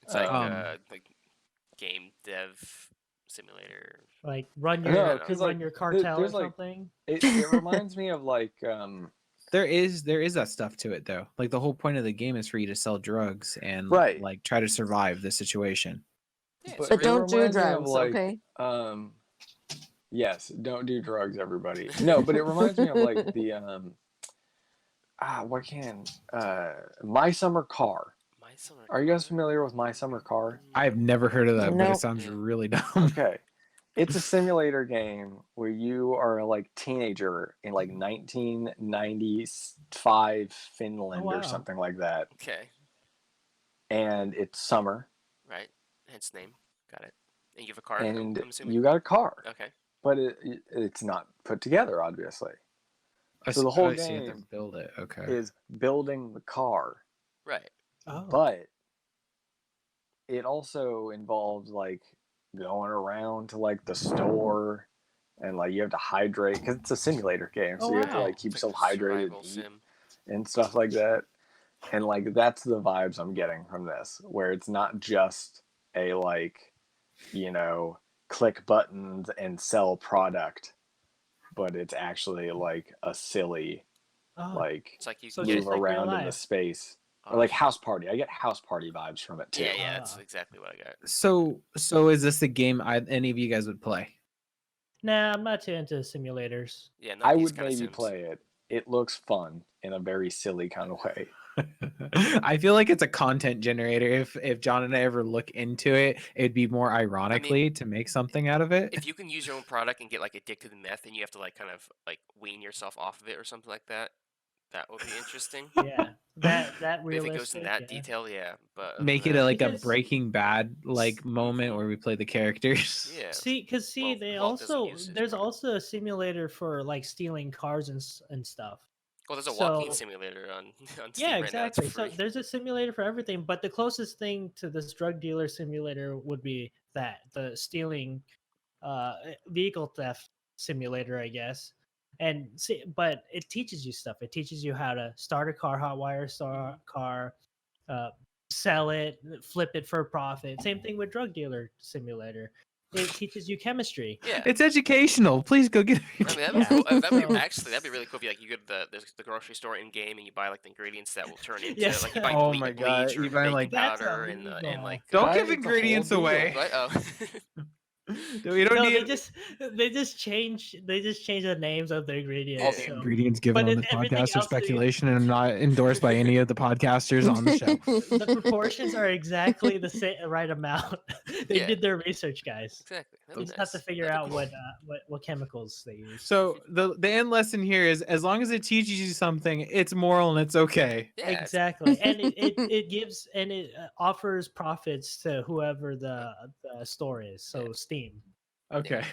It's like Um, game dev simulator. Like run No, your because run like your cartel there's or like something. it reminds me of like there is that stuff to it though. Like the whole point of the game is for you to sell drugs and Right. like try to survive the situation. Yeah, but But it don't do reminds me of drugs, like okay? yes, don't do drugs, everybody. No, but it reminds me of like the My Summer Car. My summer. Are you guys familiar with My Summer Car? I've never heard of that, but it Nope. sounds Yeah. really dumb. Okay. It's a simulator game where you are a like teenager in like 1995 Finland wow. or something like that. Okay. And it's summer Right. Hence name. Got it. And you have a car. and I'm assuming. you got a car, Okay. but it's not put together, obviously. I So the see- whole I see, you have to game build it. Okay. is building the car, Right. Oh. but it also involves like going around to like the store and like you have to hydrate because it's a simulator game, so Oh, you have to wow. like keep It's like yourself a hydrated survival and, eat sim. and stuff like that. And like that's the vibes I'm getting from this, where it's not just a like, click buttons and sell product, but it's actually like a silly Oh. like It's like you So can it's get move just like real around in the life. space. Or like House Party. I get House Party vibes from it too. Yeah, that's Ah. exactly what I got. So is this a game any of you guys would play? Nah, I'm not too into simulators. Yeah, I none of these would kind of maybe sims. play it. It looks fun in a very silly kind of way. I feel like it's a content generator. If John and I ever look into it, it'd be more ironically to make something out of it. If you can use your own product and get like addicted to meth, and you have to like kind of like wean yourself off of it or something like that, that would be interesting. Yeah, that But if realistic. it goes in that yeah. detail, yeah. But other Make than it that, like a Because- Breaking Bad like moment Mhm. where we play the characters. yeah. See, Well, they Walt doesn't also use his there's product. also a simulator for like stealing cars and stuff. Well, there's a walking so- simulator on Steam Yeah, right now. It's exactly. So free. there's a simulator for everything, but the closest thing to this drug dealer simulator would be the stealing vehicle theft simulator, I guess. And see, but it teaches you stuff. It teaches you how to start a car, hotwire start car, sell it, flip it for a profit. Same thing with drug dealer simulator. It teaches you chemistry. Yeah. It's educational. Please go get I mean, that'd be Yeah. cool. That'd be So- actually that'd be really cool if you like you go to the grocery store in game and you buy like the ingredients that will turn into Yes. like you buy Oh ble- my bleach God, or you buy, baking like- That's powder and illegal. like Don't Right, give it's a whole ingredients deal. away. what? Oh. We don't No, need they just change the names of the ingredients. Yeah. So. ingredients given But on the everything podcast are else they- speculation and not endorsed by any of the podcasters on the show. The proportions are exactly the same right amount. They Yeah. did their research, guys. Exactly. You That'd be just have to nice. figure That'd out be cool. what chemicals they use. So the end lesson here is as long as it teaches you something, it's moral and it's okay. Yeah. it's- Exactly, and it gives and it offers profits to whoever the store is. So Steam. Okay.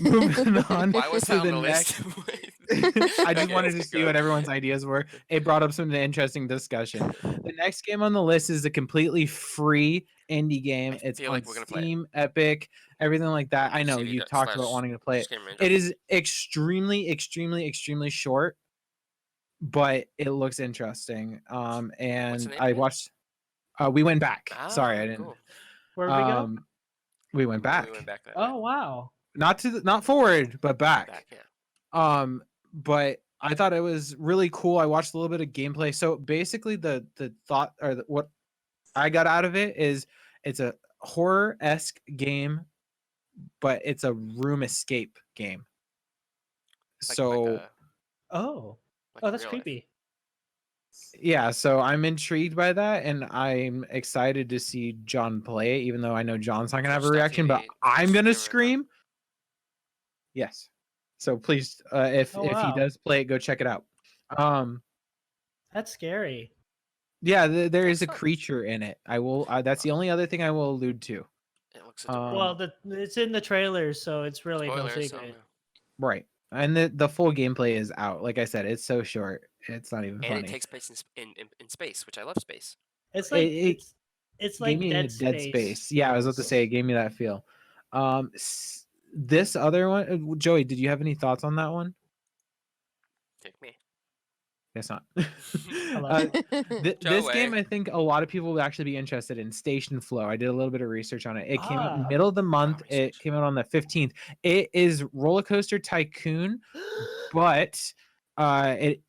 Moving on Why was to that on the the next. list? I just Okay, wanted to let's see go. what everyone's ideas were. It brought up some interesting discussion. The next game on the list is a completely free indie game. I It's feel on like we're gonna play it. Steam, Epic, everything like that. I know CD you talked about slash wanting to play it. Scream Ranger. It is extremely short, but it looks interesting. And name I again? watched. We went back. Sorry, I Ah, didn't. cool. Where we go? We went back. We went back that way. Oh wow! Not forward, but back. Back, yeah. But I thought it was really cool. I watched a little bit of gameplay. So basically, the thought or what I got out of it is it's a horror-esque game, but it's a room escape game. Like- So like, Oh, like oh, in that's real life. creepy. yeah, so I'm intrigued by that, and I'm excited to see John play it, even though I know John's not gonna have a reaction, but Twitch.tv I'm gonna streamer right now. scream. Yes. So please, if Oh, if he wow. does play it, go check it out. That's scary. Yeah, there is a That's fun. creature in it. I will. That's the only other thing I will allude to. It looks adorable. Well, it's in the trailers, so it's really no Spoilers, so, secret. Right, and the full gameplay is out. Like I said, it's so short. It's not even and funny. it takes place in space, which I love space. It's like It it's gave like me a Dead Space. Yeah, I was about to say it gave me that feel. This other one, Joey, did you have any thoughts on that one? Take me. Guess not. Hello? This game, Joey. I think a lot of people would actually be interested in. Station Flow. I did a little bit of research on it. It came out in Ah. the middle of the month. It research. came out on the 15th. It is Roller Coaster Tycoon, but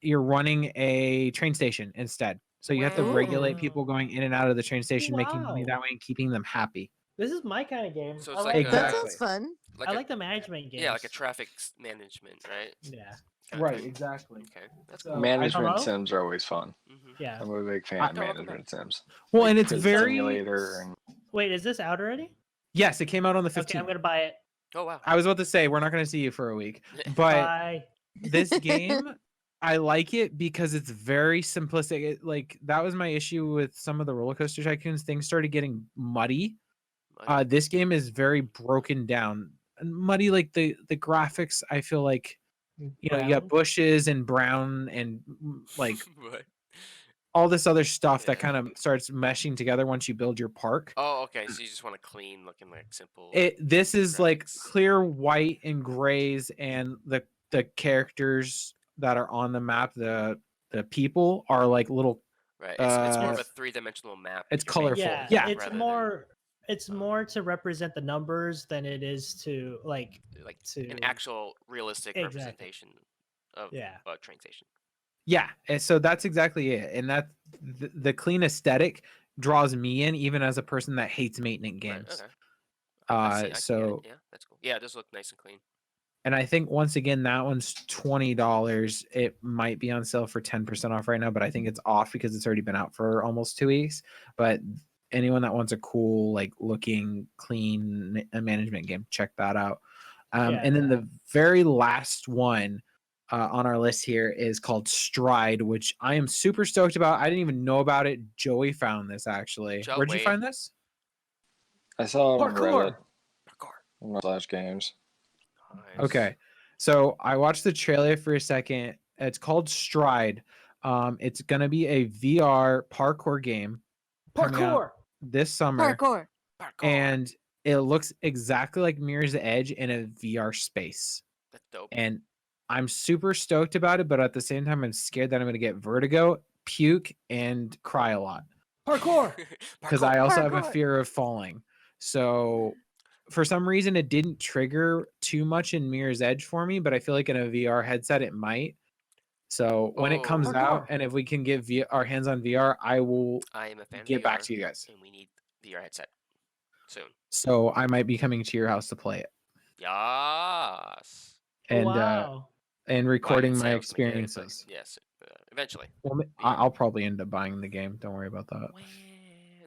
you're running a train station instead. So you have to regulate Wow. people going in and out of the train station, making money Wow. that way and keeping them happy. This is my kind of game. So I it's like like that. That Exactly. sounds fun. I like the management games. Yeah, like a traffic management, right? Yeah, Kinda thing. exactly. Okay, that's So cool. Management Hello? sims are always fun. Mhm. yeah. I'm a big fan I- of management sims. Well, Like and it's Pit very Simulator and Wait, is this out already? yes, it came out on the 15th. Okay, I'm gonna buy it. Oh wow. I was about to say we're not going to see you for a week, but Bye. this game I like it because it's very simplistic. Like that was my issue with some of the roller coaster tycoons. Things started getting muddy. This game is very broken down and muddy. Like the graphics, I feel like you got Brown? bushes and brown and like What? all this other stuff that Yeah. kind of starts meshing together once you build your park. Oh, okay. So you just want a clean looking, like simple. This is like graphics. clear white and grays, and the characters that are on the map, the people are like little. Right. It's more of a uh, 3-dimensional map. it's that you're making, Yeah, Yeah. it's rather more. It's more to represent the numbers than it is to like than, like to an actual realistic Exactly. representation of Yeah. a train station. Yeah, and so that's exactly it, and that the clean aesthetic draws me in, even as a person that hates maintenance Right, games. okay. I can get it. So Yeah, that's cool. Yeah, it does look nice and clean. and I think once again that one's $20. It might be on sale for 10% off right now, but I think it's off because it's already been out for almost 2 weeks. But anyone that wants a cool, like looking clean management game, check that out. And then the very last one on our list here is called Stride, which I am super stoked about. I didn't even know about it. Joey found this actually. Where'd you Joey. find this? I saw it on Reddit Parkour. slash games. Nice. Okay. So I watched the trailer for a second. It's called Stride. It's gonna be a VR parkour game coming out Parkour. this summer, Parkour. Parkour. and it looks exactly like Mirror's Edge in a VR space. That's dope. And I'm super stoked about it, but at the same time, I'm scared that I'm gonna get vertigo, puke, and cry a lot Parkour. because I also have a Parkour. fear of falling. So for some reason, it didn't trigger too much in Mirror's Edge for me, but I feel like in a VR headset, it might. So when it Oh. comes out, Parkour. and if we can get our hands on VR, I will I am a fan get of VR, back to you guys. and we need VR headset. Soon. So I might be coming to your house to play it Yes. and Wow. and Well, I recording didn't say my I was gonna get it, but experiences. yes, eventually. Well, Yeah. I'll probably end up buying the game. Don't worry about that.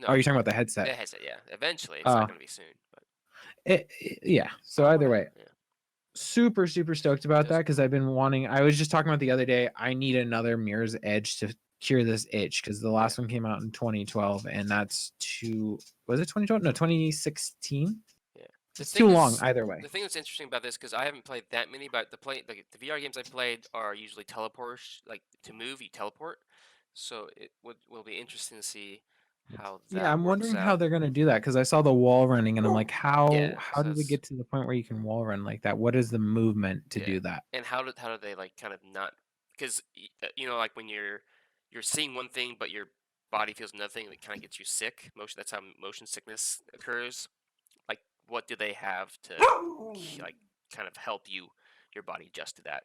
No, Oh, you're talking about the headset? the headset, yeah. Eventually, it's not Oh. gonna be soon, but Yeah. So either way, yeah. super stoked about that Does- because I've been wanting. I was just talking about the other day. I need another Mirror's Edge to cure this itch because the last one came out in 2012, and that's too. Was it 2012? No, 2016. Yeah. It's too long is- either way. The thing that's interesting about this, because I haven't played that many, but the VR games I've played are usually teleports, like to move, you teleport. So it will be interesting to see how that Yeah, I'm works wondering how out. they're gonna do that because I saw the wall running, and I'm like, Yeah, how so did we it's- get to the point where you can wall run like that? What is the movement to Yeah. do that? And how do they like kind of not, because like when you're seeing one thing but your body feels nothing, it kind of gets you sick. That's how motion sickness occurs. Like, what do they have to like kind of help your body adjust to that?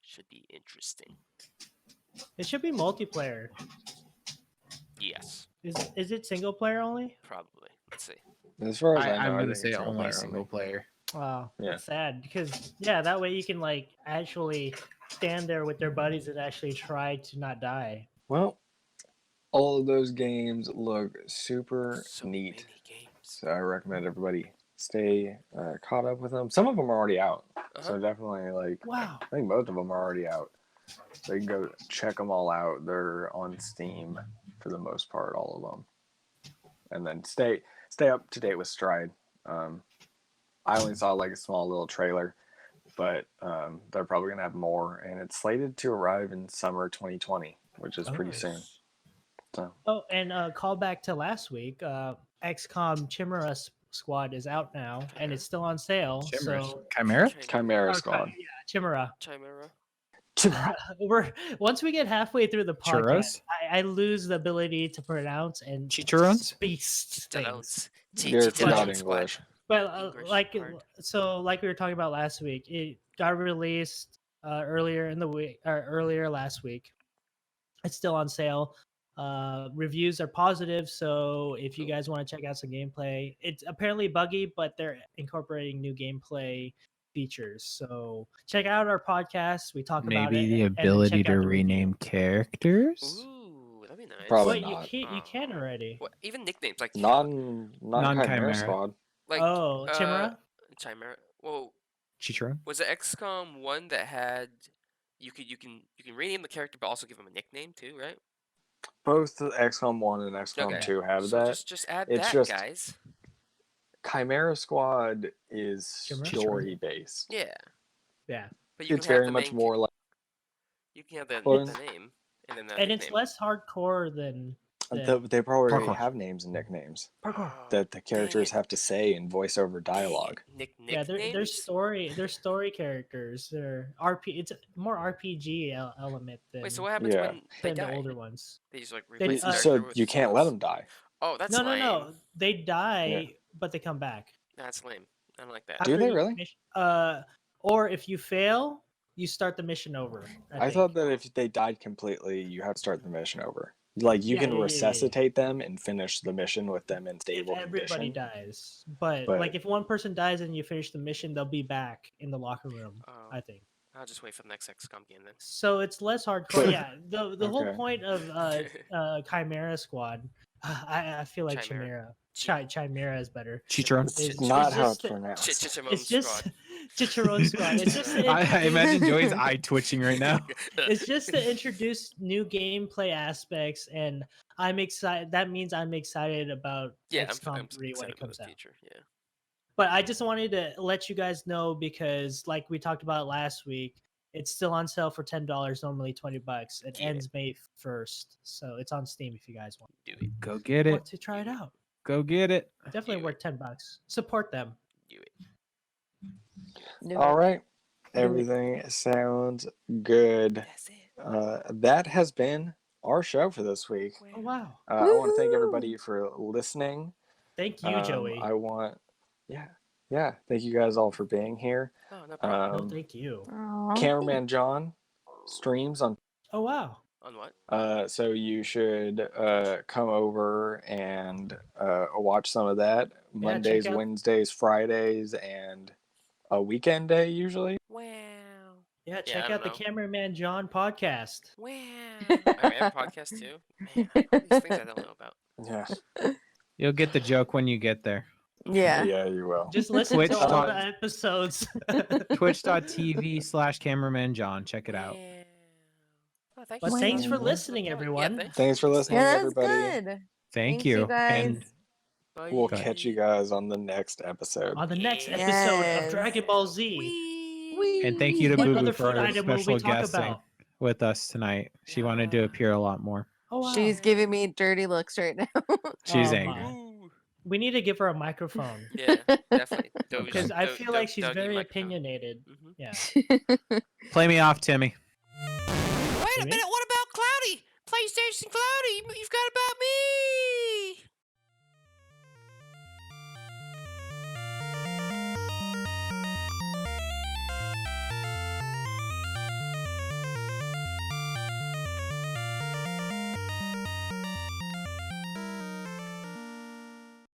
Should be interesting. It should be multiplayer. Yes, Is it single player only? probably. Let's see. As far as I know, I'm I gonna think say it's only single player. Wow, Yeah. that's sad because that way you can like actually stand there with their buddies and actually try to not die. Well, all of those games look super So neat. many games. So I recommend everybody stay caught up with them. Some of them are already out. So definitely, like, Wow. I think most of them are already out. So you can go check them all out. They're on Steam for the most part, all of them. And then stay up to date with Stride. I only saw like a small little trailer, but they're probably gonna have more, and it's slated to arrive in summer 2020, which is pretty soon. So Oh, and call back to last week. XCOM Chimera Squad is out now, and it's still on sale. So Chimera? Chimera Squad. Yeah, Chimera. Chimera. Once we get halfway through the podcast, Churros? I lose the ability to pronounce and Chicharrones? speak things. You're not Chicharron English. But English like hard. like we were talking about last week, it got released earlier in the week or earlier last week. It's still on sale. Reviews are positive, so if you guys want to check out some gameplay, it's apparently buggy, but they're incorporating new gameplay features. So check out our podcast. We talk about it. Maybe the and then ability check to out the review. rename characters? Ooh, that'd be nice. Probably Wait, not. you can already. What, even nicknames like Not Non-Chimera. Chimera Squad. like Oh, Chimera? Chimera. Well, Chicharron? was it XCOM 1 that had you can rename the character but also give him a nickname too, right? Both the XCOM 1 and XCOM 2 have so that. Just add It's that, just- guys. Chimera Squad is Chimera? story based. Yeah, Yeah. but you It's can have very the much main more like you can have the Well, name and then the And it's nickname. less hardcore than they probably already Parkour. have names and nicknames parkour. that the characters it. have to say in voiceover dialogue. Yeah, they're Nicknames? they're story characters. They're it's more RPG element than, Wait, so what happens Yeah. when they than the die? older ones. They just like They- replace the So character with you can't someone let else? them die. Oh, that's No, lame. no. They die, but they come back. That's lame. I don't like that. Do After they you really? finish- or if you fail, you start the mission over. I thought that if they died completely, you have to start the mission over. Like you Yeah, can yeah, yeah, yeah. resuscitate them and finish the mission with them in if stable everybody condition. dies, but But- like if one person dies and you finish the mission, they'll be back in the locker room. Oh. I think. I'll just wait for the next XCOM game then. So it's less hardcore. But- Yeah, the whole Okay. point of Chimera Squad, I feel like Chimera. Chimera is better. Chicharron? It's Not how just it's pronounced. It's just Chicharron Squad. It's just to I imagine introduce- Joey's eye twitching right now. It's just to introduce new gameplay aspects, and I'm excited. That means I'm excited about yeah, XCOM I'm 3 when excited it for comes the out. future. Yeah. But I just wanted to let you guys know because, like we talked about last week, it's still on sale for $10. Normally $20. It Yeah. ends May 1st, so it's on Steam if you guys want Do it. Go get it. to try it out. Go get it. Definitely Do worth $10. Support them. Do it. All right. Everything sounds good. That's it. That has been our show for this week. Oh wow! I want to thank everybody for listening. Thank you, Joey. Thank you guys all for being here. Oh, no problem. No, thank you. Cameraman John streams on Oh wow! On what? So you should come over and watch some of that. Mondays, out- Wednesdays, Fridays, and a weekend day usually. Wow. Yeah, I check don't out the know. Cameraman John podcast. Wow. I have a podcast too. Man, all these things I don't know about. Yeah, You'll get the joke when you get there. Yeah. yeah, you will. Just listen Twitch to all dot- the episodes. Twitch.tv/cameraman John. Check it out. Wow. Oh, thank But you thanks so for much. listening, Yeah, everyone. thank you. Thanks for listening, Yeah, that was everybody. good. Thank Thanks, you. guys. And We'll Bye. catch you guys on the next episode. On the next Yeah. episode of Yes. Dragon Ball Z. Whee! and thank you to What Boo Boo other for food our item will we special talk guesting about? with us tonight. She wanted to Yeah. appear a lot more. Oh, wow. She's giving me dirty looks right now. She's Oh, angry. my. Ooh. We need to give her a microphone. Yeah, definitely. Because I feel like she's very opinionated. Mhm. Yeah. Play me off, Timmy. Wait a Timmy? minute, what about Cloudy? PlayStation Cloudy, you've got about